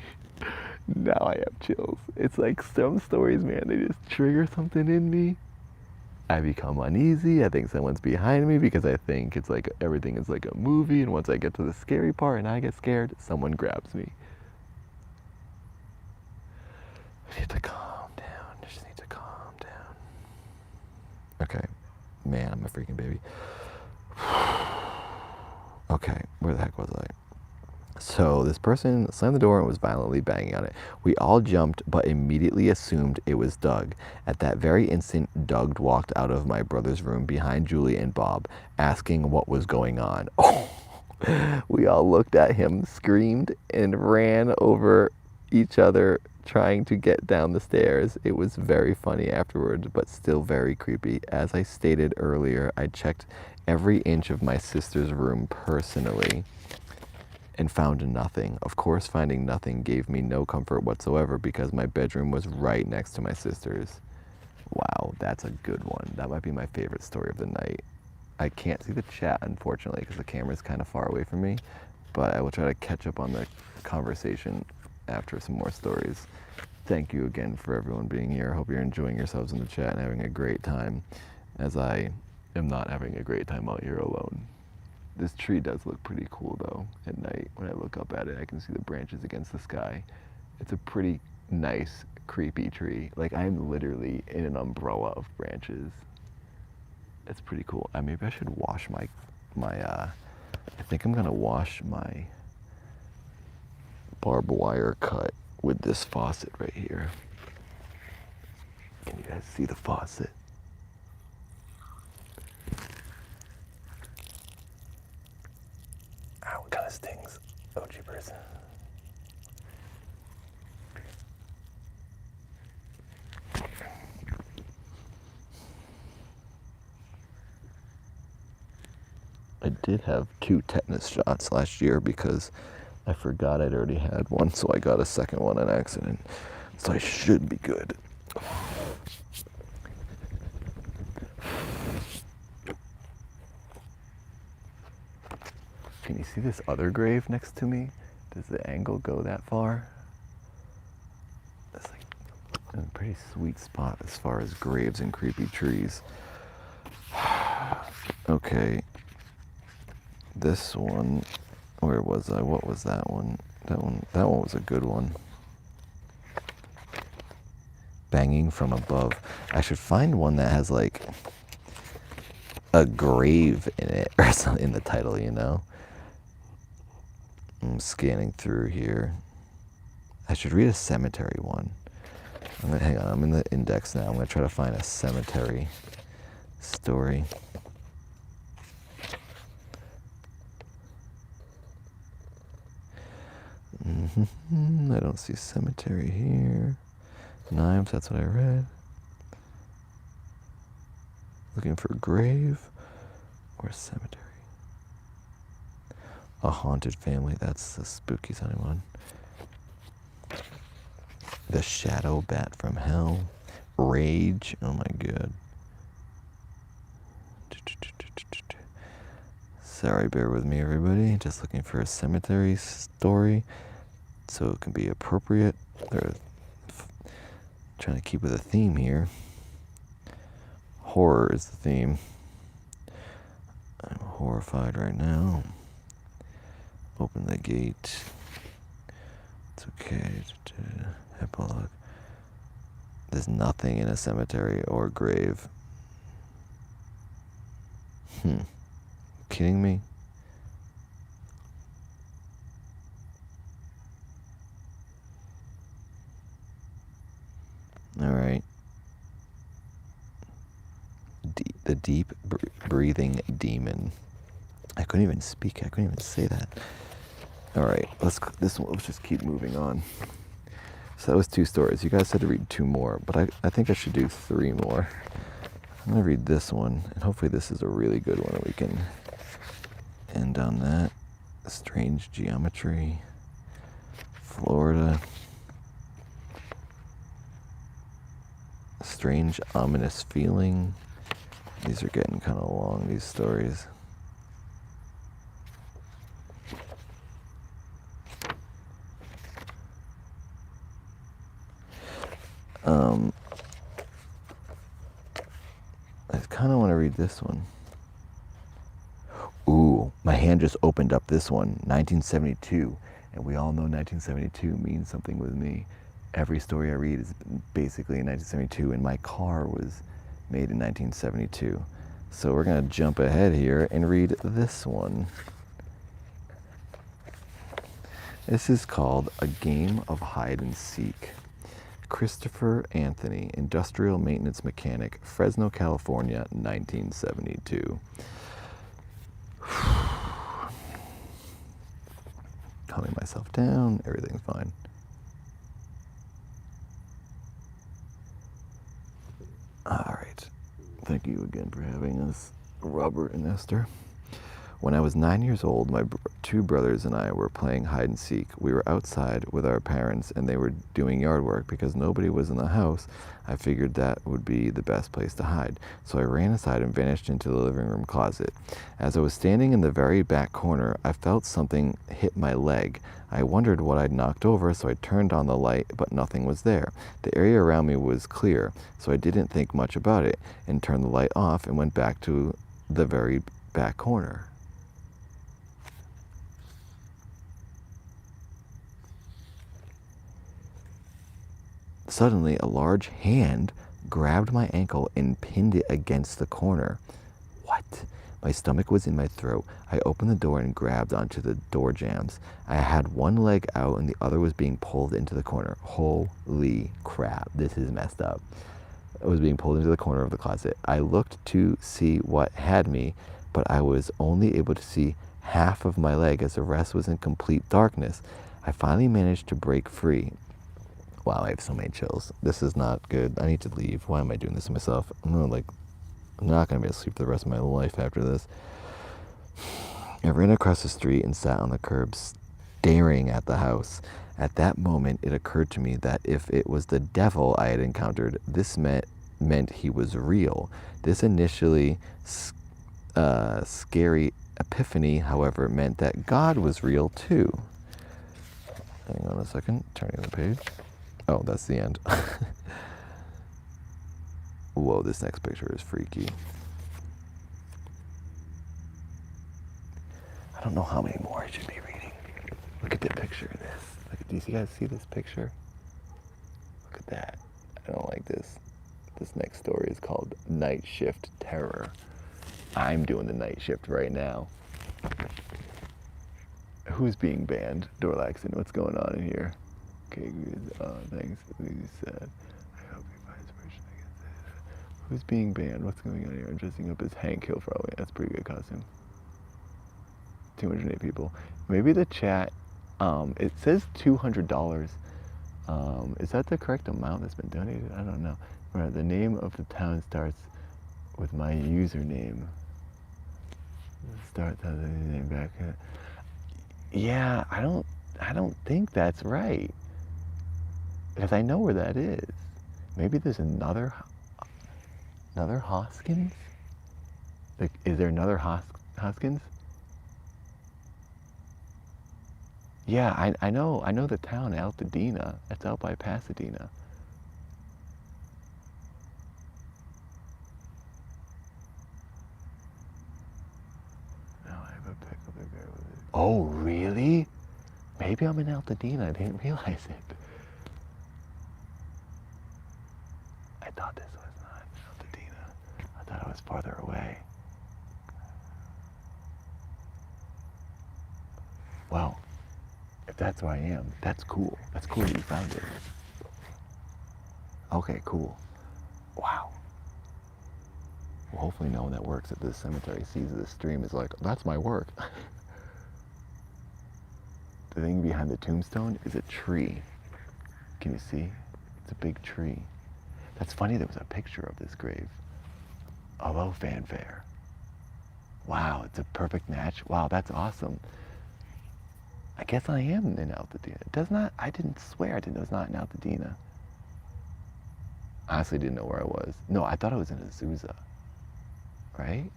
Now I have chills. It's like some stories, man, they just trigger something in me. I become uneasy. I think someone's behind me because I think it's like everything is like a movie, and once I get to the scary part and I get scared, someone grabs me. I need to calm down. I just need to calm down. Okay. Man, I'm a freaking baby. Okay, where the heck was I? So this person slammed the door and was violently banging on it. We all jumped, but immediately assumed it was Doug. At that very instant, Doug walked out of my brother's room behind Julie and Bob, asking what was going on. Oh, we all looked at him, screamed, and ran over each other trying to get down the stairs. It was very funny afterwards, but still very creepy. As I stated earlier, I checked every inch of my sister's room personally and found nothing. Of course, finding nothing gave me no comfort whatsoever because my bedroom was right next to my sister's. Wow, that's a good one. That might be my favorite story of the night. I can't see the chat, unfortunately, because the camera's kind of far away from me, but I will try to catch up on the conversation after some more stories. Thank you again for everyone being here. I hope you're enjoying yourselves in the chat and having a great time, as I am not having a great time out here alone. This tree does look pretty cool though. At night, when I look up at it, I can see the branches against the sky. It's a pretty nice, creepy tree. Like, I'm literally in an umbrella of branches. It's pretty cool. Maybe I should wash my I think I'm gonna wash my barbed wire cut with this faucet right here. Can you guys see the faucet? Ow, it kind of stings. Oh, jeepers. I did have 2 tetanus shots last year because I forgot I'd already had one, so I got a second one on accident. So I should be good. Can you see this other grave next to me? Does the angle go that far? That's like a pretty sweet spot as far as graves and creepy trees. Okay. This one, where was I? What was that one? That one was a good one. Banging from above. I should find one that has like a grave in it or something in the title, you know? I'm scanning through here. I should read a cemetery one. Hang on, I'm in the index now. I'm gonna try to find a cemetery story. I don't see cemetery here. Knives, that's what I read. Looking for grave or cemetery. A haunted family, that's the spooky sounding one. The shadow bat from hell. Rage, oh my god. Sorry, bear with me everybody. Just looking for a cemetery story so it can be appropriate. Trying to keep with a theme here. Horror is the theme. I'm horrified right now. Open the gate. It's okay. Epilogue. There's nothing in a cemetery or grave. Kidding me? All right. The deep breathing demon. I couldn't even speak. I couldn't even say that. All right, let's just keep moving on. So that was 2 stories. You guys said to read 2 more, but I think I should do 3 more. I'm gonna read this one, and hopefully this is a really good one that we can end on that. Strange geometry. Florida. Strange ominous feeling. These are getting kind of long, these stories. I kind of want to read this one. Ooh, my hand just opened up this one, 1972. And we all know 1972 means something with me. Every story I read is basically in 1972, and my car was made in 1972. So we're going to jump ahead here and read this one. This is called A Game of Hide and Seek. Christopher Anthony, industrial maintenance mechanic, Fresno, California, 1972. Calming myself down, everything's fine. All right. Thank you again for having us, Robert and Esther. When I was 9 years old, my two brothers and I were playing hide and seek. We were outside with our parents and they were doing yard work. Because nobody was in the house, I figured that would be the best place to hide. So I ran inside and vanished into the living room closet. As I was standing in the very back corner, I felt something hit my leg. I wondered what I'd knocked over, so I turned on the light, but nothing was there. The area around me was clear, so I didn't think much about it and turned the light off and went back to the very back corner. Suddenly, a large hand grabbed my ankle and pinned it against the corner. What? My stomach was in my throat. I opened the door and grabbed onto the door jambs. I had one leg out and the other was being pulled into the corner. Holy crap, this is messed up. I was being pulled into the corner of the closet. I looked to see what had me, but I was only able to see half of my leg as the rest was in complete darkness. I finally managed to break free. Wow, I have so many chills. This is not good. I need to leave. Why am I doing this to myself? I'm not gonna be able to sleep the rest of my life after this. I ran across the street and sat on the curb, staring at the house. At that moment, it occurred to me that if it was the devil I had encountered, this meant he was real. This initially scary epiphany, however, meant that God was real too. Hang on a second, turning the page. Oh, that's the end. Whoa, this next picture is freaky. I don't know how many more I should be reading. Look at the picture of this. Do you guys see this picture? Look at that. I don't like this. This next story is called Night Shift Terror. I'm doing the night shift right now. Who's being banned? Dorlaxon, what's going on in here? Okay, thanks. You said, I hope you find inspiration. I can say that. Who's being banned? What's going on here? I'm dressing up as Hank Hill, probably. That's a pretty good costume. 208 people. Maybe the chat, it says $200. Is that the correct amount that's been donated? I don't know. Right, the name of the town starts with my username. Start the name back. Yeah, I don't think that's right. Because I know where that is. Maybe there's another Hoskins? Like, is there another Hoskins? Yeah, I know the town, Altadena. That's out by Pasadena. Now I have a pickle with it. Oh, really? Maybe I'm in Altadena. I didn't realize it. I thought this was not Altadena. I thought it was farther away. Well, if that's where I am, that's cool. That's cool that you found it. Okay, cool. Wow. Well, hopefully no one that works at this cemetery sees this stream is like, that's my work. The thing behind the tombstone is a tree. Can you see? It's a big tree. That's funny, there was a picture of this grave. Hello, fanfare. Wow, it's a perfect match. Wow, that's awesome. I guess I am in Altadena. I didn't swear it was not in Altadena. I honestly didn't know where I was. No, I thought I was in Azusa. Right?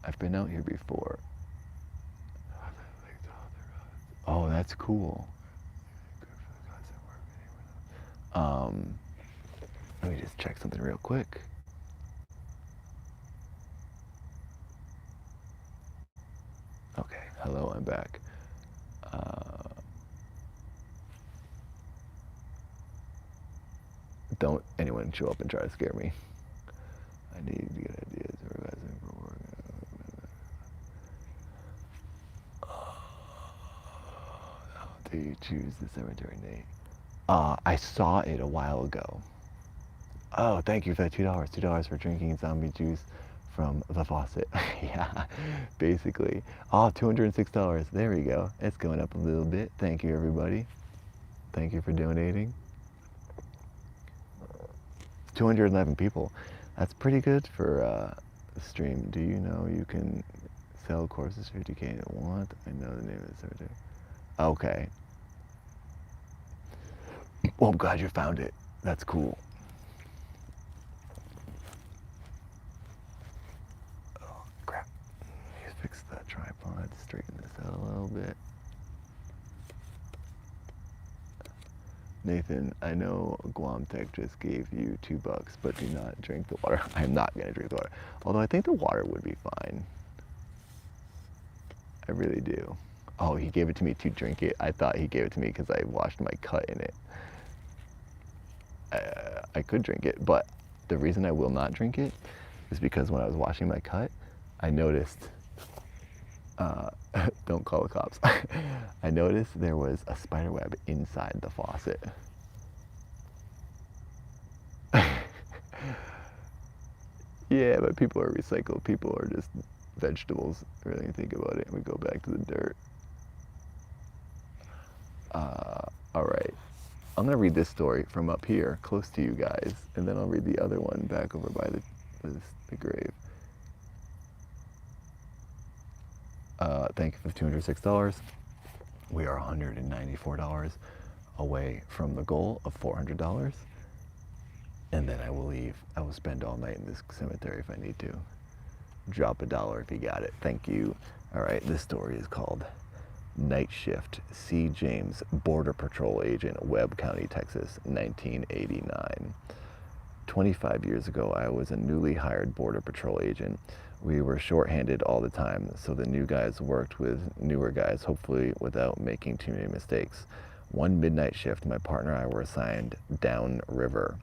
I've been out here before. Oh, that's cool. Let me just check something real quick. Okay, hello, I'm back. Don't anyone show up and try to scare me. I need to get ideas for revising for work. Oh You choose the cemetery, Nate. I saw it a while ago. Oh, thank you for that $2. $2 for drinking zombie juice from the faucet. Yeah, basically. Oh, $206. There we go. It's going up a little bit. Thank you, everybody. Thank you for donating. 211 people. That's pretty good for a stream. Do you know you can sell courses 50K at once? I know the name of the cemetery. Okay. Well, I'm glad you found it. That's cool. Oh, crap. Let me fix that tripod, straighten this out a little bit. Nathan, I know Guam Tech just gave you $2, but do not drink the water. I'm not gonna drink the water. Although I think the water would be fine. I really do. Oh, he gave it to me to drink it. I thought he gave it to me because I washed my cut in it. I could drink it, but the reason I will not drink it is because when I was washing my cut, I noticed, don't call the cops. I noticed there was a spider web inside the faucet. Yeah, but people are recycled. People are just vegetables, really think about it. We go back to the dirt. All right. I'm gonna read this story from up here, close to you guys, and then I'll read the other one back over by the grave. Thank you for the $206. We are $194 away from the goal of $400. And then I will leave. I will spend all night in this cemetery if I need to. Drop $1 if you got it. Thank you. All right, this story is called Night Shift, C. James, Border Patrol Agent, Webb County, Texas, 1989. 25 years ago, I was a newly hired Border Patrol agent. We were shorthanded all the time, so the new guys worked with newer guys, hopefully without making too many mistakes. One midnight shift, my partner and I were assigned downriver.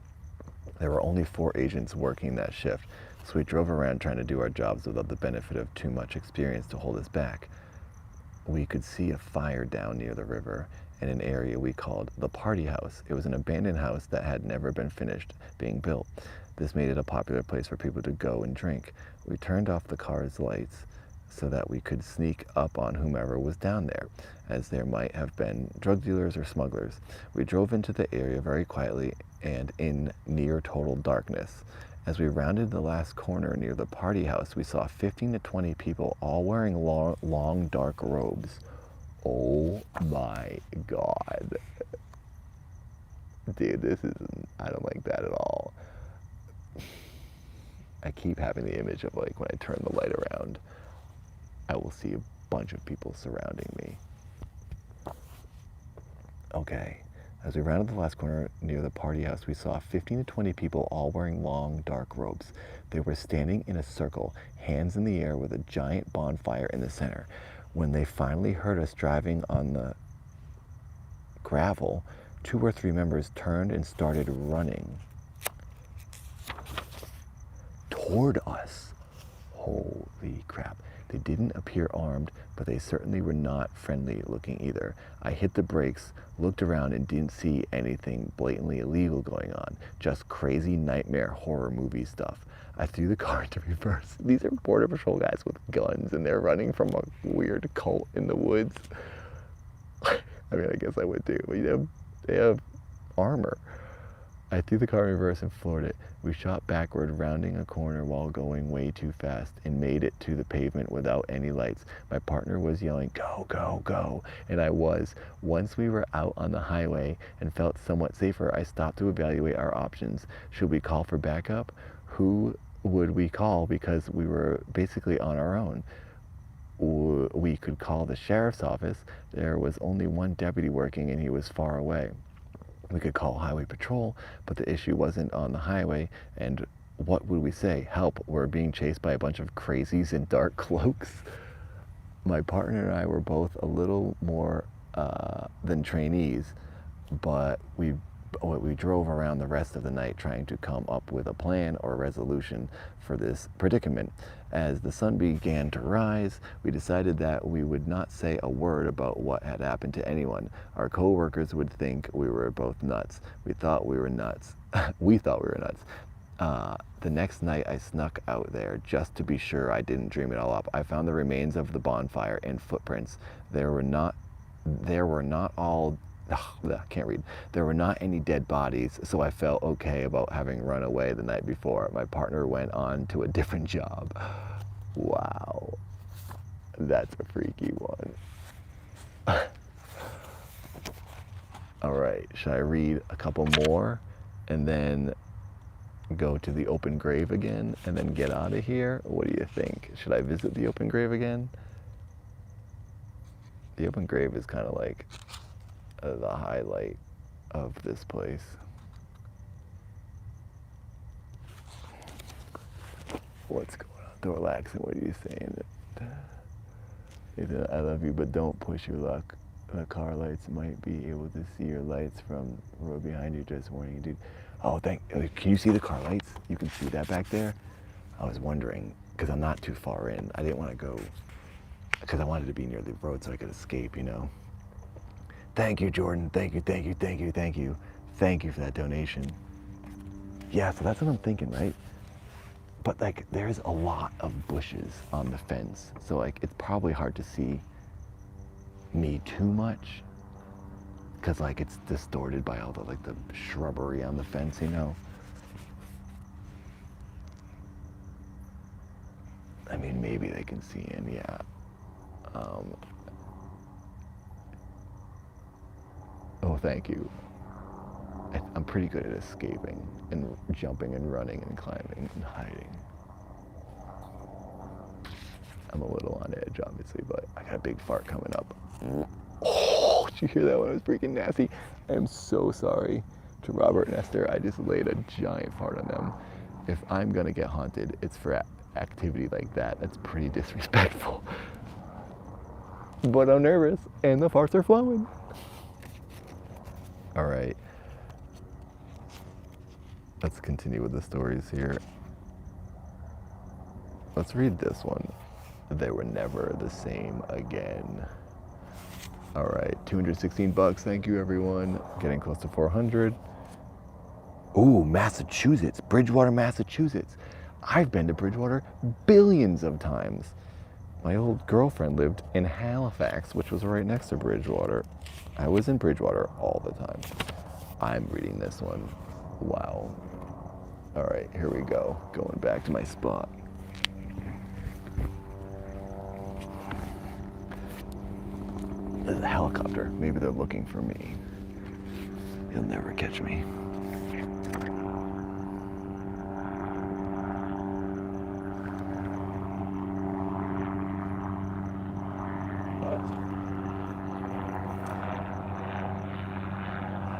There were only 4 agents working that shift, so we drove around trying to do our jobs without the benefit of too much experience to hold us back. We could see a fire down near the river in an area we called the Party House. It was an abandoned house that had never been finished being built. This made it a popular place for people to go and drink. We turned off the car's lights so that we could sneak up on whomever was down there, as there might have been drug dealers or smugglers. We drove into the area very quietly and in near total darkness. As we rounded the last corner near the Party House, we saw 15 to 20 people all wearing long dark robes. Oh my God. Dude, I don't like that at all. I keep having the image of like when I turn the light around, I will see a bunch of people surrounding me. Okay. As we rounded the last corner near the Party House, we saw 15 to 20 people all wearing long, dark robes. They were standing in a circle, hands in the air with a giant bonfire in the center. When they finally heard us driving on the gravel, 2 or 3 members turned and started running toward us. Holy crap. They didn't appear armed, but they certainly were not friendly looking either. I hit the brakes, looked around, and didn't see anything blatantly illegal going on. Just crazy nightmare horror movie stuff. I threw the car into reverse. These are Border Patrol guys with guns, and they're running from a weird cult in the woods. I mean, I guess I would too, but they have armor. I threw the car in reverse and floored it. We shot backward, rounding a corner while going way too fast, and made it to the pavement without any lights. My partner was yelling, "Go, go, go," and I was. Once we were out on the highway and felt somewhat safer, I stopped to evaluate our options. Should we call for backup? Who would we call, because we were basically on our own? We could call the sheriff's office. There was only one deputy working, and he was far away. We could call highway patrol, but the issue wasn't on the highway, and what would we say? Help, we're being chased by a bunch of crazies in dark cloaks. My partner and I were both a little more than trainees, but we'd we drove around the rest of the night trying to come up with a plan or a resolution for this predicament. As the sun began to rise, we decided that we would not say a word about what had happened to anyone. Our co-workers would think we were both nuts. We thought we were nuts. We thought we were nuts. The next night I snuck out there just to be sure I didn't dream it all up. I found the remains of the bonfire and footprints. There were not all can't read. There were not any dead bodies, so I felt okay about having run away the night before. My partner went on to a different job. Wow. That's a freaky one. All right, should I read a couple more and then go to the open grave again and then get out of here? What do you think? Should I visit the open grave again? The open grave is kind of like the highlight of this place. What's going on? Don't relax. What are you saying? I love you, but don't push your luck. The car lights might be able to see your lights from the road behind you. Just warning you, dude. Oh, can you see the car lights? You can see that back there? I was wondering, because I'm not too far in. I didn't want to go, because I wanted to be near the road so I could escape, you know? Thank you, Jordan. Thank you, thank you, thank you, thank you. Thank you for that donation. Yeah, so that's what I'm thinking, right? But like, there's a lot of bushes on the fence. So like, it's probably hard to see me too much, because like it's distorted by all the like the shrubbery on the fence, you know? I mean, maybe they can see in, yeah. Oh, thank you. I'm pretty good at escaping and jumping and running and climbing and hiding. I'm a little on edge, obviously, but I got a big fart coming up. Oh, did you hear that one? It was freaking nasty. I am so sorry to Robert and Esther. I just laid a giant fart on them. If I'm gonna get haunted, it's for activity like that. That's pretty disrespectful. But I'm nervous, and the farts are flowing. All right. Let's continue with the stories here. Let's read this one. They were never the same again. All right, 216 bucks. Thank you, everyone. Getting close to 400. Ooh, Massachusetts, Bridgewater, Massachusetts. I've been to Bridgewater billions of times. My old girlfriend lived in Halifax, which was right next to Bridgewater. I was in Bridgewater all the time. I'm reading this one. Wow. All right, here we go. Going back to my spot. There's a helicopter. Maybe they're looking for me. You'll never catch me.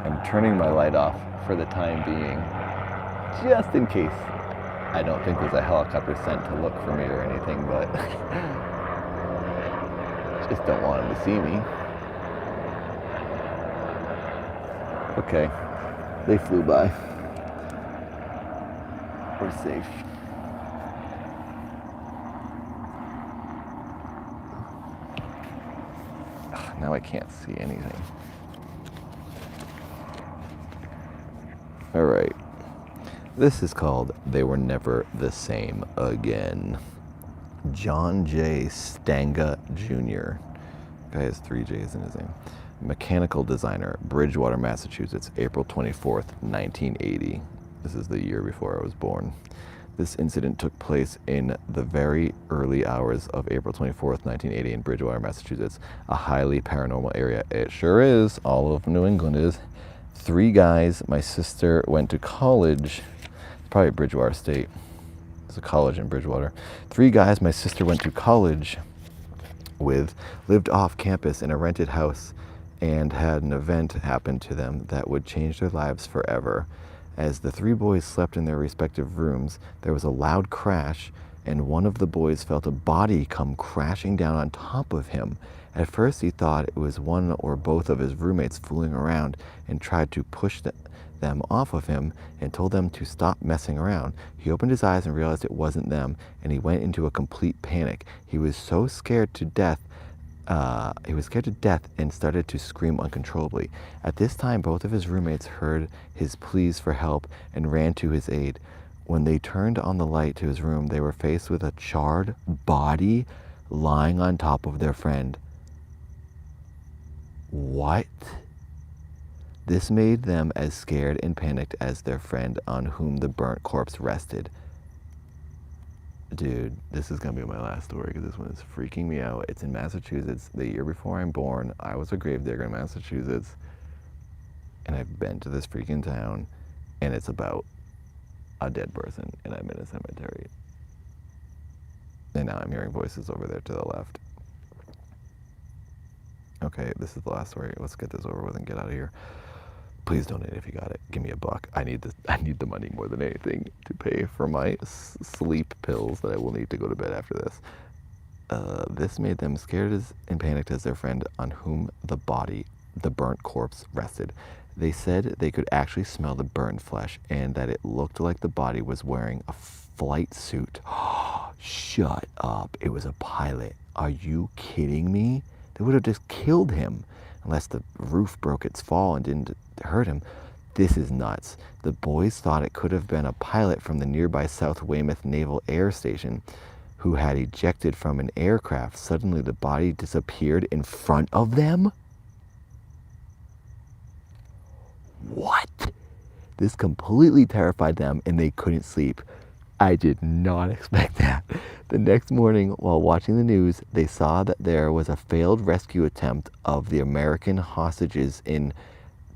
I'm turning my light off for the time being, just in case. I don't think there's a helicopter sent to look for me or anything, but just don't want them to see me. Okay, they flew by. We're safe. Now I can't see anything. All right. This is called They Were Never the Same Again. John J. Stanga Jr. Guy has 3 J's in his name. Mechanical designer, Bridgewater, Massachusetts, April 24th, 1980. This is the year before I was born. This incident took place in the very early hours of April 24th, 1980 in Bridgewater, Massachusetts, a highly paranormal area. It sure is. All of New England is. 3 guys, my sister went to college. It's probably Bridgewater State. There's a college in Bridgewater. 3 guys my sister went to college with lived off campus in a rented house and had an event happen to them that would change their lives forever. As the 3 boys slept in their respective rooms, there was a loud crash, and one of the boys felt a body come crashing down on top of him At first he thought it was one or both of his roommates fooling around and tried to push them off of him and told them to stop messing around. He opened his eyes and realized it wasn't them, and he went into a complete panic. He was so scared to death. And started to scream uncontrollably. At this time, both of his roommates heard his pleas for help and ran to his aid. When they turned on the light to his room, they were faced with a charred body lying on top of their friend. What? This made them as scared and panicked as their friend on whom the burnt corpse rested. Dude, this is going to be my last story because this one is freaking me out. It's in Massachusetts. The year before I'm born, I was a gravedigger in Massachusetts. And I've been to this freaking town. And it's about a dead person. And I'm in a cemetery. And now I'm hearing voices over there to the left. Okay, this is the last story. Let's get this over with and get out of here. Please donate if you got it. Give me $1. I need this. I need the money more than anything to pay for my sleep pills that I will need to go to bed after this. This made them scared and panicked as their friend on whom the burnt corpse rested. They said they could actually smell the burned flesh and that it looked like the body was wearing a flight suit. Shut up. It was a pilot. Are you kidding me? They would have just killed him unless the roof broke its fall and didn't hurt him. This is nuts. The boys thought it could have been a pilot from the nearby South Weymouth Naval Air Station who had ejected from an aircraft. Suddenly the body disappeared in front of them? What? This completely terrified them and they couldn't sleep. I did not expect that. The next morning, while watching the news, they saw that there was a failed rescue attempt of the American hostages in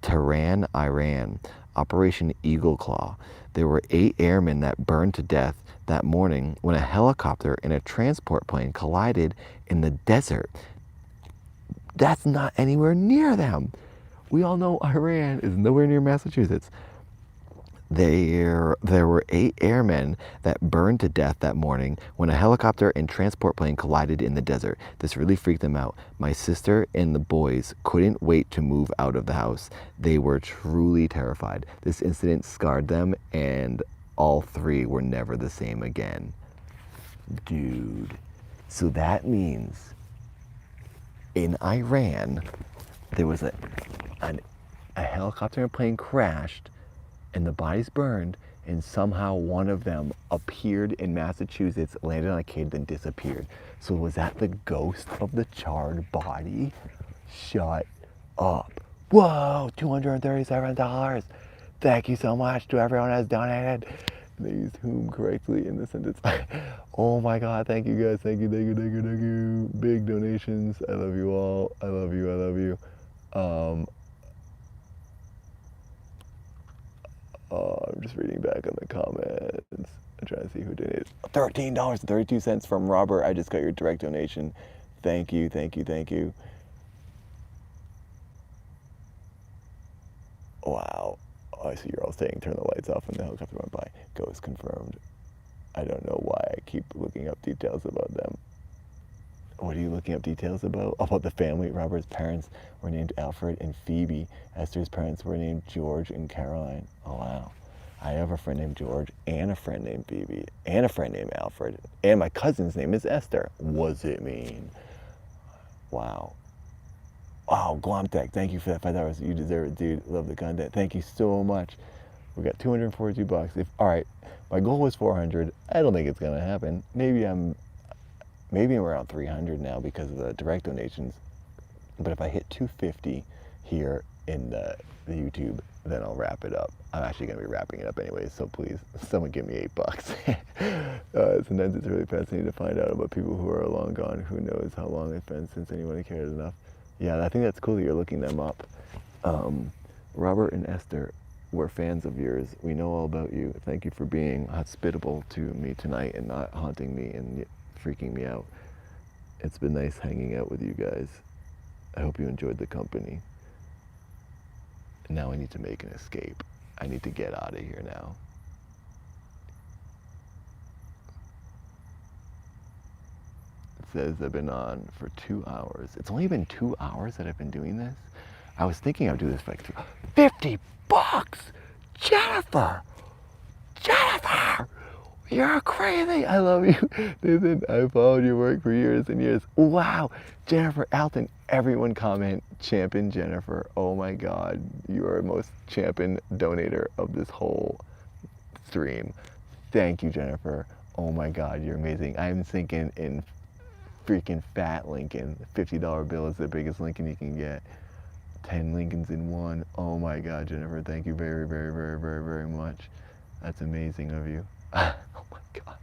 Tehran, Iran, Operation Eagle Claw. There were 8 airmen that burned to death that morning when a helicopter and a transport plane collided in the desert. That's not anywhere near them. We all know Iran is nowhere near Massachusetts. There were 8 airmen that burned to death that morning when a helicopter and transport plane collided in the desert. This really freaked them out. My sister and the boys couldn't wait to move out of the house. They were truly terrified. This incident scarred them, and all 3 were never the same again. Dude, so that means in Iran, there was a helicopter and plane crashed, and the bodies burned, and somehow one of them appeared in Massachusetts, landed on a kid, then disappeared. So was that the ghost of the charred body? Shut up. Whoa, $237. Thank you so much to everyone who has donated. They used whom correctly in the sentence. Oh my God, thank you guys. Thank you. Big donations. I love you all. I love you. I'm just reading back on the comments. I'm trying to see who donated. $13.32 from Robert. I just got your direct donation. Thank you. Wow. Oh, I see you're all saying turn the lights off when the helicopter went by. Ghost confirmed. I don't know why I keep looking up details about them. What are you looking up details about? About the family. Robert's parents were named Alfred and Phoebe. Esther's parents were named George and Caroline. Oh, wow. I have a friend named George and a friend named Phoebe and a friend named Alfred. And my cousin's name is Esther. What's it mean? Wow. Oh, Glomtech, thank you for that $5. You deserve it, dude. Love the content. Thank you so much. We got $242. All right, my goal was 400. I don't think it's gonna happen. Maybe I'm around 300 now because of the direct donations. But if I hit 250 here in the YouTube, then I'll wrap it up. I'm actually gonna be wrapping it up anyways, so please, someone give me $8. Sometimes it's really fascinating to find out about people who are long gone. Who knows how long it's been since anyone cared enough. Yeah, I think that's cool that you're looking them up. Robert and Esther, we're fans of yours. We know all about you. Thank you for being hospitable to me tonight and not haunting me and freaking me out. It's been nice hanging out with you guys. I hope you enjoyed the company. Now I need to make an escape. I need to get out of here now. says I've been on for 2 hours. It's only been 2 hours that I've been doing this. I was thinking I'd do this for like $50! Jennifer! Jennifer! You're crazy! I love you. Listen, I followed your work for years and years. Wow! Jennifer Alton, everyone comment, champion Jennifer. Oh my God, you are the most champion donator of this whole stream. Thank you, Jennifer. Oh my God, you're amazing. I'm thinking in freaking fat Lincoln. $50 bill is the biggest Lincoln you can get. 10 Lincolns in one. Oh my God, Jennifer, thank you very, very, very, very, very much. That's amazing of you. Oh my God.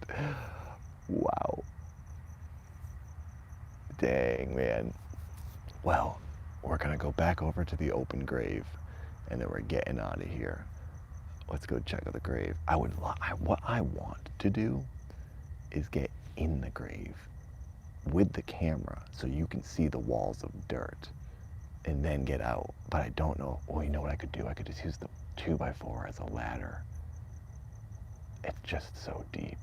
Wow. Dang, man. Well, we're gonna go back over to the open grave and then we're getting out of here. Let's go check out the grave. What I want to do is get in the grave with the camera so you can see the walls of dirt and then get out. But I don't know. Well, you know what I could do? I could just use the 2x4 as a ladder. It's just so deep.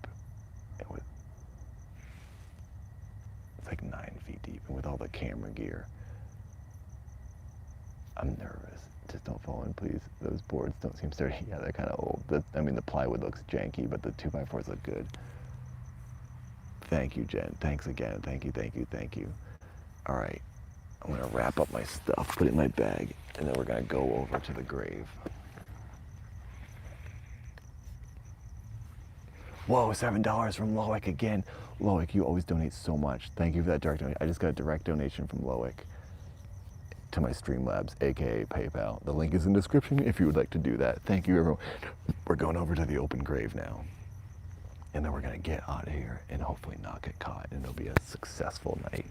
It's like 9 feet deep, and with all the camera gear, I'm nervous. Just don't fall in, please. Those boards don't seem sturdy. Yeah, they're kind of old. The plywood looks janky, but the 2x4s look good. Thank you, Jen. Thanks again. Thank you, thank you, thank you. All right, I'm gonna wrap up my stuff, put it in my bag, and then we're gonna go over to the grave. Whoa, $7 from Loic again. Loic, you always donate so much. Thank you for that direct donation. I just got a direct donation from Loic to my Streamlabs, aka PayPal. The link is in the description if you would like to do that. Thank you, everyone. We're going over to the open grave now. And then we're gonna get out of here and hopefully not get caught, and it'll be a successful night.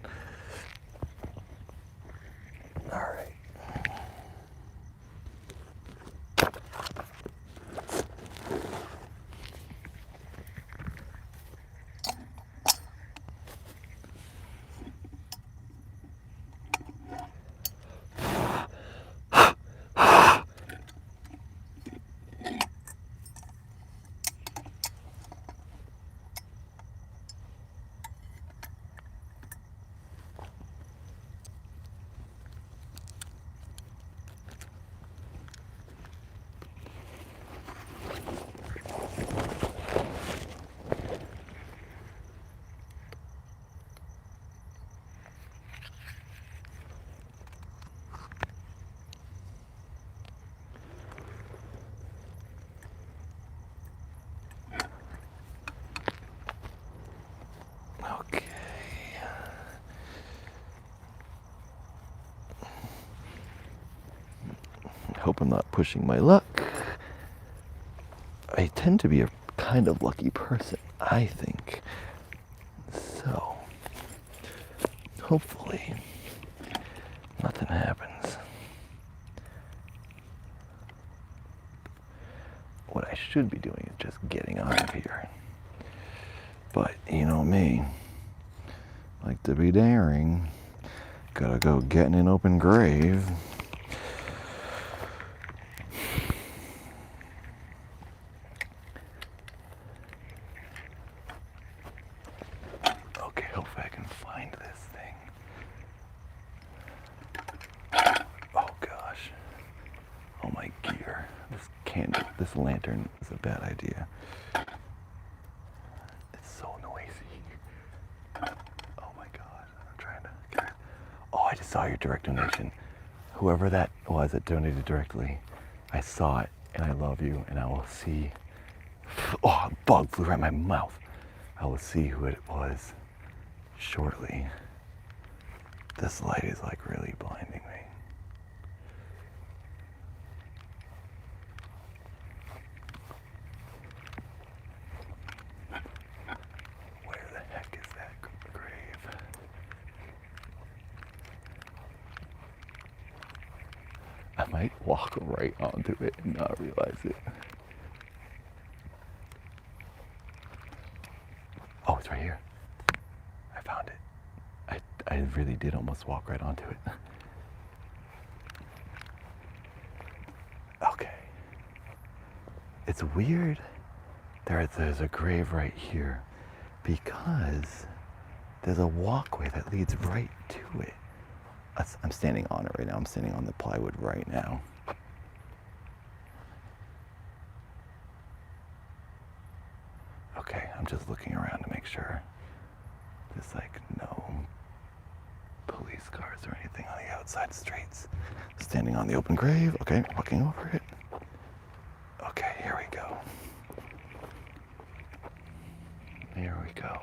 All right. Okay. Hope I'm not pushing my luck. I tend to be a kind of lucky person, I think. So, hopefully, nothing happens. What I should be doing is just getting out of here. But, you know me, like to be daring. Gotta go get in an open grave. Okay, hopefully I can find this thing. Oh gosh. Oh my gear. This lantern is a bad idea. It's so noisy. Oh my god. I'm trying to get it. Oh, I just saw your direct donation. Whoever that was that donated directly, I saw it and I love you, and I will see. Oh, a bug flew right in my mouth. I will see who it was shortly. This light is like really blinding me. Where the heck is that grave? I might walk right onto it and not realize it. Oh, it's right here. I found it. I really did almost walk right onto it. Okay. It's weird. There's a grave right here because There's a walkway that leads right to it. I'm standing on it right now. I'm standing on the plywood right now. Okay, I'm just looking around to make sure there's like no police cars or anything on the outside streets. Standing on the open grave. Okay, walking over it. Okay, here we go. Here we go.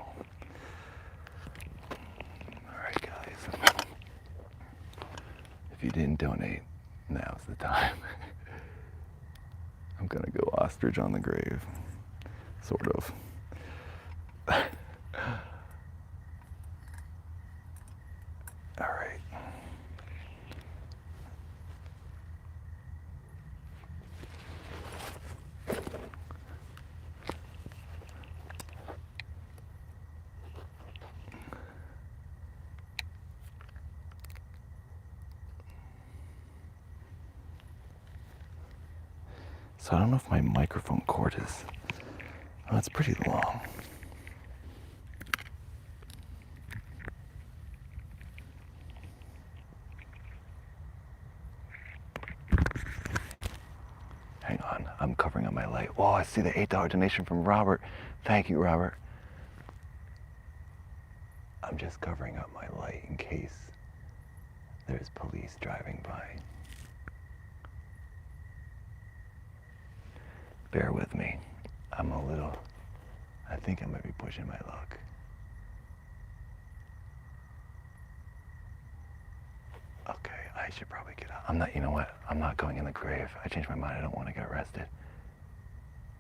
All right, guys. If you didn't donate, now's the time. I'm gonna go ostrich on the grave. Sort of. All right. So I don't know if my microphone cord is, oh, it's pretty long. Hang on, I'm covering up my light. Oh, I see the $8 donation from Robert. Thank you, Robert. I'm just covering up my light in case there's police driving by. Bear with me. I think I might be pushing my luck. Okay, I should probably get out. You know what? I'm not going in the grave. I changed my mind. I don't want to get arrested.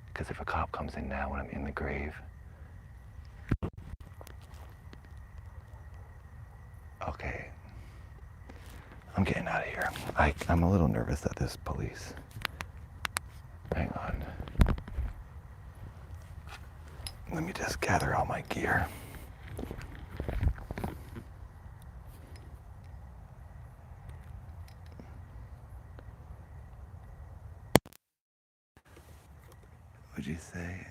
Because if a cop comes in now when I'm in the grave. Okay. I'm getting out of here. I'm a little nervous that there's police. Hang on. Let me just gather all my gear. Would you say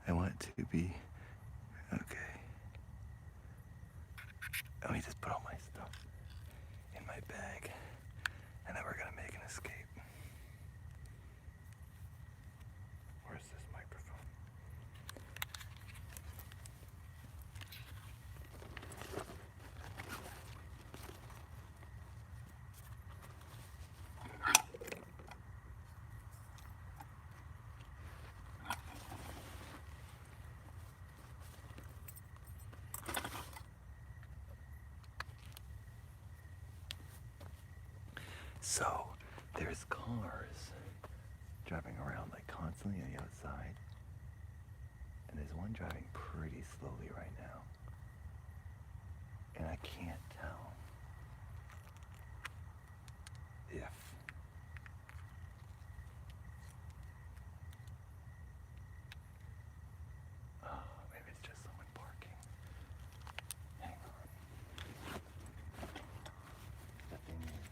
I want to be okay? Let me just put all my stuff in my bag, and then we're gonna make an escape. Where's this microphone? So, there's cars driving around like constantly on the outside. And there's one driving pretty slowly right now. And I can't tell if maybe it's just someone parking. Hang on. The thing is,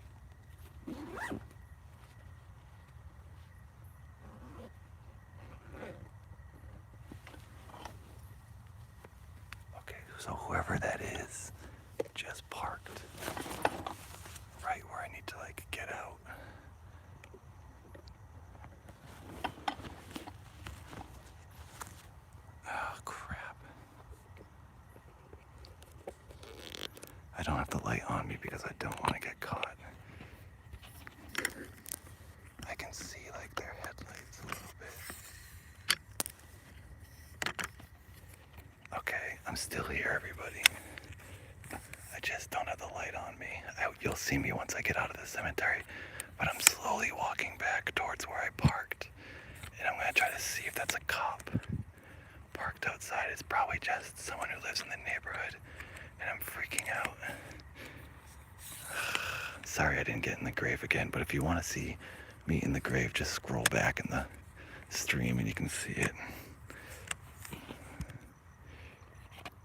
okay, so whoever that is just parked right where I need to like get out. Oh crap. I don't have the light on me because I don't want to get caught. I can see like their headlights a little bit. Okay, I'm still here, everybody. I just don't have the light on me. You'll see me once I get out of the cemetery, but I'm slowly walking back towards where I parked. And I'm gonna try to see if that's a cop parked outside. It's probably just someone who lives in the neighborhood, and I'm freaking out. Sorry I didn't get in the grave again, but if you want to see me in the grave, just scroll back in the stream and you can see it.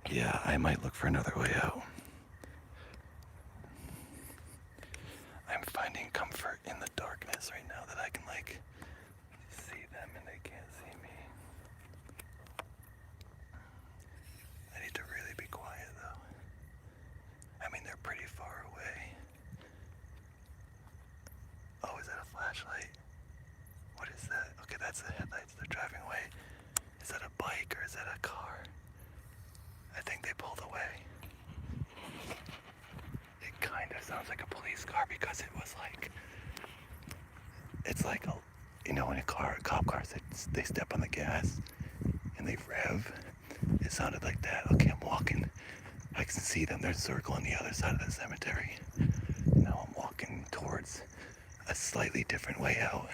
Yeah, I might look for another way out. I'm finding comfort in the darkness right now that I can like see them and they can't see me. I need to really be quiet though. flashlight. What is that? Okay, that's the headlights. They're driving away. Is that a bike or is that a car? I think they pulled away. It kind of sounds like a police car because it was like, it's like, when a cop car, they step on the gas and they rev. It sounded like that. Okay, I'm walking. I can see them. They're circling the other side of the cemetery. Now I'm walking towards a slightly different way out.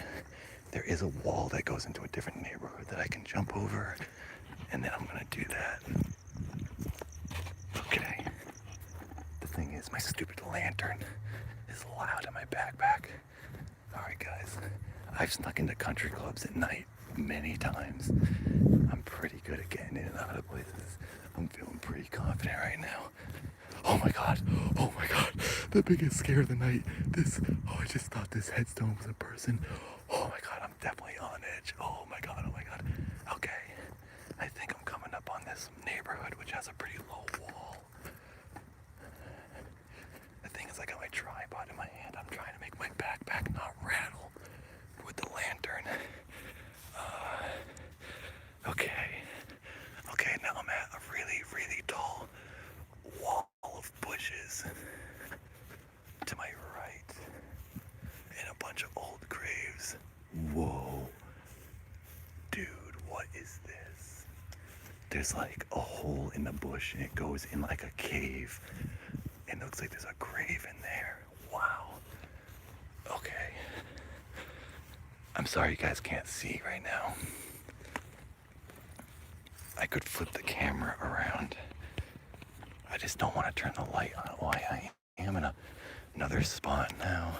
There is a wall that goes into a different neighborhood that I can jump over, and then I'm gonna do that. Okay. The thing is, my stupid lantern is loud in my backpack. Alright guys, I've snuck into country clubs at night many times. I'm pretty good at getting in and out of places. I'm feeling pretty confident right now. Oh my god, the biggest scare of the night. I just thought this headstone was a person. Oh my god, I'm definitely on edge. Oh my god. Okay, I think I'm coming up on this neighborhood which has a pretty low wall. The thing is, I got my tripod in my hand. I'm trying to make my backpack not rattle with the lantern. Okay, now I'm at a really, really tall wall of bushes to my right and a bunch of old graves. Whoa. Dude, what is this? There's like a hole in the bush and it goes in like a cave. And it looks like there's a grave in there. Wow. Okay. I'm sorry you guys can't see right now. I could flip the camera around. I just don't want to turn the light on. Oh, I am in another spot now.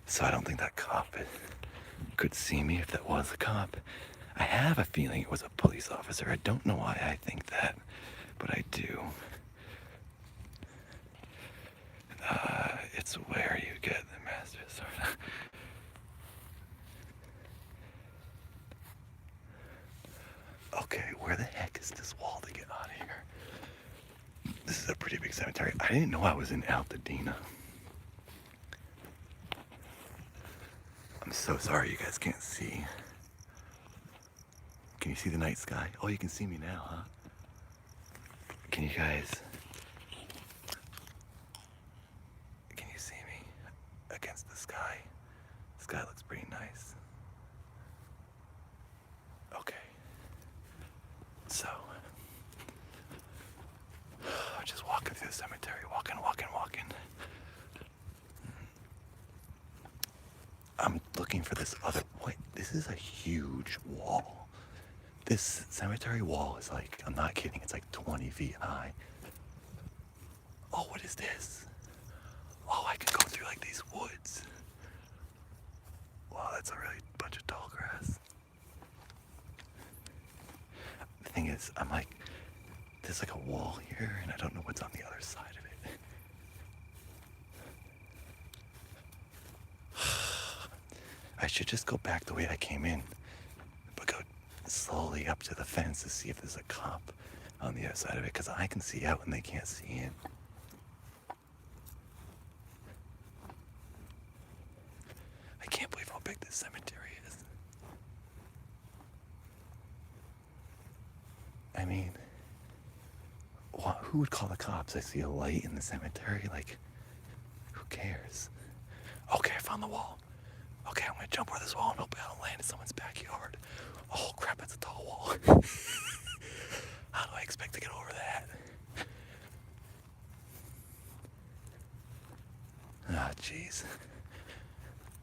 So I don't think that cop could see me if that was a cop. I have a feeling it was a police officer. I don't know why I think that, but I do. It's where you get the master sword. Okay, where the heck is this wall to get out of here? This is a pretty big cemetery. I didn't know I was in Altadena. I'm so sorry you guys can't see. Can you see the night sky? Oh, you can see me now, huh? Can you see me against the sky? The sky looks pretty nice. Okay. So, just walking through the cemetery, walking. I'm looking for this other, wait, this is a huge wall. This cemetery wall is like, I'm not kidding, it's like 20 feet high. Oh, what is this? Oh, I can go through like these woods. Wow, that's a really bunch of tall grass. The thing is, I'm like, there's like a wall here, and I don't know what's on the other side of it. I should just go back the way I came in, but go slowly up to the fence to see if there's a cop on the other side of it, because I can see out and they can't see in. I can't believe how big this cemetery is. I mean, who would call the cops? I see a light in the cemetery, like, who cares? Okay, I found the wall. Okay, I'm gonna jump over this wall and hope I don't land in someone's backyard. Oh crap, that's a tall wall. How do I expect to get over that? Ah, jeez.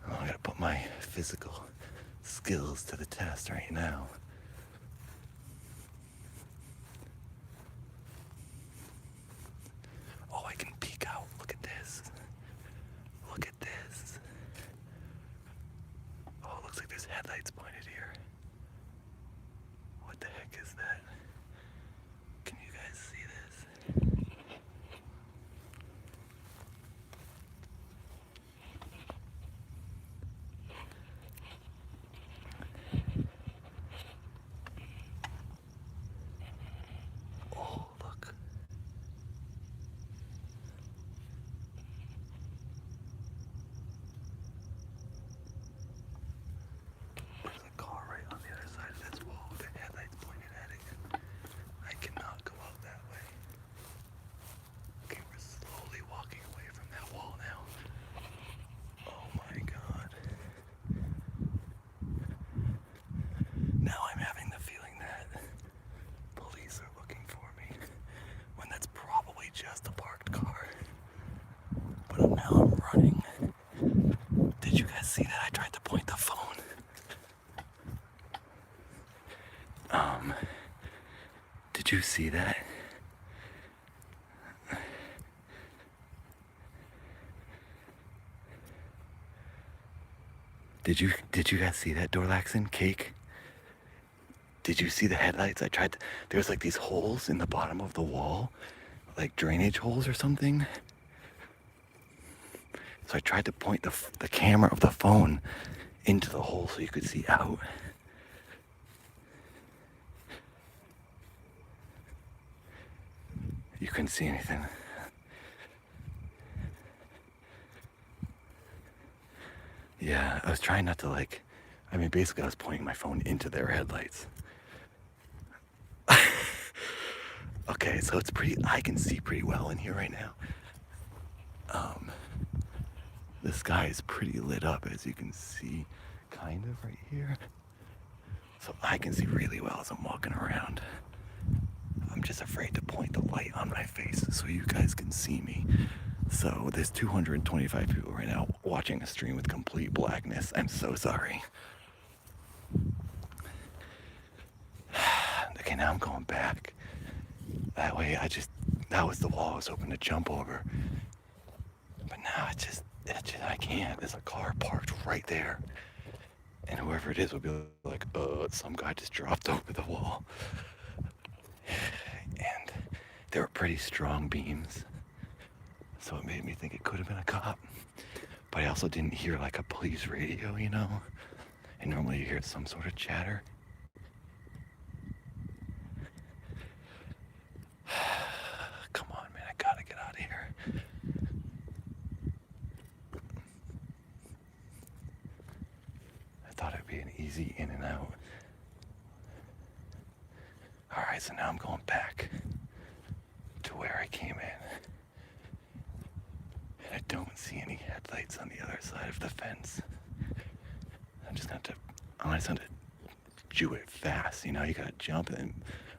Oh, I gotta put my physical skills to the test right now. Oh, I can peek out. Look at this. Look at this. Oh, it looks like there's headlights pointed here. What the heck is that? Can you guys see this? you see that? Did you guys see that, Dorlaxon? Cake? Did you see the headlights? There's like these holes in the bottom of the wall, like drainage holes or something. So I tried to point the camera of the phone into the hole so you could see out. You couldn't see anything. Yeah, I was trying not to basically I was pointing my phone into their headlights. Okay, so I can see pretty well in here right now. The sky is pretty lit up, as you can see, kind of right here. So I can see really well as I'm walking around. I'm just afraid to point the light on my face so you guys can see me. So there's 225 people right now watching a stream with complete blackness. I'm so sorry. Okay, now I'm going back. That way that was the wall I was hoping to jump over. But now I can't. There's a car parked right there. And whoever it is will be like, some guy just dropped over the wall. And there were pretty strong beams. So it made me think it could have been a cop. But I also didn't hear like a police radio, you know? And normally you hear some sort of chatter. Come on, man, I gotta get out of here. I thought it'd be an easy in and out. All right, so now I'm going back to where I came in. And I don't see any headlights on the other side of the fence. I'm just gonna have to do it fast, you know? You gotta jump and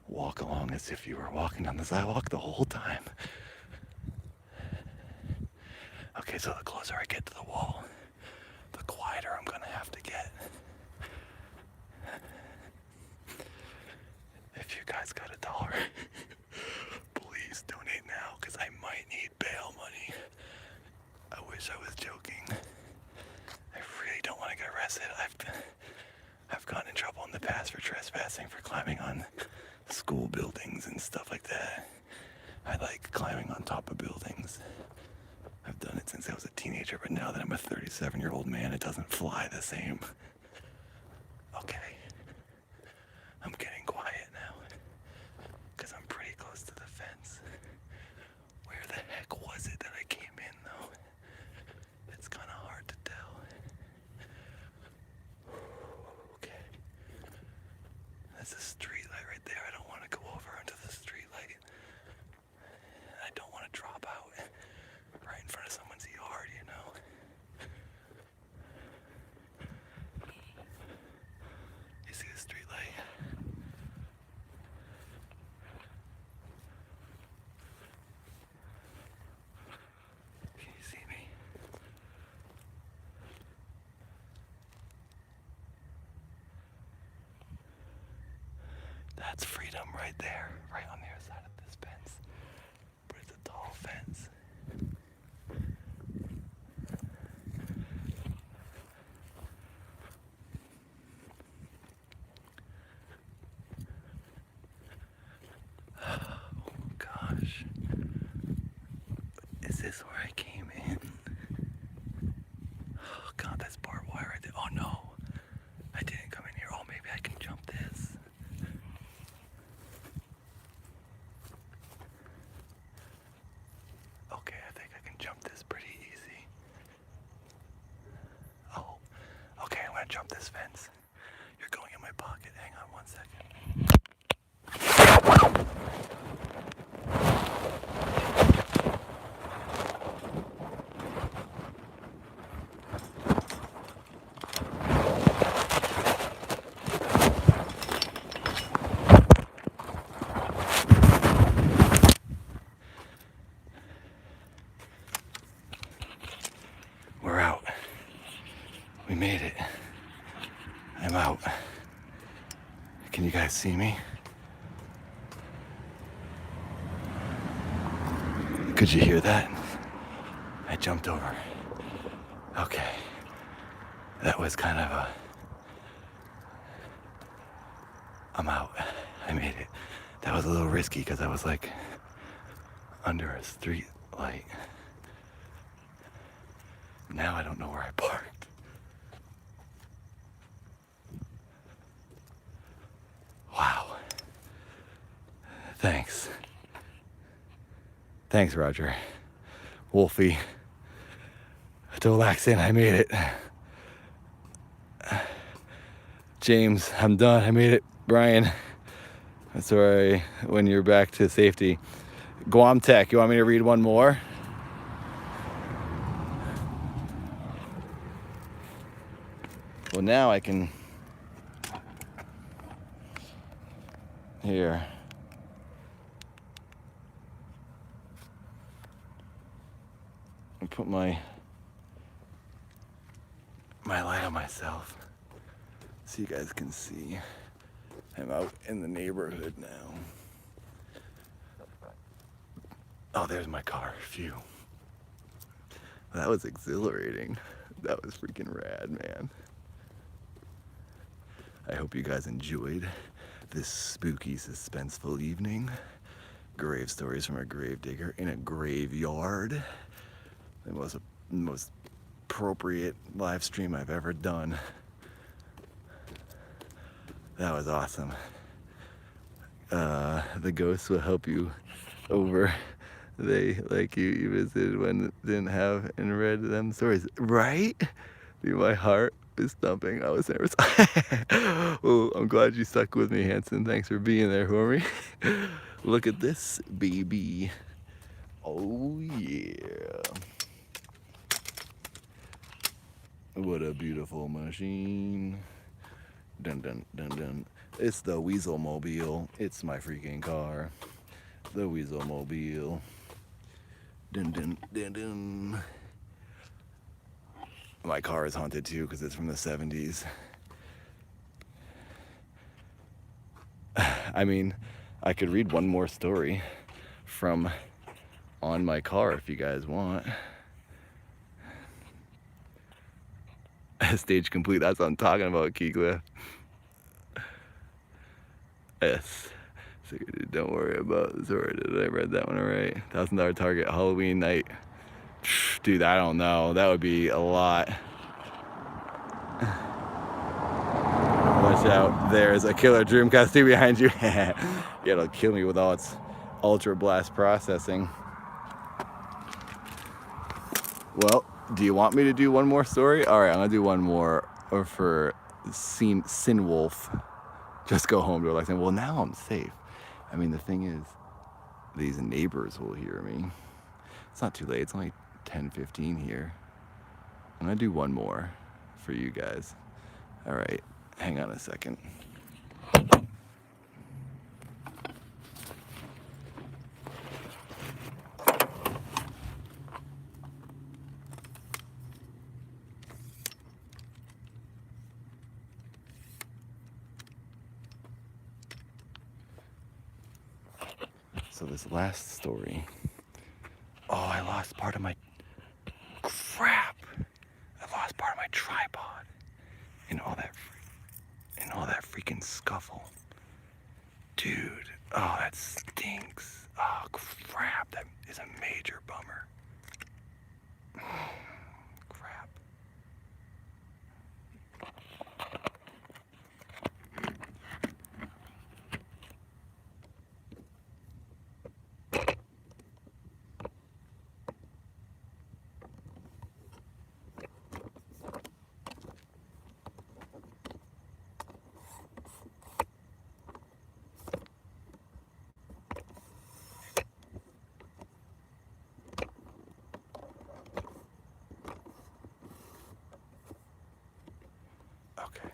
walk along as if you were walking on the sidewalk the whole time. Okay, so the closer I get to the wall, the quieter I'm gonna have to get. If you guys got $1, please donate now, because I might need bail money. I wish I was joking. I really don't want to get arrested. I've gotten in trouble in the past for trespassing, for climbing on school buildings and stuff like that. I like climbing on top of buildings. I've done it since I was a teenager, but now that I'm a 37-year-old man, it doesn't fly the same. Okay. I'm getting quiet now, because I'm pretty close to the fence. Where the heck was it that I came in, though? It's kind of hard to tell. Okay. That's a street light right there. I don't want to go over onto the street light. I don't want to drop out right in front of someone's yard, you know? You see the street light? Can you see me? That's freedom right there, right on the other side of this fence. But it's a tall fence. Oh gosh. Is this where I came in? Oh god, that's barbed wire right there. Oh no. I didn't come in here. Oh, maybe I can jump this. Okay, I think I can jump this pretty easy. Oh, okay, I'm gonna jump this fence. You're going in my pocket. Hang on 1 second. We're out. We made it. I'm out. Can you guys see me? Could you hear that? I jumped over. Okay. That was kind of a... I'm out. I made it. That was a little risky because I was like under a street light. Now I don't know where I parked. Wow. Thanks. Thanks, Roger. Wolfie. Relax in, I made it. James, I'm done, I made it. Brian, sorry, when you're back to safety. Guam Tech, you want me to read one more? Well, now I can... Here. I put my light on myself so you guys can see. I'm out in the neighborhood now. Oh, there's my car. Phew. That was exhilarating. That was freaking rad, man. I hope you guys enjoyed this spooky, suspenseful evening. Grave stories from a grave digger in a graveyard. The most appropriate live stream I've ever done. That was awesome. The ghosts will help you over. They like you visited when didn't have and read them stories, right? Dude, my heart is thumping. I was nervous. Oh, I'm glad you stuck with me, Hanson. Thanks for being there for me. Look at this, baby. Oh yeah. What a beautiful machine. Dun dun dun dun. It's the Weasel Mobile. It's my freaking car. The Weasel Mobile. Dun dun dun dun. My car is haunted too because it's from the 70s. I mean, I could read one more story from on my car if you guys want. Stage complete, that's what I'm talking about, Keegla. Yes. So, don't worry about the story. Did I read that one alright? $1,000 target, Halloween night. Dude, I don't know. That would be a lot. Watch out. There's a killer Dreamcast 2 behind you. Yeah, it'll kill me with all its ultra blast processing. Well, do you want me to do one more story? Alright, I'm gonna do one more for Sin Wolf. Just go home to relax. Well, now I'm safe. I mean, the thing is, these neighbors will hear me. It's not too late. It's only 10:15 here. I'm gonna do one more for you guys. All right, hang on a second. So this last story. Oh, I lost part of my crap. I lost part of my tripod in all that freaking scuffle. Dude, oh, that stinks. Oh, crap, that is a major bummer. Crap. Okay.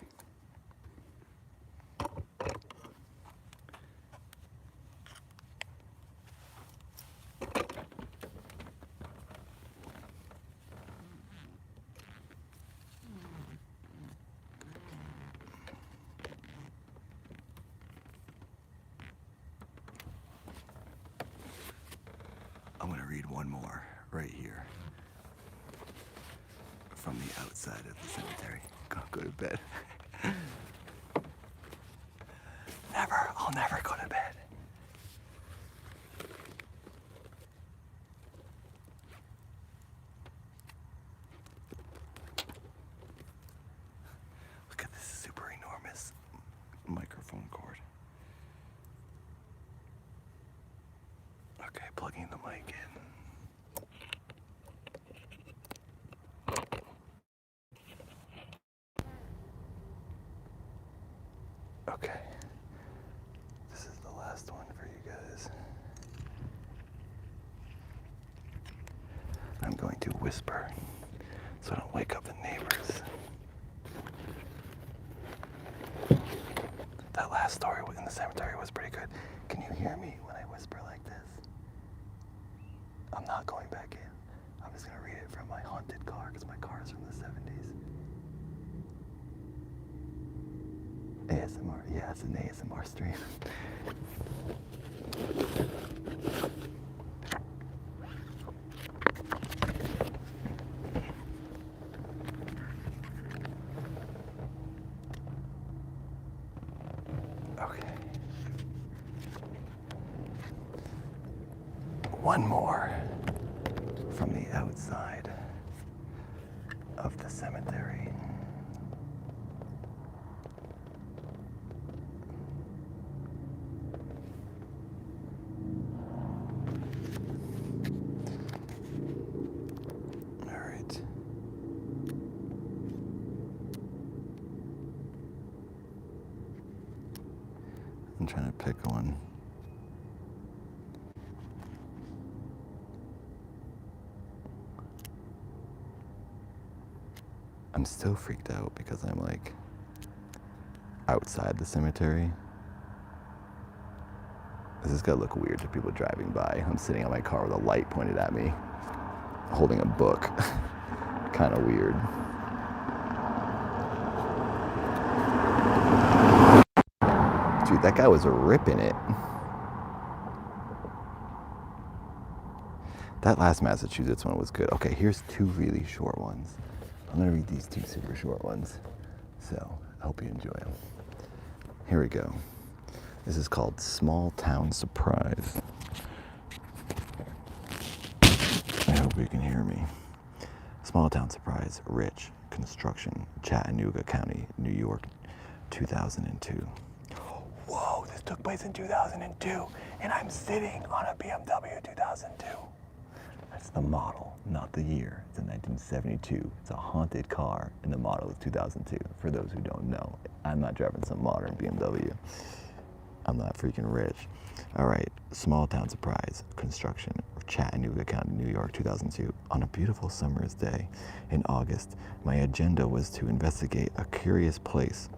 I'm gonna read one one more right here from the outside of the cemetery. Go to bed. I'll never go to bed. Look at this super enormous microphone cord. Okay, plugging the mic in. Okay, this is the last one for you guys. I'm going to whisper so I don't wake up the neighbors. That last story in the cemetery was pretty good. Can you hear me when I whisper like this? I'm not going back in. I'm just going to read it from my haunted car because my car is from the 70s. ASMR, yeah, it's an ASMR stream. Okay. One more from the outside of the cemetery. I'm trying to pick one. I'm still freaked out because I'm like outside the cemetery. This is gonna look weird to people driving by. I'm sitting on my car with a light pointed at me, holding a book. Kind of weird. Dude, that guy was ripping it. That last Massachusetts one was good. Okay, here's two really short ones. I'm gonna read these two super short ones. So, I hope you enjoy them. Here we go. This is called Small Town Surprise. I hope you can hear me. Small Town Surprise, Rich, Construction, Chattanooga County, New York, 2002. Whoa, this took place in 2002, and I'm sitting on a BMW 2002. That's the model, not the year. It's a 1972. It's a haunted car, and the model is 2002. For those who don't know, I'm not driving some modern BMW. I'm not freaking rich. All right, Small Town Surprise, Construction, Chattanooga County, New York, 2002. On a beautiful summer's day in August, my agenda was to investigate a curious place.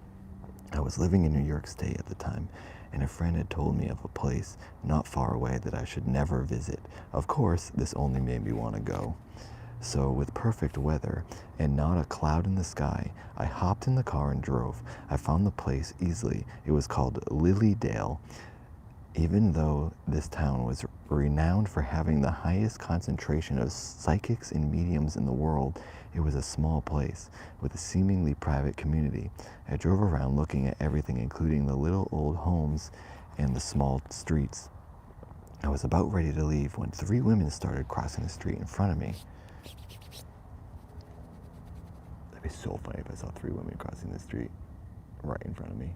I was living in New York State at the time, and a friend had told me of a place not far away that I should never visit. Of course, this only made me want to go. So with perfect weather and not a cloud in the sky, I hopped in the car and drove. I found the place easily. It was called Lilydale. Even though this town was renowned for having the highest concentration of psychics and mediums in the world, it was a small place with a seemingly private community. I drove around looking at everything, including the little old homes and the small streets. I was about ready to leave when three women started crossing the street in front of me. That'd be so funny if I saw three women crossing the street right in front of me.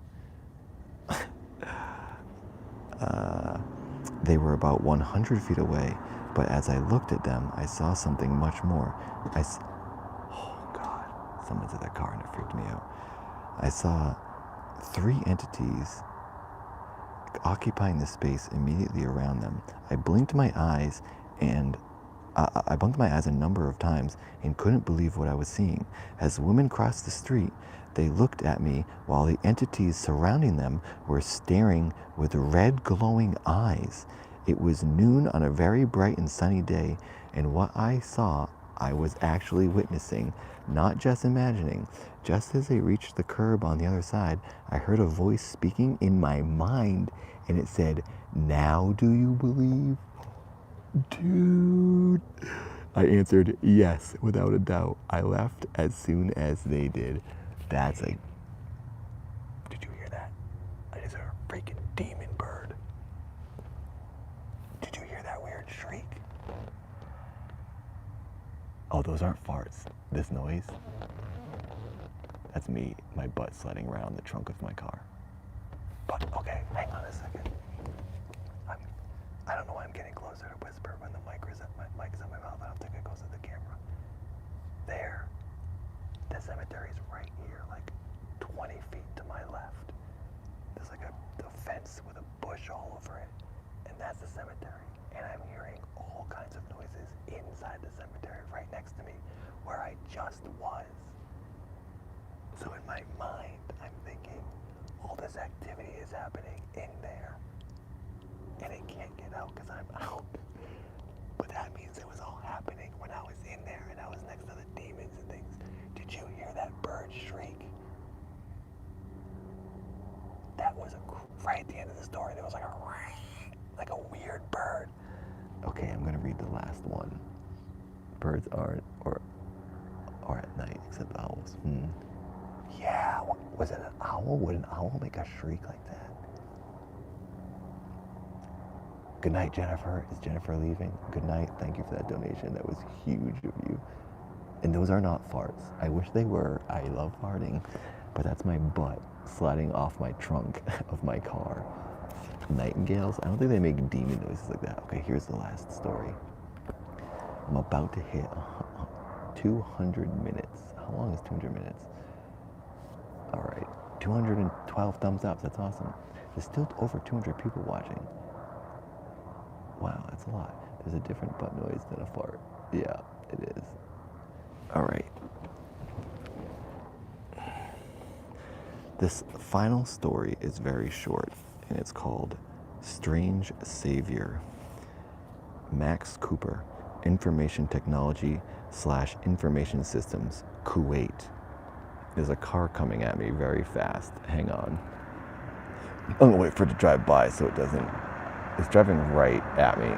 They were about 100 feet away, but as I looked at them, I saw something much more. Oh God, someone's at that car and it freaked me out. I saw three entities occupying the space immediately around them. I blinked my eyes a number of times and couldn't believe what I was seeing. As the women crossed the street, they looked at me while the entities surrounding them were staring with red glowing eyes. It was noon on a very bright and sunny day, and what I saw, I was actually witnessing, not just imagining. Just as they reached the curb on the other side, I heard a voice speaking in my mind, and it said, "Now do you believe?" Dude. I answered yes, without a doubt. I left as soon as they did. That's like, did you hear that? I just heard a freaking demon bird. Did you hear that weird shriek? Oh, those aren't farts. This noise, that's me, my butt sliding around the trunk of my car. But, okay, hang on a second. I don't know why I'm getting closer to whisper when the mic's at my mouth. I don't think it goes to the camera. There. The cemetery's right here, like 20 feet to my left. There's like a fence with a bush all over it. And that's the cemetery. And I'm hearing all kinds of noises inside the cemetery right next to me where I just was. So in my mind, I'm thinking all this activity is happening in there. And it can't get out because I'm out. But that means it was all happening when I was in there and I was next to the demons and things. Did you hear that bird shriek? That was right at the end of the story. There was like a weird bird. Okay, I'm gonna read the last one. Birds are at night, except owls. Yeah, was it an owl? Would an owl make a shriek like that? Good night, Jennifer. Is Jennifer leaving? Good night. Thank you for that donation. That was huge of you. And those are not farts. I wish they were. I love farting, but that's my butt sliding off my trunk of my car. Nightingales, I don't think they make demon noises like that. Okay, here's the last story. I'm about to hit 200 minutes. How long is 200 minutes? All right, 212 thumbs up. That's awesome. There's still over 200 people watching. Wow, that's a lot. There's a different butt noise than a fart. Yeah, it is. All right. This final story is very short, and it's called Strange Savior. Max Cooper, Information Technology / Information Systems, Kuwait. There's a car coming at me very fast. Hang on. I'm gonna wait for it to drive by so it doesn't. It's driving right at me.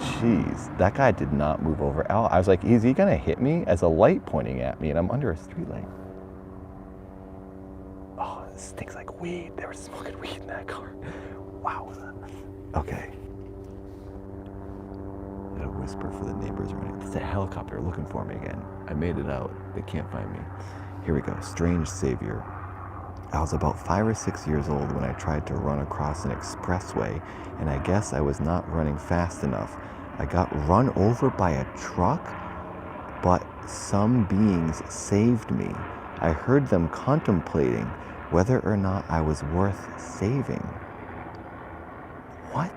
Jeez, that guy did not move over. I was like, is he gonna hit me? As a light pointing at me and I'm under a street light. Oh, it stinks like weed. They were smoking weed in that car. Wow. Okay. Did a whisper for the neighbors or anything? It's a helicopter looking for me again. I made it out. They can't find me. Here we go. Strange Savior. I was about 5 or 6 years old when I tried to run across an expressway, and I guess I was not running fast enough. I got run over by a truck, but some beings saved me. I heard them contemplating whether or not I was worth saving. What?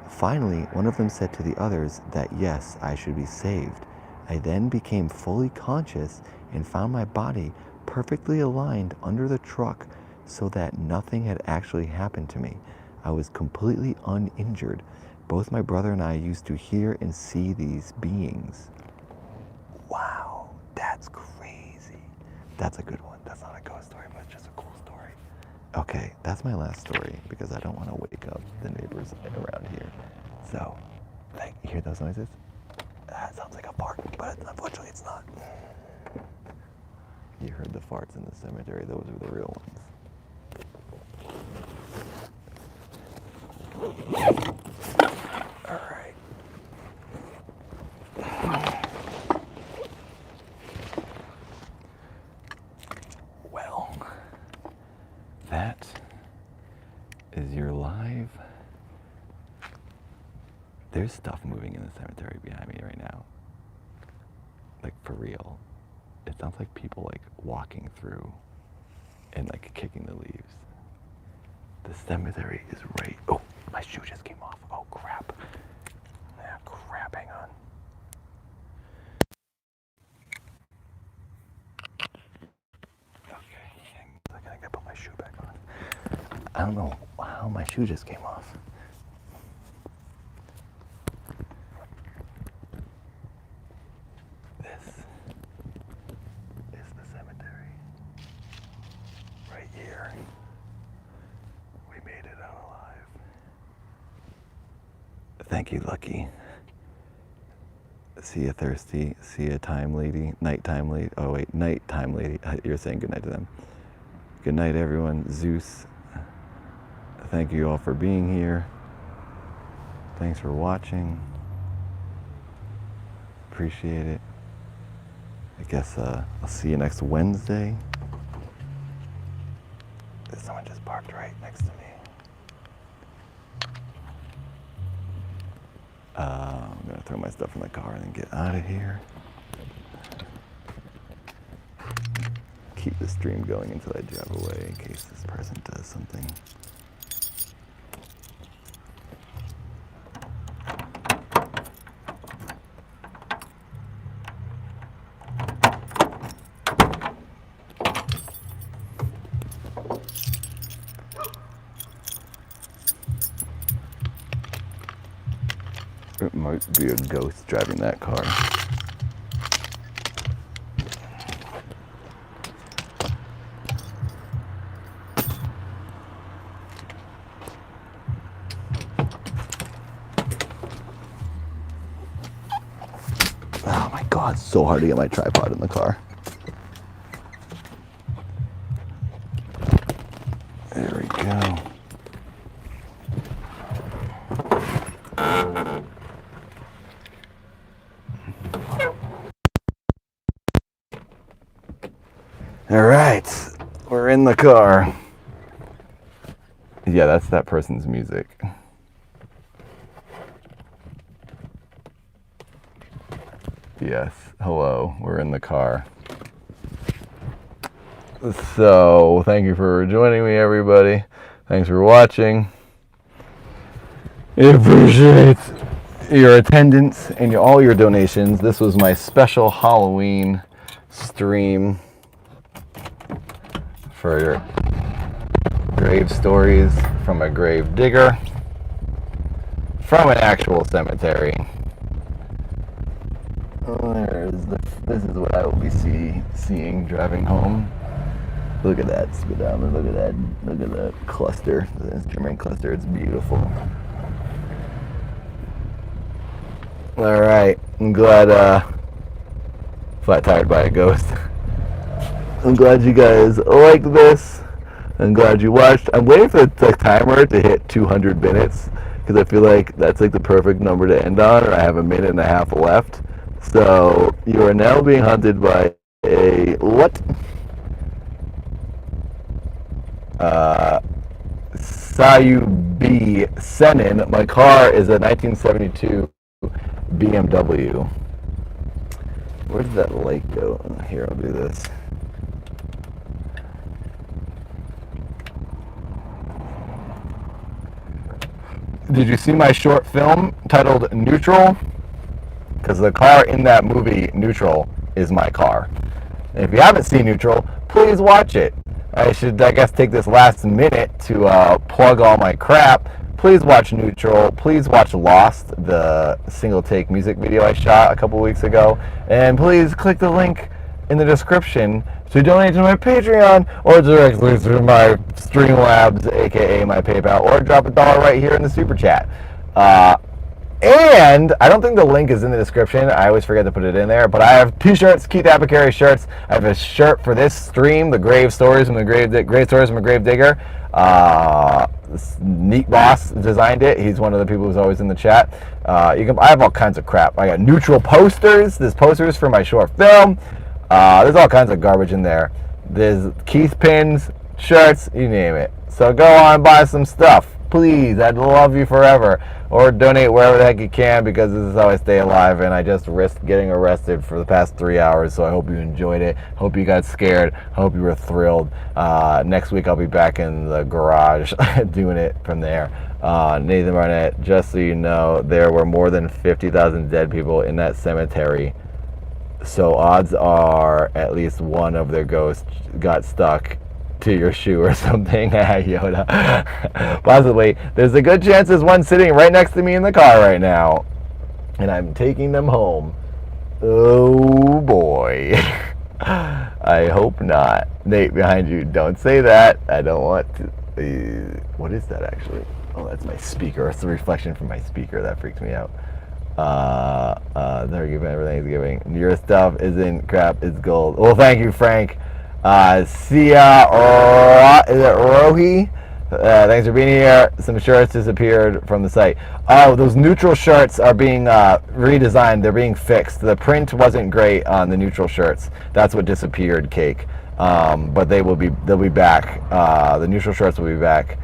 Finally, one of them said to the others that yes, I should be saved. I then became fully conscious and found my body perfectly aligned under the truck so that nothing had actually happened to me. I was completely uninjured. Both my brother and I used to hear and see these beings. Wow, that's crazy. That's a good one. That's not a ghost story, but it's just a cool story. Okay, that's my last story because I don't want to wake up the neighbors around here. So, you hear those noises? That sounds like a fart, but unfortunately it's not. You heard the farts in the cemetery. Those are the real ones. All right. Well, that is your live. There's stuff moving in the cemetery behind me right now. Like, for real. It sounds like people like walking through and like kicking the leaves. The cemetery is right. Oh, my shoe just came off. Oh, crap. Yeah, crap, hang on. Okay, hang on a second, I gotta put my shoe back on. I don't know how my shoe just came off. This is the cemetery. Right here. We made it out alive. Thank you, Lucky. See ya, Thirsty. See ya, Time Lady. Nighttime Lady. Oh, wait. Nighttime Lady. You're saying goodnight to them. Good night, everyone. Zeus. Thank you all for being here. Thanks for watching. Appreciate it. I guess I'll see you next Wednesday. Someone just parked right next to me. I'm going to throw my stuff in the car and then get out of here. Keep the stream going until I drive away in case this person does something. It might be a ghost driving that car. Oh my God, it's so hard to get my tripod in the car. There we go. All right, we're in the car. Yeah, that's that person's music. Yes, hello, we're in the car. So, thank you for joining me, everybody. Thanks for watching. I appreciate your attendance and all your donations. This was my special Halloween stream for grave stories from a grave digger from an actual cemetery. This is what I will be seeing driving home. Look at that speedometer, look at that cluster, the instrument cluster, it's beautiful. Alright, I'm glad, flat tired by a ghost. I'm glad you guys like this. I'm glad you watched. I'm waiting for the timer to hit 200 minutes because I feel like that's like the perfect number to end on, or I have a minute and a half left. So you are now being hunted by a what? Sayubi Senin. My car is a 1972 BMW. Where did that lake go? Here, I'll do this. Did you see my short film titled Neutral? Because the car in that movie, Neutral, is my car. And if you haven't seen Neutral, please watch it. I should, I guess, take this last minute to plug all my crap. Please watch Neutral. Please watch Lost, the single-take music video I shot a couple weeks ago. And please click the link in the description to donate to my Patreon or directly through my Streamlabs, aka my PayPal, or drop $1 right here in the super chat. And I don't think the link is in the description. I always forget to put it in there. But I have t-shirts, Keith Apicary shirts. I have a shirt for this stream, the Grave Stories from the Grave Stories from a Grave Digger. Neat Boss designed it. He's one of the people who's always in the chat. I have all kinds of crap. I got Neutral posters. There's posters for my short film. There's all kinds of garbage in there. There's Keith pins, shirts, you name it. So go on and buy some stuff. Please, I'd love you forever. Or donate wherever the heck you can, because this is how I stay alive, and I just risked getting arrested for the past 3 hours, so I hope you enjoyed it. Hope you got scared. Hope you were thrilled. Next week I'll be back in the garage doing it from there. Nathan Barnatt, just so you know, there were more than 50,000 dead people in that cemetery. So odds are at least one of their ghosts got stuck to your shoe or something. Yoda. Possibly. There's a good chance there's one sitting right next to me in the car right now. And I'm taking them home. Oh boy. I hope not. Nate, behind you. Don't say that. I don't want to. What is that actually? Oh, that's my speaker. It's the reflection from my speaker. That freaks me out. They're giving everything's giving. Your stuff isn't crap, it's gold. Well, thank you, Frank. Sia, is it Rohi? Thanks for being here. Some shirts disappeared from the site. Oh, those neutral shirts are being redesigned. They're being fixed. The print wasn't great on the neutral shirts. That's what disappeared, Cake. But they'll be back. The neutral shirts will be back.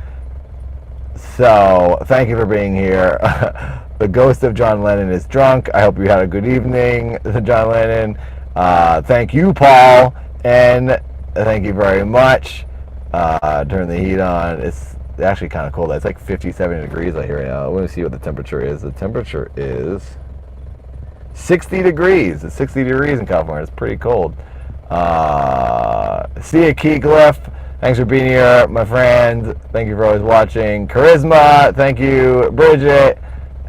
So thank you for being here. The ghost of John Lennon is drunk. I hope you had a good evening, John Lennon. Thank you, Paul, and thank you very much. Turn the heat on. It's actually kind of cold. It's like 57 degrees out here now. Let me see what the temperature is. The temperature is 60 degrees. It's 60 degrees in California. It's pretty cold. See you, Keyglyph. Thanks for being here, my friend. Thank you for always watching. Charisma, thank you. Bridget,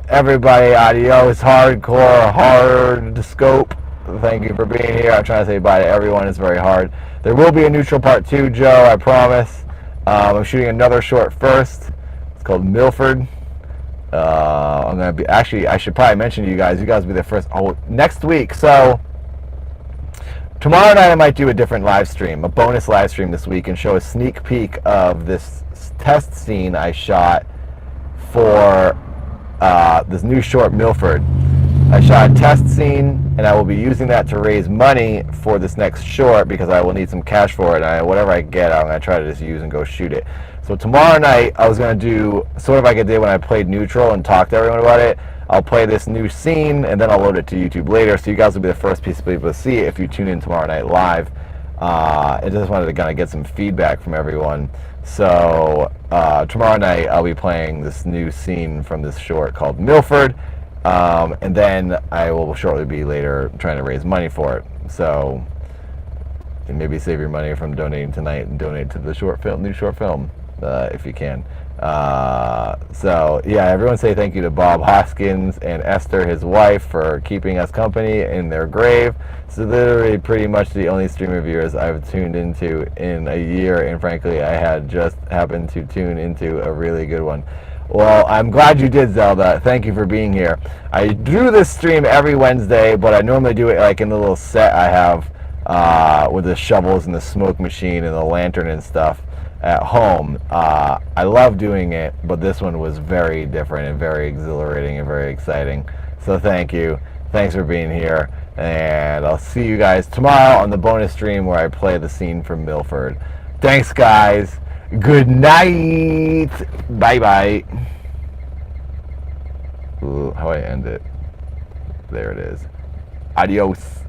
everybody, adios. Hardcore, hard scope. Thank you for being here. I'm trying to say bye to everyone. It's very hard. There will be a neutral part 2, Joe, I promise. I'm shooting another short first. It's called Milford. I'm gonna be I should probably mention to you guys. You guys will be the first. Oh, next week. So tomorrow night I might do a different live stream, a bonus live stream this week, and show a sneak peek of this test scene I shot for this new short, Milford. I shot a test scene, and I will be using that to raise money for this next short because I will need some cash for it. And whatever I get, I'm going to try to just use and go shoot it. So tomorrow night, I was going to do sort of like I did when I played Neutral and talked to everyone about it. I'll play this new scene, and then I'll load it to YouTube later, so you guys will be the first piece of people to see it if you tune in tomorrow night live. I just wanted to kind of get some feedback from everyone. So tomorrow night, I'll be playing this new scene from this short called Milford, and then I will shortly be later trying to raise money for it. So maybe save your money from donating tonight and donate to the new short film, if you can. So yeah, everyone say thank you to Bob Hoskins and Esther, his wife, for keeping us company in their grave. So literally pretty much the only stream reviewers I've tuned into in a year, and frankly I had just happened to tune into a really good one. Well, I'm glad you did, Zelda. Thank you for being here. I do this stream every Wednesday, but I normally do it like in the little set I have with the shovels and the smoke machine and the lantern and stuff at home. I love doing it, but this one was very different and very exhilarating and very exciting. So thank you. Thanks for being here. And I'll see you guys tomorrow on the bonus stream where I play the scene from Milford. Thanks, guys. Good night. Bye-bye. Ooh, how do I end it? There it is. Adios.